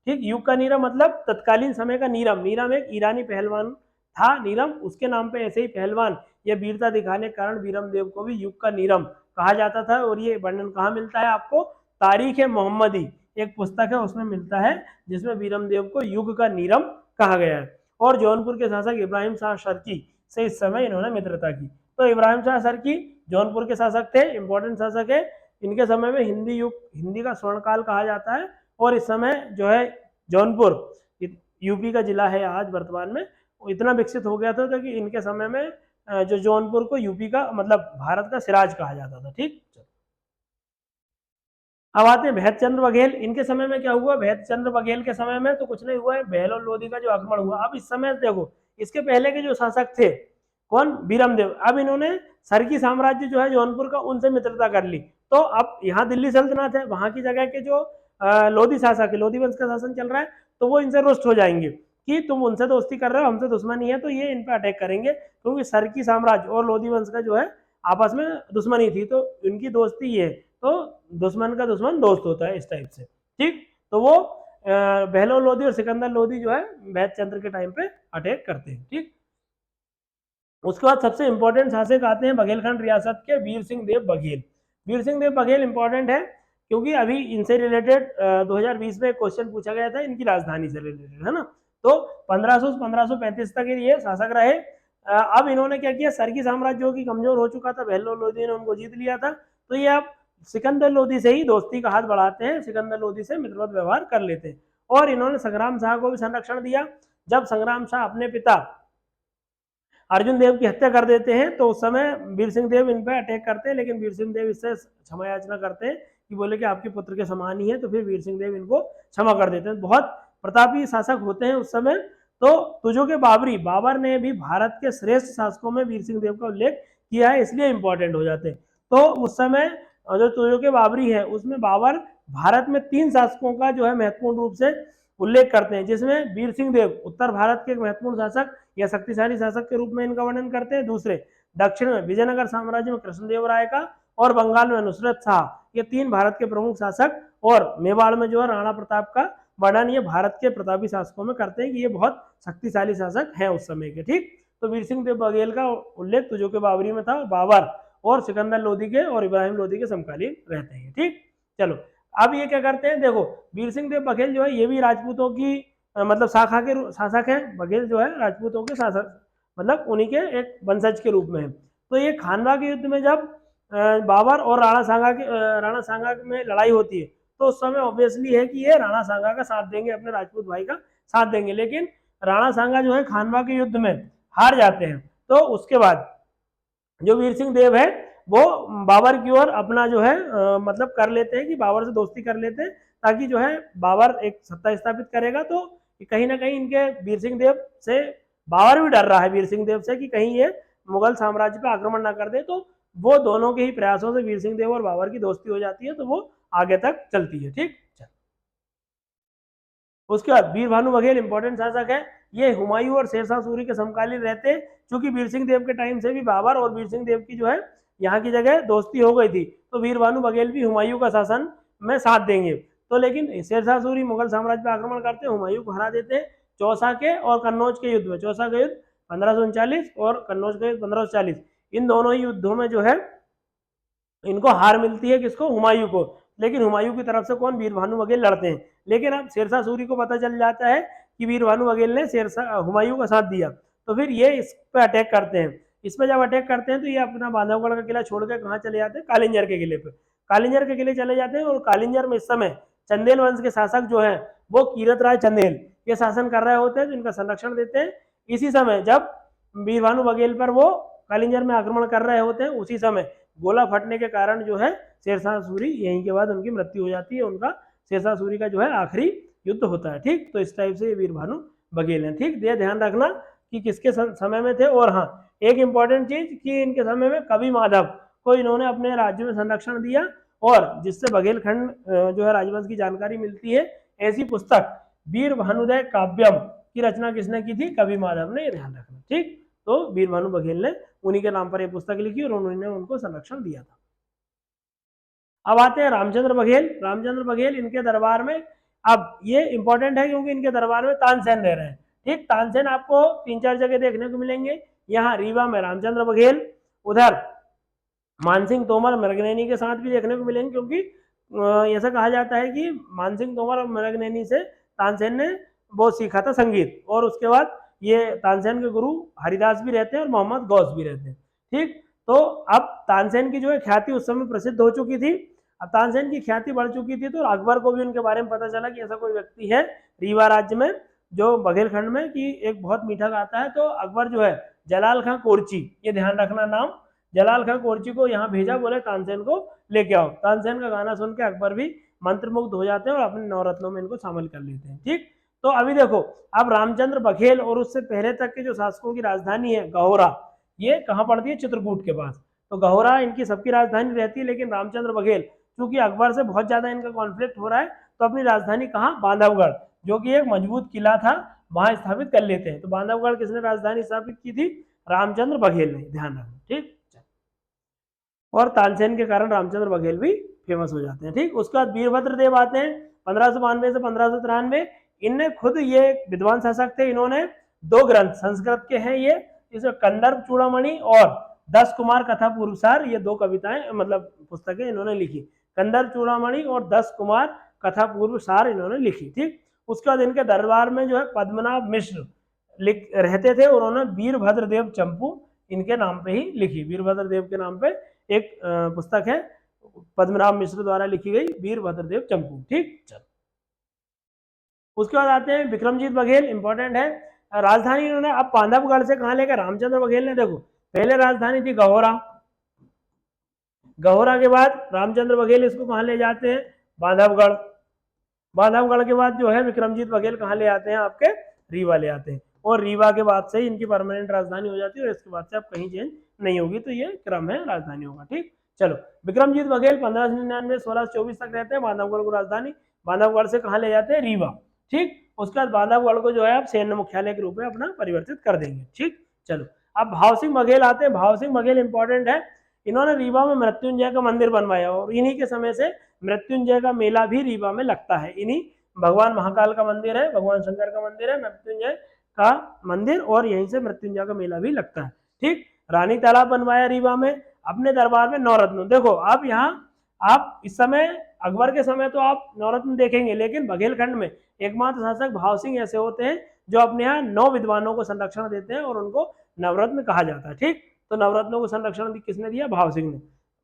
ठीक। युग का नीरम मतलब तत्कालीन समय का नीरम। नीरम एक ईरानी पहलवान था, नीरम उसके नाम पे ऐसे ही पहलवान ये वीरता दिखाने के कारण वीरमदेव को भी युग का नीरम कहा जाता था। और ये वर्णन कहाँ मिलता है आपको, तारीख ए मोहम्मदी एक पुस्तक है उसमें मिलता है, जिसमें वीरमदेव को युग का नीरम कहा गया है। और जौनपुर के शासक इब्राहिम शाह शर्की से इस समय इन्होंने मित्रता की। तो इब्राहिम शाह शर्की जौनपुर के शासक थे, इंपॉर्टेंट शासक है। इनके समय में हिंदी का स्वर्णकाल कहा जाता है। और इस समय जो है जौनपुर यूपी का जिला है आज वर्तमान में, इतना विकसित हो गया था कि इनके समय में जो जौनपुर को यूपी का मतलब भारत का सिराज कहा जाता था, ठीक। अब आते हैं भैद चंद्र बघेल। इनके समय में क्या हुआ? भैद चंद्र बघेल के समय में तो कुछ नहीं हुआ है, बहलोल और लोधी का जो आक्रमण हुआ। अब इस समय देखो, इसके पहले के जो शासक थे कौन? बीरमदेव। अब इन्होंने सरकी साम्राज्य जो है जौनपुर का, उनसे मित्रता कर ली। तो अब यहाँ दिल्ली सल्तनत है, वहां की जगह के जो लोधी शासक है, लोधी वंश का शासन चल रहा है, तो वो इनसे रुष्ट हो जाएंगे कि तुम उनसे दोस्ती कर रहे हो, हमसे दुश्मनी है, तो ये इन पर अटैक करेंगे, क्योंकि सरकी साम्राज्य और लोधी वंश का जो है आपस में दुश्मनी थी, तो इनकी दोस्ती ये है। तो दुश्मन का दुश्मन दोस्त होता है, इस टाइप से। ठीक, तो वो बहलोल लोधी और सिकंदर लोधी जो है वैद चंद्र के टाइम पे अटैक करते हैं। ठीक, उसके बाद सबसे इंपॉर्टेंट शासक आते हैं बघेलखंड रियासत के वीर सिंह देव बघेल। वीर सिंह देव बघेल इंपॉर्टेंट है, क्योंकि अभी इनसे रिलेटेड 2020 में क्वेश्चन पूछा गया था इनकी राजधानी से रिलेटेड, है ना। तो 1500 से 1535 तक ये शासक रहे। अब इन्होंने क्या किया? सरकी साम्राज्य जो कि कमजोर हो चुका था, बहलोल लोधी ने उनको जीत लिया था, तो ये अब सिकंदर लोधी से ही दोस्ती का हाथ बढ़ाते हैं, सिकंदर लोधी से मित्रवत व्यवहार कर लेते हैं। और इन्होंने संग्राम शाह को भी संरक्षण दिया। जब संग्राम शाह अपने पिता अर्जुन देव की हत्या कर देते हैं, तो उस समय वीर सिंह देव इन पर अटैक करते हैं, लेकिन वीर सिंह देव इससे क्षमा याचना करते हैं कि बोले कि आपके पुत्र के समान ही है, तो फिर वीर सिंह देव इनको क्षमा कर देते हैं। बहुत प्रतापी शासक होते हैं उस समय। तो तुजो के बाबरी, बाबर ने भी भारत के श्रेष्ठ शासकों में वीर सिंह देव का उल्लेख किया है, इसलिए इंपॉर्टेंट हो जाते हैं। तो उस समय जो तुजो के बाबरी है, उसमें बाबर भारत में 3 शासकों का जो है महत्वपूर्ण रूप से उल्लेख करते हैं, जिसमें वीर सिंह देव उत्तर भारत के एक महत्वपूर्ण शासक या शक्तिशाली शासक के रूप में इनका वर्णन करते हैं। दूसरे, दक्षिण में विजयनगर साम्राज्य में कृष्णदेव राय का, और बंगाल में नुसरत शाह, ये 3 भारत के प्रमुख शासक, और मेवाड़ में जो है राणा प्रताप का वर्णन ये भारत के प्रतापी शासकों में करते हैं कि ये बहुत शक्तिशाली शासक हैं उस समय के। ठीक, तो वीर सिंह देव बघेल का उल्लेख तुजो के बाबरी में था, बाबर और सिकंदर लोधी के और इब्राहिम लोधी के समकालीन रहते हैं। ठीक, चलो अब ये क्या करते हैं? देखो, वीर सिंह देव बघेल जो है ये भी राजपूतों की मतलब शाखा के शासक है। बघेल जो है राजपूतों के शासक, मतलब उन्हीं के एक वंशज के रूप में है। तो ये खानवा के युद्ध में जब बाबर और राणा सांगा में लड़ाई होती है, तो उस समय ऑब्वियसली है कि ये राणा सांगा का साथ देंगे, अपने राजपूत भाई का साथ देंगे। लेकिन राणा सांगा जो है खानवा के युद्ध में हार जाते हैं। तो उसके बाद जो वीर सिंह देव है वो बाबर की ओर अपना जो है मतलब कर लेते हैं कि बाबर से दोस्ती कर लेते हैं, ताकि जो है बाबर एक सत्ता स्थापित करेगा। तो कहीं ना कहीं इनके वीर सिंह देव से बाबर भी डर रहा है, वीर सिंह देव से, कि कहीं ये मुगल साम्राज्य पर आक्रमण ना कर दे। तो वो दोनों के ही प्रयासों से वीर सिंह देव और बाबर की दोस्ती हो जाती है, तो वो आगे तक चलती है। ठीक, उसके बाद वीर भानु बघेल इंपॉर्टेंट शासक है। ये हुमायूं और शेरशाह सूरी के समकालीन रहते हैं, क्योंकि वीर सिंह देव के टाइम से भी बाबर और वीर सिंह देव की जो है यहाँ की जगह दोस्ती हो गई थी, तो वीर भानु बघेल भी हुमायूं का शासन में साथ देंगे। तो लेकिन शेरशाह सूरी मुगल साम्राज्य पर आक्रमण करते हैं, हुमायूं को हरा देते हैं चौसा के और कन्नौज के युद्ध में। चौसा का युद्ध 1539 और कन्नौज का युद्ध 1540, इन दोनों ही युद्धों में जो है इनको हार मिलती है, किसको? हुमायूं को। लेकिन हुमायूं की तरफ से कौन? वीर भानु बघेल लड़ते हैं। लेकिन अब शेरशाह सूरी को पता चल जाता है कि वीर भानु बघेल ने हुमायूं का साथ दिया, तो फिर ये इस पे अटैक करते हैं। इस पे जब अटैक करते हैं तो ये अपना बांधवगढ़ का किला छोड़ के कहाँ चले जाते हैं? कालिंजर के किले पे। कालिंजर के किले चले जाते हैं, और कालिंजर में इस समय चंदेल वंश के शासक जो है वो कीरत राय चंदेल ये शासन कर रहे होते हैं, जिनका संरक्षण देते हैं। इसी समय जब वीर भानु बघेल पर वो कालिंजर में आक्रमण कर रहे होते हैं, उसी समय गोला फटने के कारण जो है शेरशाह सूरी, यहीं के बाद उनकी मृत्यु हो जाती है। उनका शेरशाह सूरी का जो है आखिरी युद्ध होता है। ठीक, तो इस टाइप से ये वीर भानु बघेल हैं। ठीक, ये ध्यान रखना कि किसके समय में थे। और हाँ, एक इंपॉर्टेंट चीज कि इनके समय में कवि माधव को इन्होंने अपने राज्य में संरक्षण दिया, और जिससे बघेलखंड जो है राजवंश की जानकारी मिलती है। ऐसी पुस्तक वीर भानुदय काव्यम की रचना किसने की थी? कवि माधव ने, ध्यान रखना। ठीक, तो वीर भानु बघेल ने उन्हीं के नाम पर यह पुस्तक लिखी और उन्होंने उनको संरक्षण दिया था। अब आते हैं रामचंद्र बघेल। रामचंद्र बघेल, इनके दरबार में, अब ये इंपॉर्टेंट है क्योंकि इनके दरबार में तानसेन रह रहे हैं। ठीक, तानसेन आपको 3-4 जगह देखने को मिलेंगे। यहाँ रीवा में रामचंद्र बघेल, उधर मानसिंह तोमर मृगनैनी के साथ भी देखने को मिलेंगे, क्योंकि ऐसा कहा जाता है कि मानसिंह तोमर और मृगनैनी से तानसेन ने बहुत सीखा था संगीत। और उसके बाद ये तानसेन के गुरु हरिदास भी रहते हैं और मोहम्मद गौस भी रहते हैं। ठीक, तो अब तानसेन की जो है ख्याति उस समय प्रसिद्ध हो चुकी थी। अब तानसेन की ख्याति बढ़ चुकी थी, तो अकबर को भी उनके बारे में पता चला कि ऐसा कोई व्यक्ति है रीवा राज्य में, जो बघेलखंड में, कि एक बहुत मीठा गाता है। तो अकबर जो है जलाल खां कोरची, ये ध्यान रखना नाम, जलाल खां कोरची को यहाँ भेजा, बोले तानसेन को लेके आओ। तानसेन का गाना सुन के अकबर भी मंत्रमुग्ध हो जाते हैं और अपने नवरत्नों में इनको शामिल कर लेते हैं। ठीक, तो अभी देखो, अब रामचंद्र बघेल और उससे पहले तक के जो शासकों की राजधानी है गहोरा, ये कहाँ पड़ती है? चित्रकूट के पास। तो गहोरा इनकी सबकी राजधानी रहती है, लेकिन रामचंद्र बघेल क्योंकि अकबर से बहुत ज्यादा इनका कॉन्फ्लिक्ट हो रहा है, तो अपनी राजधानी कहाँ? बांधवगढ़, जो कि एक मजबूत किला था, वहां स्थापित कर लेते हैं। तो बांधवगढ़ किसने राजधानी स्थापित की थी? रामचंद्र बघेल ने, ध्यान रखना। ठीक, और तानसेन के कारण रामचंद्र बघेल भी फेमस हो जाते हैं। ठीक, उसके बाद वीरभद्र देव आते हैं 1592 से 1593। इनने खुद, ये विद्वान शासक थे, इन्होंने 2 ग्रंथ संस्कृत के हैं ये, इसमें कंदर्प चूड़ामणि और 10 कुमार कथा पूर्वसार, ये 2 कविताएं मतलब पुस्तकें इन्होंने लिखी। कंदर्प चूड़ामणि और 10 कुमार कथा पूर्वसार इन्होंने लिखी। ठीक, उसके बाद इनके दरबार में जो है पद्मनाभ मिश्र लिख रहते थे, उन्होंने वीरभद्र देव चंपू इनके नाम पे ही लिखी। वीरभद्र देव के नाम पे एक पुस्तक है पद्मनाभ मिश्र द्वारा लिखी गई, वीरभद्र देव चंपू। ठीक, चलो उसके बाद आते हैं विक्रमजीत बघेल, इंपॉर्टेंट है। राजधानी इन्होंने अब बांधवगढ़ से कहां लेकर? रामचंद्र बघेल ने, देखो पहले राजधानी थी गहोरा, गहोरा के बाद रामचंद्र बघेल इसको कहां ले जाते हैं? बांधवगढ़। बांधवगढ़ के बाद जो है विक्रमजीत बघेल कहां ले आते हैं? आपके रीवा ले आते हैं, और रीवा के बाद से ही इनकी परमानेंट राजधानी हो जाती है, और इसके बाद से अब कहीं चेंज नहीं होगी। तो ये क्रम है राजधानियों का। ठीक, चलो विक्रमजीत बघेल 1599 1624 तक रहते हैं, बांधवगढ़ को राजधानी, बांधवगढ़ से कहां ले जाते हैं? रीवा। ठीक, उसके बाद बांधवगढ़ को जो है आप सैन्य मुख्यालय के रूप में अपना परिवर्तित कर देंगे। ठीक, चलो अब भाव सिंह बघेल आते हैं। भाव सिंह बघेल इंपॉर्टेंट है, इन्होंने रीवा में मृत्युंजय का मंदिर बनवाया, और इन्हीं के समय से मृत्युंजय का मेला भी रीवा में लगता है। इन्हीं, भगवान महाकाल का मंदिर है, भगवान शंकर का मंदिर है, मृत्युंजय का मंदिर, और यहीं से मृत्युंजय का मेला भी लगता है। ठीक, रानी तालाब बनवाया रीवा में, अपने दरबार में नवरत्न। देखो आप यहाँ, आप इस समय अकबर के समय तो आप नवरत्न देखेंगे, लेकिन बघेलखंड में एकमात्र शासक भाव सिंह ऐसे होते हैं जो अपने यहाँ 9 विद्वानों को संरक्षण देते हैं, और उनको नवरत्न कहा जाता है। ठीक, तो नवरत्नों को संरक्षण किसने दिया? भाव सिंह ने।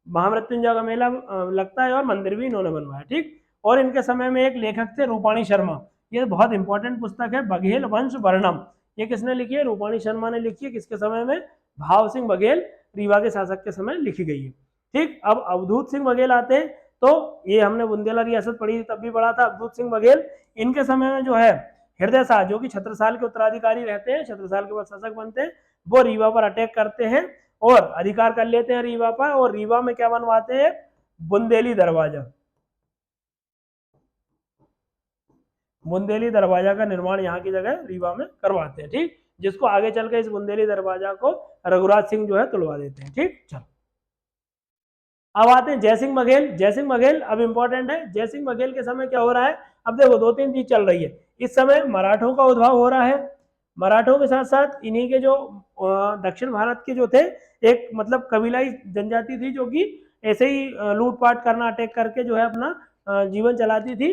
महामृत्युंजय का मेला लगता है और मंदिर भी इन्होंने बनवाया। ठीक, और इनके समय में एक लेखक थे रूपाणी शर्मा, ये बहुत इंपॉर्टेंट पुस्तक है, बघेल वंश वर्णम। ये किसने लिखी है? रूपाणी शर्मा ने लिखी है। किसके समय में? भाव सिंह बघेल रीवा के शासक के समय लिखी गई है। ठीक, अब अवधूत सिंह बघेल आते हैं, तो ये हमने बुंदेला रियासत पढ़ी थी तब भी पढ़ा था। अवधूत सिंह बघेल, इनके समय में जो है हृदय शाह, जो कि छत्रसाल के उत्तराधिकारी रहते हैं, छत्रसाल के बाद शासक बनते हैं, वो रीवा पर अटैक करते हैं और अधिकार कर लेते हैं रीवा पर, और रीवा में क्या बनवाते हैं? बुंदेली दरवाजा। बुंदेली दरवाजा का निर्माण यहाँ की जगह रीवा में करवाते हैं। ठीक, जिसको आगे चल के इस बुंदेली दरवाजा को रघुराज सिंह जो है तुलवा देते हैं। ठीक, चलो अब आते हैं जयसिंह बघेल। जयसिंह बघेल अब इंपॉर्टेंट है। जयसिंह बघेल के समय क्या हो रहा है? अब देखो 2-3 चीज चल रही है इस समय। मराठों का उद्भव हो रहा है, मराठों के साथ साथ इन्हीं के जो दक्षिण भारत के जो थे, एक मतलब कबीलाई जनजाति थी, जो कि ऐसे ही लूटपाट करना, अटैक करके जो है अपना जीवन चलाती थी,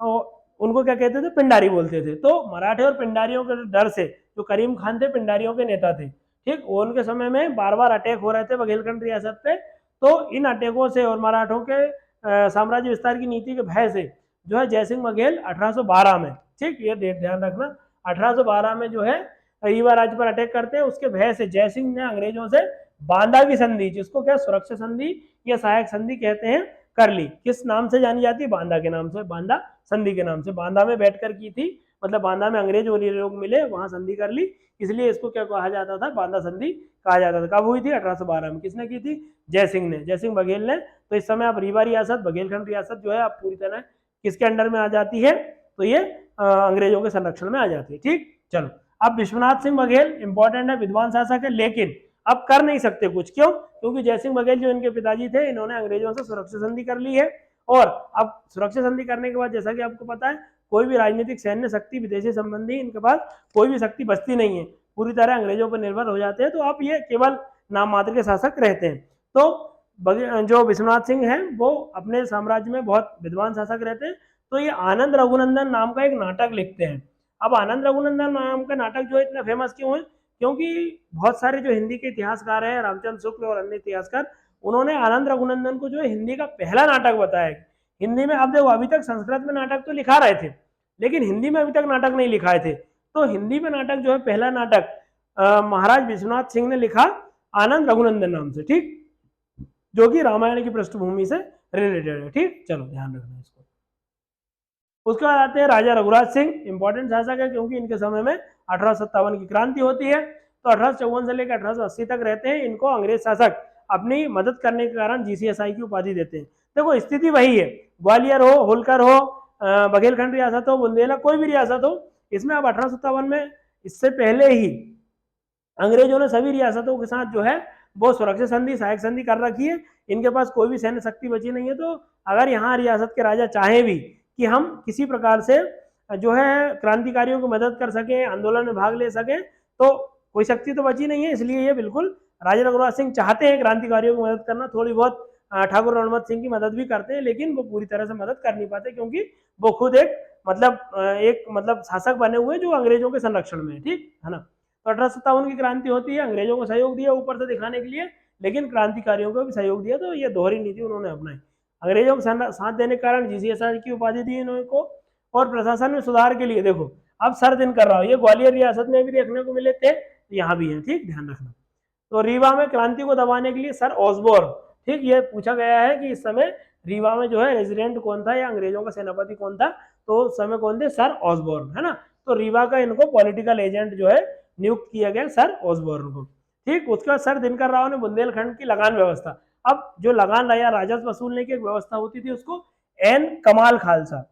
और उनको क्या कहते थे? पिंडारी बोलते थे। तो मराठे और पिंडारियों के डर से, जो करीम खान थे पिंडारियों के नेता थे, ठीक, उनके समय में बार बार अटैक हो रहे थे बघेलखंड रियासत पे। तो इन अटैकों से और मराठों के साम्राज्य विस्तार की नीति के भय से जो है जयसिंह बघेल 1812 में, ठीक, ये डेट ध्यान रखना, 1812 में जो है रीवा राज्य पर अटैक करते हैं। उसके भय से जयसिंह ने अंग्रेजों से बांदा की संधि, जिसको क्या सुरक्षा संधि या सहायक संधि कहते हैं, कर ली। किस नाम से जानी जाती है? बांदा के नाम से, बांदा संधि के नाम से। बांदा में बैठकर की थी, मतलब बांदा में अंग्रेज और ये लोग मिले, वहां संधि कर ली, इसलिए इसको क्या कहा जाता था? बांदा संधि कहा जाता था। कब हुई थी? 1812 में। किसने की थी? जयसिंह ने, जयसिंह बघेल ने। तो इस समय आप रीवा रियासत, बघेलखंड रियासत जो है आप पूरी तरह किसके अंडर में आ जाती है? तो ये अंग्रेजों के संरक्षण में आ जाती है। ठीक, चलो अब विश्वनाथ सिंह बघेल इंपॉर्टेंट है, विद्वान शासक है, लेकिन अब कर नहीं सकते कुछ। क्यों? क्योंकि जयसिंह बघेल जो इनके पिताजी थे, इन्होंने अंग्रेजों से सुरक्षा संधि कर ली है, और अब सुरक्षा संधि करने के बाद जैसा कि आपको पता है, कोई भी राजनीतिक सैन्य शक्ति, विदेशी संबंधी इनके पास कोई भी शक्ति बचती नहीं है, पूरी तरह अंग्रेजों पर निर्भर हो जाते हैं। तो अब ये केवल नाम मात्र के शासक रहते हैं। तो जो विश्वनाथ सिंह हैं वो अपने साम्राज्य में बहुत विद्वान शासक रहते हैं। तो ये आनंद रघुनंदन नाम का एक नाटक लिखते हैं। अब आनंद रघुनंदन नाम का नाटक जो है इतना फेमस क्यों है? क्योंकि बहुत सारे जो हिंदी के इतिहासकार हैं, रामचंद्र शुक्ल और अन्य इतिहासकार, उन्होंने आनंद रघुनंदन को जो है हिंदी का पहला नाटक बताया। हिंदी में, अब देखो अभी तक संस्कृत में नाटक तो लिखा रहे थे, लेकिन हिंदी में अभी तक नाटक नहीं लिखाए थे। तो हिंदी में नाटक जो है, पहला नाटक महाराज विश्वनाथ सिंह ने लिखा आनंद रघुनंदन नाम से, ठीक, जो कि रामायण की पृष्ठभूमि से रिलेटेड है। ठीक, चलो ध्यान रखना इसको। उसके बाद आते हैं राजा रघुराज सिंह, इंपॉर्टेंट शासक है क्योंकि इनके समय में 1857 की क्रांति होती है। तो 1854 से लेकर 1880 तक रहते हैं। इनको अंग्रेज शासक अपनी मदद करने के कारण जीसीएसआई की उपाधि देते हैं। देखो स्थिति वही है, ग्वालियर हो, होलकर हो, बघेलखंड रियासत हो, बुंदेला, कोई भी रियासत हो, इसमें अब 1857 में इससे पहले ही अंग्रेजों ने सभी रियासतों के साथ जो है वो सुरक्षा संधि, सहायक संधि कर रखी है। इनके पास कोई भी सैन्य शक्ति बची नहीं है। तो अगर यहाँ रियासत के राजा चाहे भी कि हम किसी प्रकार से जो है क्रांतिकारियों की मदद कर सके, आंदोलन में भाग ले सके, तो कोई शक्ति तो बची नहीं है। इसलिए ये बिल्कुल राजा रघुराज सिंह चाहते हैं क्रांतिकारियों की मदद करना, थोड़ी बहुत ठाकुर रणमत सिंह की मदद भी करते हैं, लेकिन वो पूरी तरह से मदद कर नहीं पाते क्योंकि वो खुद एक मतलब शासक बने हुए जो अंग्रेजों के संरक्षण में है, ठीक है ना। तो 1857 की क्रांति होती है, अंग्रेजों को सहयोग दिया ऊपर से दिखाने के लिए, लेकिन क्रांतिकारियों को भी सहयोग दिया। तो ये दोहरी नीति उन्होंने अपनाई। अंग्रेजों को साथ देने के कारण जीसीएसआई की उपाधि दी इनको। और प्रशासन में सुधार के लिए देखो अब सर दिनकर राव, ये ग्वालियर रियासत में भी देखने को मिले थे, यहाँ भी है, ठीक, ध्यान रखना। तो रीवा में क्रांति को दबाने के लिए सर ऑसबोर्न, ठीक, ये पूछा गया है कि इस समय रीवा में जो है रेजिडेंट कौन था या अंग्रेजों का सेनापति कौन था, तो उस समय कौन थे, सर ऑसबोर्न, है ना। तो रीवा का इनको पॉलिटिकल एजेंट जो है नियुक्त किया गया सर ऑसबोर्न को, ठीक। उसके बाद सर दिनकर राव ने बुंदेलखंड की लगान व्यवस्था, अब जो लगान या राजस्व वसूलने की एक व्यवस्था होती थी उसको एन कमाल खालसा,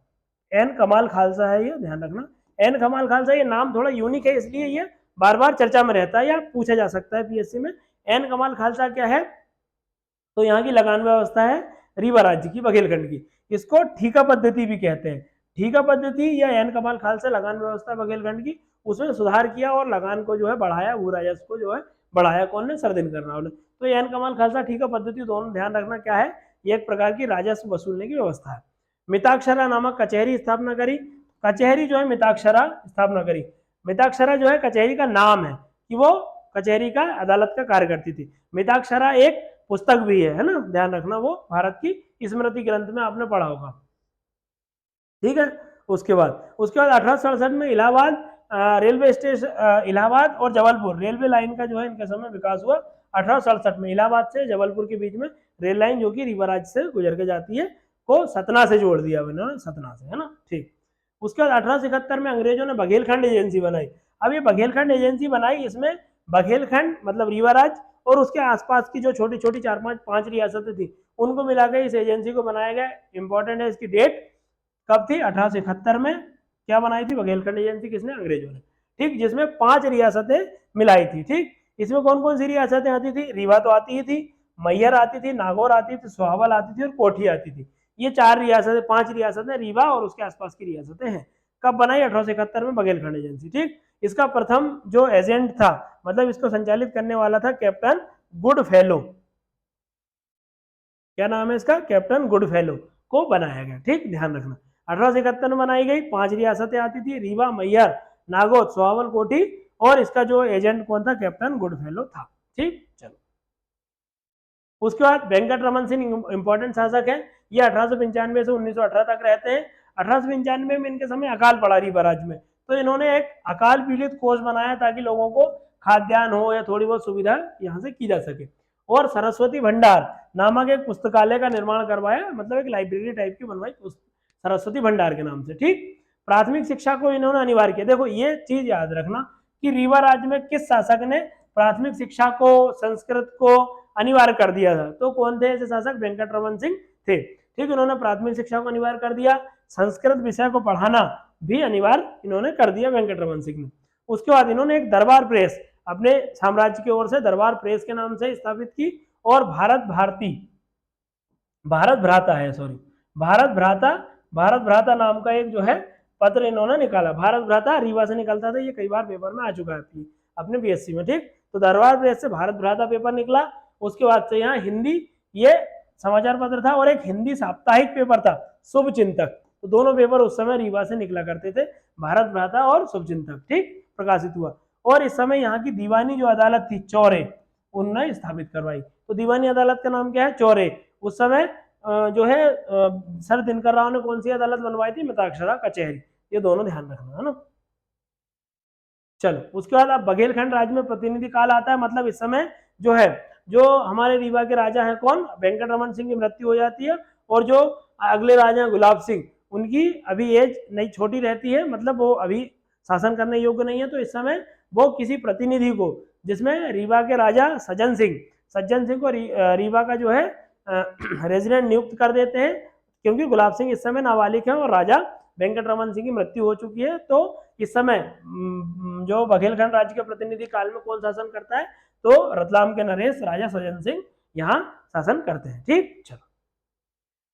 एन कमाल खालसा है, ये ध्यान रखना। एन कमाल खालसा, ये नाम थोड़ा यूनिक है इसलिए ये बार बार चर्चा में रहता है या पूछा जा सकता है पीएससी में। एन कमाल खालसा क्या है, तो यहाँ की लगान व्यवस्था है रीवा राज्य की, बघेलखंड की। इसको ठीका पद्धति भी कहते हैं। ठीका पद्धति या एन कमाल खालसा लगान व्यवस्था बघेलखंड की, उसमें सुधार किया और लगान को जो है बढ़ाया, भू राजस्व को जो है बढ़ाया, कौन ने, सर दिनकर राव ने। तो एन कमाल खालसा, ठीका पद्धति, दोनों ध्यान रखना क्या है, ये एक प्रकार की राजस्व वसूलने की व्यवस्था है। मिताक्षरा नामक कचहरी स्थापना करी, कचहरी जो है मिताक्षरा स्थापना करी। मिताक्षरा जो है कचहरी का नाम है कि वो कचहरी का, अदालत का कार्य करती थी। मिताक्षरा एक पुस्तक भी है ना, ध्यान रखना, वो भारत की स्मृति ग्रंथ में आपने पढ़ा होगा, ठीक है। उसके बाद 1867 में इलाहाबाद रेलवे स्टेशन, इलाहाबाद और जबलपुर रेलवे लाइन का जो है इनके समय विकास हुआ। 1867 में इलाहाबाद से जबलपुर के बीच में रेल लाइन जो कि रीवा राज्य से गुजर के जाती है, को सतना से जोड़ दिया उन्होंने, सतना से, है ना, ठीक। उसके बाद 1871 में अंग्रेजों ने बघेलखंड एजेंसी बनाई। अब ये बघेलखंड एजेंसी बनाई, इसमें बघेलखंड मतलब रीवा राज्य और उसके आसपास की जो छोटी छोटी 4-5 रियासतें थी उनको मिलाकर इस एजेंसी को बनाया गया। इंपॉर्टेंट है इसकी डेट, कब थी, 1871 में क्या बनाई थी, बघेलखंड एजेंसी, किसने, अंग्रेजों ने, ठीक, जिसमें 5 रियासतें मिलाई थी, ठीक। इसमें कौन कौन सी रियासतें आती थी, रीवा तो आती ही थी, मैहर आती थी, नागौर आती थी, सुहावल आती थी और कोठी आती थी। ये 4 रियासतें, 5 रियासतें रीवा और उसके आसपास की रियासतें हैं। कब बनाई, 1871 में, बघेलखंड एजेंसी, ठीक। इसका प्रथम जो एजेंट था, मतलब इसको संचालित करने वाला था कैप्टन गुडफेलो, क्या नाम है इसका, कैप्टन गुडफेलो को बनाया गया, ठीक, ध्यान रखना। 1871 में बनाई गई, 5 रियासतें आती थी, रीवा, मैहर, नागौर, सुहावल, कोठी, और इसका जो एजेंट कौन था, कैप्टन गुडफेलो था, ठीक। चलो, उसके बाद वेंकट रमन सिंह इंपॉर्टेंट शासक है। ये 1895 से 1918 तक रहते हैं। 1895 में इनके समय अकाल पड़ा रीवा राज्य में, तो इन्होंने एक अकाल पीड़ित कोष बनाया ताकि लोगों को खाद्यान्न हो या थोड़ी बहुत सुविधा यहाँ से की जा सके। और सरस्वती भंडार नामक एक पुस्तकालय का निर्माण करवाया, मतलब एक लाइब्रेरी टाइप की बनवाई सरस्वती भंडार के नाम से, ठीक। प्राथमिक शिक्षा को इन्होंने अनिवार्य किया। देखो ये चीज याद रखना कि रीवा राज्य में किस शासक ने प्राथमिक शिक्षा को, संस्कृत को अनिवार्य कर दिया था, तो कौन थे ऐसे शासक, वेंकट रमन सिंह थे, ठीक। उन्होंने प्राथमिक शिक्षा को अनिवार्य कर दिया, संस्कृत विषय को पढ़ाना भी अनिवार्य इन्होंने कर दिया वेंकट रमन सिंह ने। उसके बाद इन्होंने एक दरबार प्रेस अपने साम्राज्य की ओर से दरबार प्रेस के नाम से स्थापित की, और भारत भ्राता नाम का एक जो है पत्र इन्होंने निकाला। भारत भ्राता रीवा से निकलता था, ये कई बार पेपर में आ चुका है अपने बीएससी में, ठीक। तो दरबार प्रेस से भारत भ्राता पेपर निकला। उसके बाद से यहाँ हिंदी ये समाचार पत्र था और एक हिंदी साप्ताहिक पेपर था, शुभ चिंतक। तो दोनों पेपर उस समय रीवा से निकला करते थे, भारत भ्राता और शुभ चिंतक, ठीक, प्रकाशित हुआ। और इस समय यहाँ की दीवानी जो अदालत थी, चौरे, उन्होंने स्थापित करवाई। तो दीवानी अदालत का नाम क्या है, चौरे। उस समय जो है सर दिनकर राव ने कौन सी अदालत बनवाई थी, मिताक्षरा कचहरी। ये दोनों ध्यान रखना, है ना। चलो, उसके बाद अब बघेलखंड राज्य में प्रतिनिधि काल आता है, मतलब इस समय जो है, जो हमारे रीवा के राजा हैं कौन, वेंकट रमन सिंह की मृत्यु हो जाती है, और जो अगले राजा हैं गुलाब सिंह, उनकी अभी एज नहीं छोटी रहती है, मतलब वो अभी शासन करने योग्य नहीं है, तो इस समय वो किसी प्रतिनिधि को, जिसमें रीवा के राजा सज्जन सिंह को रीवा का जो है रेजिडेंट नियुक्त कर देते हैं, क्योंकि गुलाब सिंह इस समय नाबालिग हैं और राजा वेंकट रमन सिंह की मृत्यु हो चुकी है। तो इस समय जो बघेलखंड राज्य के प्रतिनिधि काल में कौन शासन करता है, तो रतलाम के नरेश राजा सज्जन सिंह यहाँ शासन करते हैं। ठीक, चलो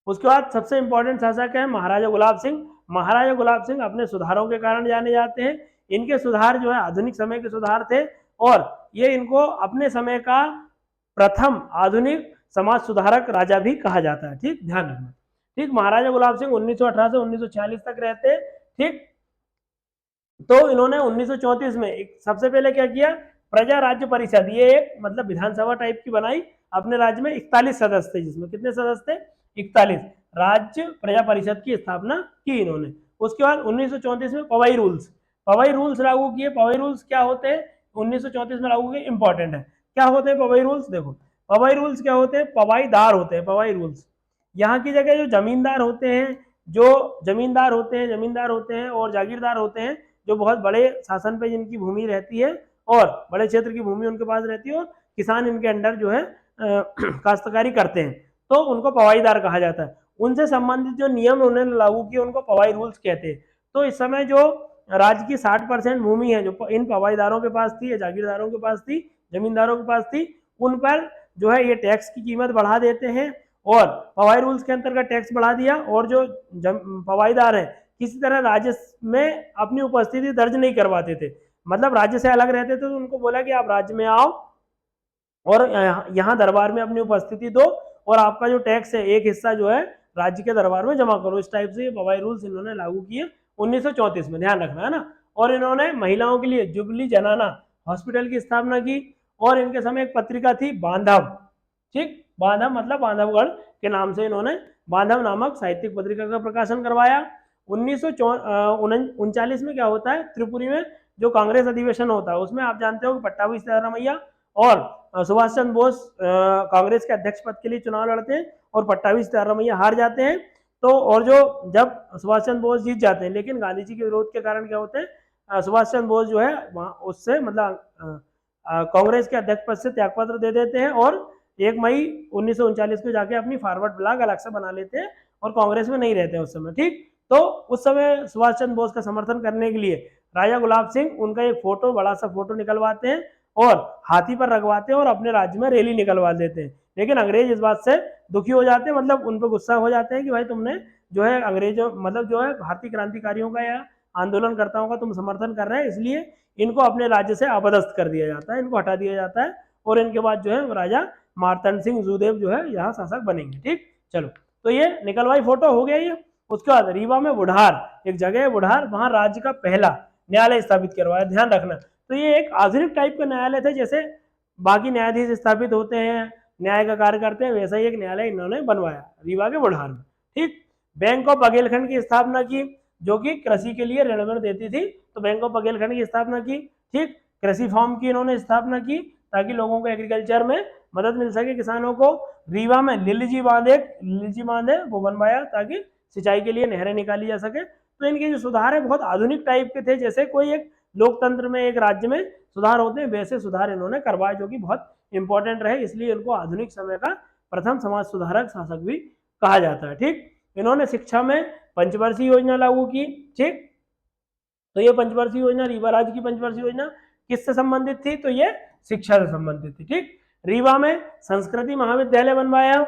उसके बाद सबसे इंपॉर्टेंट शासक है महाराजा गुलाब सिंह। महाराजा गुलाब सिंह अपने सुधारों के कारण जाने जाते हैं। इनके सुधार जो है आधुनिक समय के सुधार थे, और ये इनको अपने समय का प्रथम आधुनिक समाज सुधारक राजा भी कहा जाता है। ठीक, ध्यान रखना। ठीक, महाराजा गुलाब सिंह 1918 से 1946 तक रहते हैं। ठीक, तो इन्होंने 1934 में सबसे पहले क्या किया, प्रजा राज्य परिषद, ये एक मतलब विधानसभा टाइप की बनाई अपने राज्य में। 41 सदस्य थे, जिसमें कितने सदस्य थे, 41 राज्य प्रजा परिषद की स्थापना की इन्होंने। उसके बाद 1934 में पवई रूल्स लागू किए। पवई रूल्स क्या होते हैं, 1934 में लागू किए, इंपॉर्टेंट है। क्या होते हैं पवई रूल्स, देखो पवई रूल्स क्या होते हैं, पवाईदार होते हैं पवई रूल्स। यहाँ की जगह जो जमींदार होते हैं और जागीरदार होते हैं, जो बहुत बड़े शासन पे जिनकी भूमि रहती है और बड़े क्षेत्र की भूमि उनके पास रहती है, और किसान इनके अंडर जो है काश्तकारी करते हैं, तो उनको पवाईदार कहा जाता है। उनसे संबंधित जो नियम उन्होंने लागू किए उनको पवाई रूल्स कहते हैं। तो इस समय जो राज्य की 60% भूमि है जो इन पवाईदारों के पास थी या जागीरदारों के पास थी, जमींदारों के पास थी, उन पर जो है ये टैक्स की कीमत बढ़ा देते हैं, और पवाई रूल्स के अंतर्गत टैक्स बढ़ा दिया। और जो पवाईदार है किसी तरह राज्य में अपनी उपस्थिति दर्ज नहीं करवाते थे, मतलब राज्य से अलग रहते थे, तो उनको बोला कि आप राज्य में आओ और यहाँ दरबार में अपनी उपस्थिति दो, और आपका जो टैक्स है एक हिस्सा जो है राज्य के दरबार में जमा करो। इस टाइप से पवाई रूल्स इन्होंने लागू किए 1934 में, ध्यान रखना है ना। और इन्होंने महिलाओं के लिए जुबली जनाना हॉस्पिटल की स्थापना की, और इनके समय एक पत्रिका थी बांधव। ठीक, बांधव मतलब बांधवगढ़ के नाम से इन्होंने बांधव नामक साहित्यिक पत्रिका का प्रकाशन करवाया। 1939 में क्या होता है, त्रिपुरी में जो कांग्रेस अधिवेशन होता है, उसमें आप जानते हो पट्टाभी सीतारामैया और सुभाष चंद्र बोस कांग्रेस के अध्यक्ष पद के लिए चुनाव लड़ते हैं, और पट्टाभी सीतारामैया हार जाते हैं। तो और जो जब सुभाष चंद्र बोस जीत जाते हैं, लेकिन गांधी जी के विरोध के कारण क्या होते हैं, सुभाष चंद्र बोस जो है उससे मतलब कांग्रेस के अध्यक्ष पद से त्यागपत्र दे देते हैं, और 1 मई 1939 को जाके अपनी फॉरवर्ड ब्लॉक अलग से बना लेते हैं, और कांग्रेस में नहीं रहते हैं उस समय। ठीक, तो उस समय सुभाष चंद्र बोस का समर्थन करने के लिए राजा गुलाब सिंह उनका एक फोटो, बड़ा सा फोटो निकलवाते हैं और हाथी पर रखवाते हैं और अपने राज्य में रैली निकलवा देते हैं। लेकिन अंग्रेज इस बात से दुखी हो जाते हैं, मतलब उन पर गुस्सा हो जाते हैं कि भाई तुमने जो है अंग्रेजों मतलब जो है भारतीय क्रांतिकारियों का या आंदोलनकर्ताओं का तुम समर्थन कर रहे हैं, इसलिए इनको अपने राज्य से अपदस्थ कर दिया जाता है, इनको हटा दिया जाता है, और इनके बाद जो है राजा मार्तंड सिंह जूदेव जो है यहाँ शासक बनेंगे। ठीक, चलो तो ये निकलवाई फोटो हो गया ये। उसके बाद रीवा में बुढ़ार एक जगह है, बुढ़ार, वहां राज्य का पहला न्यायालय स्थापित करवाया, ध्यान रखना। तो ये एक आधुनिक टाइप का न्यायालय था, जैसे बाकी न्यायाधीश स्थापित होते हैं, न्याय का कार्य करते हैं, वैसा ही एक न्यायालय इन्होंने बनवाया रीवा के बुढ़ार में। ठीक, बैंक ऑफ बघेलखंड की स्थापना की, जो कि कृषि के लिए ऋण देती थी, तो बैंक ऑफ बघेलखंड की स्थापना की। ठीक, कृषि फार्म की इन्होंने स्थापना की ताकि लोगों को एग्रीकल्चर में मदद मिल सके, किसानों को। रीवा में लिलजी बांध है वो बनवाया ताकि सिंचाई के लिए नहरें निकाली जा सके। तो इनके जो सुधार है बहुत आधुनिक टाइप के थे, जैसे कोई एक लोकतंत्र में एक राज्य में सुधार होते हैं वैसे सुधार इन्होंने करवाए, जो कि बहुत इंपॉर्टेंट रहे, इसलिए इनको आधुनिक समय का प्रथम समाज सुधारक शासक भी कहा जाता है। ठीक, इन्होंने शिक्षा में पंचवर्षीय योजना लागू की। ठीक, तो ये पंचवर्षीय योजना, रीवा राज्य की पंचवर्षीय योजना किससे संबंधित थी, तो ये शिक्षा से संबंधित थी। ठीक, रीवा में संस्कृति महाविद्यालय बनवाया,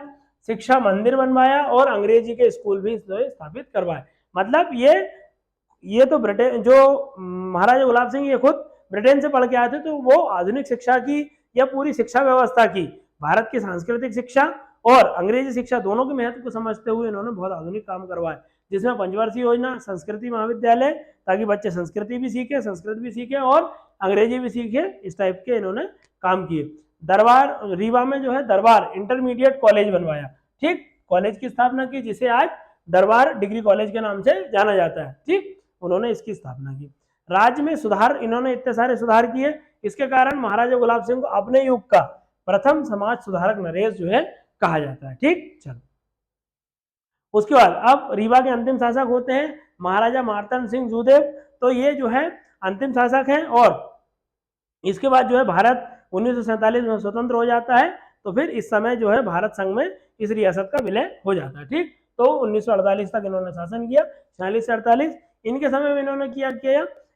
शिक्षा मंदिर बनवाया, और अंग्रेजी के स्कूल भी स्थापित करवाए। मतलब ये तो ब्रिटेन जो महाराजा गुलाब सिंह ये खुद ब्रिटेन से पढ़ के आए थे, तो वो आधुनिक शिक्षा की या पूरी शिक्षा व्यवस्था की, भारत की सांस्कृतिक शिक्षा और अंग्रेजी शिक्षा दोनों के महत्व को समझते हुए इन्होंने बहुत आधुनिक काम करवाए, जिसमें पंचवर्षीय योजना, संस्कृति महाविद्यालय, ताकि बच्चे संस्कृति भी सीखे, संस्कृत भी सीखे और अंग्रेजी भी सीखे, इस टाइप के इन्होंने काम किए। दरबार रीवा में जो है दरबार इंटरमीडिएट कॉलेज बनवाया। ठीक, कॉलेज की स्थापना की, जिसे आज दरबार डिग्री कॉलेज के नाम से जाना जाता है। ठीक, उन्होंने इसकी स्थापना की। राज्य में सुधार, इन्होंने इतने सारे सुधार किए, इसके कारण महाराजा गुलाब सिंह को अपने युग का प्रथम समाज सुधारक नरेश जो है कहा जाता है। ठीक, चलो उसके बाद अब रीवा के अंतिम शासक होते हैं महाराजा मार्तंड सिंह जूदेव। तो ये जो है अंतिम शासक हैं, और इसके बाद जो है भारत 1947 में स्वतंत्र हो जाता है। तो फिर इस समय जो है भारत संघ में इस रियासत का विलय हो जाता है। ठीक, तो 1948 तक इन्होंने शासन किया, 46 से 48। इनके समय में इन्होंने किया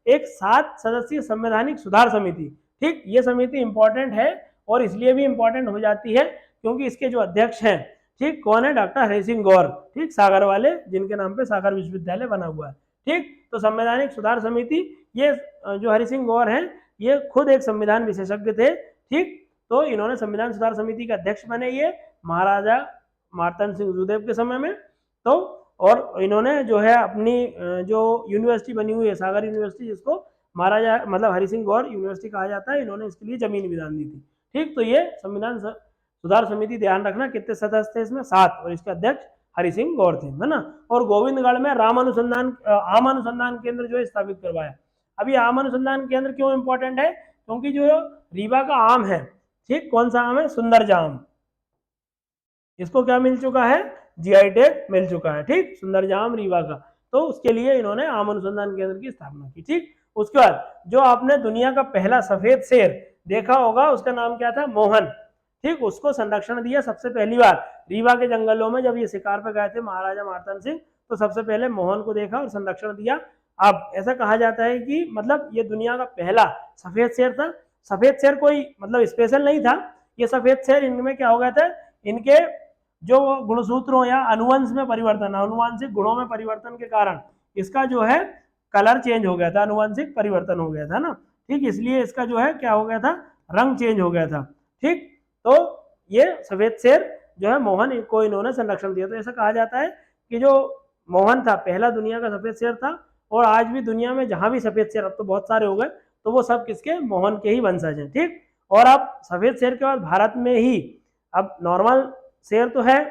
एक 7 सदस्यीय संवैधानिक सुधार समिति। ठीक, ये समिति इंपॉर्टेंट है, और इसलिए भी इंपॉर्टेंट हो जाती है क्योंकि इसके जो अध्यक्ष हैं, ठीक, कौन है? डॉक्टर हरि सिंह गौर, ठीक, सागर वाले, जिनके नाम पे सागर विश्वविद्यालय बना हुआ है। ठीक, तो संवैधानिक सुधार समिति, ये जो हरि सिंह गौर हैं, ये खुद एक संविधान विशेषज्ञ थे। ठीक, तो इन्होंने संविधान सुधार समिति का अध्यक्ष बने ये महाराजा मार्तंड सिंह जूदेव के समय में। तो और इन्होंने जो है अपनी जो यूनिवर्सिटी बनी हुई है सागर यूनिवर्सिटी, जिसको महाराजा मतलब हरि सिंह गौर यूनिवर्सिटी कहा जाता है, इन्होंने इसके लिए जमीन भी दान दी थी। ठीक, तो ये संविधान सुधार समिति, ध्यान रखना कितने सदस्य थे इसमें? 7, और इसके अध्यक्ष हरि सिंह गौर थे, है ना। और गोविंदगढ़ में आम अनुसंधान केंद्र जो है स्थापित करवाया। अभी आम अनुसंधान केंद्र क्यों इंपॉर्टेंट है? क्योंकि जो रीवा का आम है, ठीक, कौन सा आम है? सुंदर जाम, इसको क्या मिल चुका है? जीआई टैग मिल चुका है। ठीक, सुंदर जाम रीवा का, तो उसके लिए इन्होंने आम अनुसंधान केंद्र की स्थापना की। ठीक, उसके बाद जो आपने दुनिया का पहला सफेद शेर देखा होगा, उसका नाम क्या था? मोहन। ठीक, उसको संरक्षण दिया सबसे पहली बार रीवा के जंगलों में, जब ये शिकार पे गए थे महाराजा मार्तंड सिंह, तो सबसे पहले मोहन को देखा और संरक्षण दिया। अब ऐसा कहा जाता है कि मतलब ये दुनिया का पहला सफेद शेर था। सफेद शेर कोई मतलब स्पेशल नहीं था, ये सफेद शेर, इनमें क्या हो गया था, इनके जो गुणसूत्रों या अनुवंश में परिवर्तन, अनुवांशिक गुणों में परिवर्तन के कारण इसका जो है कलर चेंज हो गया था, अनुवांशिक परिवर्तन हो गया था ना। ठीक, इसलिए इसका जो है क्या हो गया था? रंग चेंज हो गया था। ठीक, तो ये सफेद शेर जो है मोहन को इन्होंने संरक्षण दिया। तो ऐसा कहा जाता है कि जो मोहन था पहला दुनिया का सफेद शेर था, और आज भी दुनिया में जहां भी सफेद शेर, अब तो बहुत सारे हो गए, तो वो सब किसके? मोहन के ही वंशज हैं। ठीक, और अब सफेद शेर के बाद भारत में ही अब नॉर्मल शेर तो है,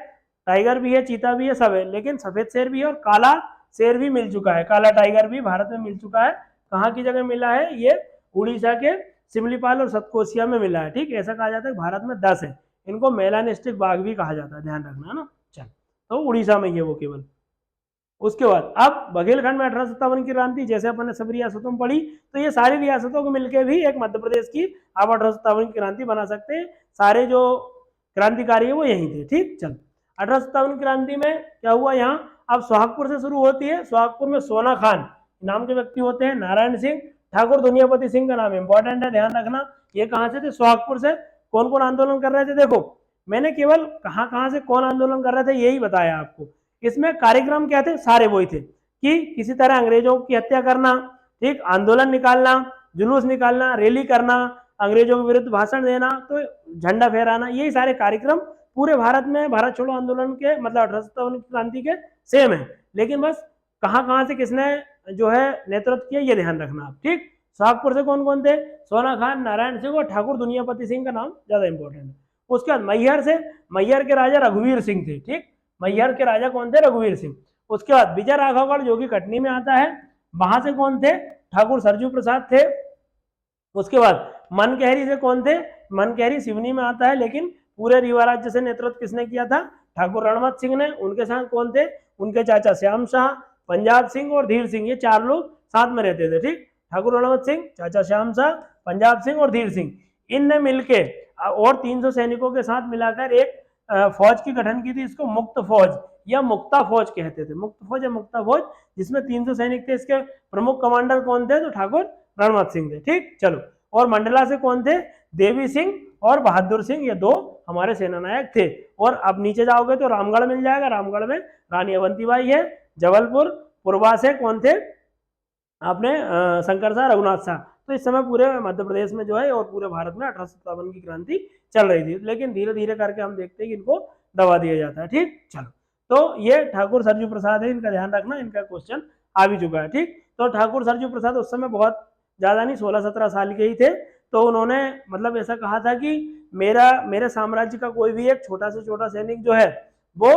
टाइगर भी है, चीता भी है, सब है, लेकिन सफेद शेर भी है और काला शेर भी मिल चुका है, काला टाइगर भी भारत में मिल चुका है। कहाँ की जगह मिला है? ये उड़ीसा के सिमलीपाल और सतकोसिया में मिला है। ठीक, ऐसा कहा जाता है भारत में 10 है। इनको मेलानिस्टिक बाघ भी कहा जाता है, ध्यान रखना, है ना। चल, तो उड़ीसा में ये वो केवल। उसके बाद अब बघेलखंड में 1857 की क्रांति, जैसे अपन ने सब रियासतों में पढ़ी, तो ये सारी रियासतों को मिलकर भी एक मध्य प्रदेश की आप 1857 की क्रांति बना सकते हैं। सारे जो क्रांतिकारी है वो यहीं थे। ठीक, चल, 1857 क्रांति में क्या हुआ यहाँ? अब सोहागपुर से शुरू होती है। सोहागपुर में सोना खान नाम के व्यक्ति होते हैं, नारायण सिंह, ठाकुर दुनियापति सिंह का नाम इंपॉर्टेंट है, ध्यान रखना। ये कहाँ से थे? सोहागपुर से। कौन कौन आंदोलन कर रहे थे? देखो, मैंने केवल कहाँ से कौन आंदोलन कर रहे थे यही बताया आपको। इसमें कार्यक्रम क्या थे? सारे वही थे कि किसी तरह अंग्रेजों की हत्या करना, ठीक, आंदोलन निकालना, जुलूस निकालना, रैली करना, अंग्रेजों के विरुद्ध भाषण देना, तो झंडा फहराना, यही सारे कार्यक्रम पूरे भारत में भारत छोड़ो आंदोलन के मतलब 1857 क्रांति के सेम है। लेकिन बस कहाँ से किसने जो है नेतृत्व किया ये ध्यान रखना आप। ठीक, सोहागपुर से कौन कौन थे? सोना खान, नारायण सिंह और ठाकुर दुनियापति सिंह का नाम ज्यादा इंपॉर्टेंट है। उसके बाद मैहर से, मैहर के राजा रघुवीर सिंह थे। ठीक, मैहर के राजा कौन थे? रघुवीर सिंह। उसके बाद विजय राघवगढ़ जो कि कटनी में आता है, वहां से कौन थे? ठाकुर सरजू प्रसाद थे। उसके बाद मनकहरी से कौन थे? मनकहरी सिवनी में आता है, लेकिन पूरे रीवा राज्य से नेतृत्व किसने किया था? ठाकुर रणमत सिंह ने। उनके साथ कौन थे? उनके चाचा श्याम शाह, पंजाब सिंह और धीर सिंह, ये 4 लोग साथ में रहते थे। ठीक, ठाकुर रणमत सिंह, चाचा श्याम शाह, पंजाब सिंह और धीर सिंह, इनने मिलके और 300 सैनिकों के साथ मिलाकर एक फौज की गठन की थी। इसको मुक्त फौज या मुक्ता फौज कहते थे, मुक्त फौज या मुक्ता फौज, जिसमें 300 सैनिक थे। इसके प्रमुख कमांडर कौन थे? तो ठाकुर रणमत सिंह थे। ठीक, चलो, और मंडला से कौन थे? देवी सिंह और बहादुर सिंह, ये 2 हमारे सेना नायक थे। और अब नीचे जाओगे तो रामगढ़ मिल जाएगा, रामगढ़ में रानी अवंतीबाई है। जबलपुर पूर्वा से कौन थे? आपने शंकर शाह, रघुनाथ शाह। तो इस समय पूरे मध्य प्रदेश में जो है और पूरे भारत में 1857 की क्रांति चल रही थी, लेकिन धीरे धीरे करके हम देखते हैं कि इनको दबा दिया जाता है। ठीक, चलो, तो ये ठाकुर सरजू प्रसाद है, इनका ध्यान रखना, इनका क्वेश्चन आ भी चुका है। ठीक, तो ठाकुर सरजू प्रसाद उस समय बहुत ज्यादा नहीं, 16-17 साल के ही थे। तो उन्होंने मतलब ऐसा कहा था कि मेरे साम्राज्य का कोई भी एक छोटा से छोटा सैनिक जो है वो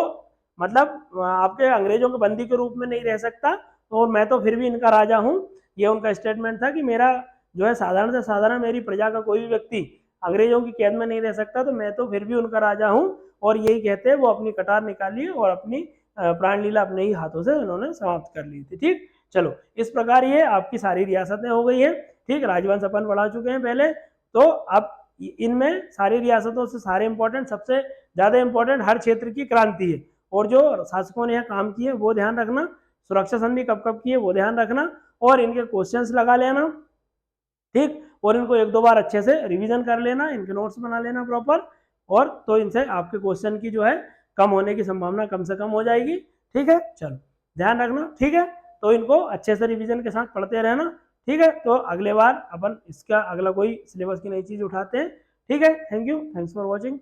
मतलब आपके अंग्रेजों के बंदी के रूप में नहीं रह सकता, और मैं तो फिर भी इनका राजा हूँ। ये उनका स्टेटमेंट था कि मेरा जो है साधारण से साधारण मेरी प्रजा का कोई भी व्यक्ति अंग्रेजों की कैद में नहीं रह सकता, तो मैं तो फिर भी उनका राजा हूँ। और यही कहते हैं वो अपनी कटार निकाली और अपनी प्राणलीला अपने ही हाथों से उन्होंने समाप्त कर ली थी। ठीक, चलो इस प्रकार ये आपकी सारी रियासतें हो गई हैं। ठीक, राजवंश अपन पढ़ा चुके हैं पहले। तो अब इनमें सारी रियासतों से सारे इंपॉर्टेंट, सबसे ज्यादा इंपॉर्टेंट हर क्षेत्र की क्रांति है, और जो शासकों ने काम किए वो ध्यान रखना, सुरक्षा संधि कब कब की है वो ध्यान रखना, और इनके क्वेश्चंस लगा लेना। ठीक, और इनको एक दो बार अच्छे से रिवीजन कर लेना, इनके नोट्स बना लेना प्रॉपर, और तो इनसे आपके क्वेश्चन की जो है कम होने की संभावना कम से कम हो जाएगी। ठीक है, चलो ध्यान रखना। ठीक है, तो इनको अच्छे से रिवीजन के साथ पढ़ते रहना। ठीक है, तो अगले बार अपन इसका अगला कोई सिलेबस की नई चीज उठाते हैं। ठीक है, thank you, thanks for watching.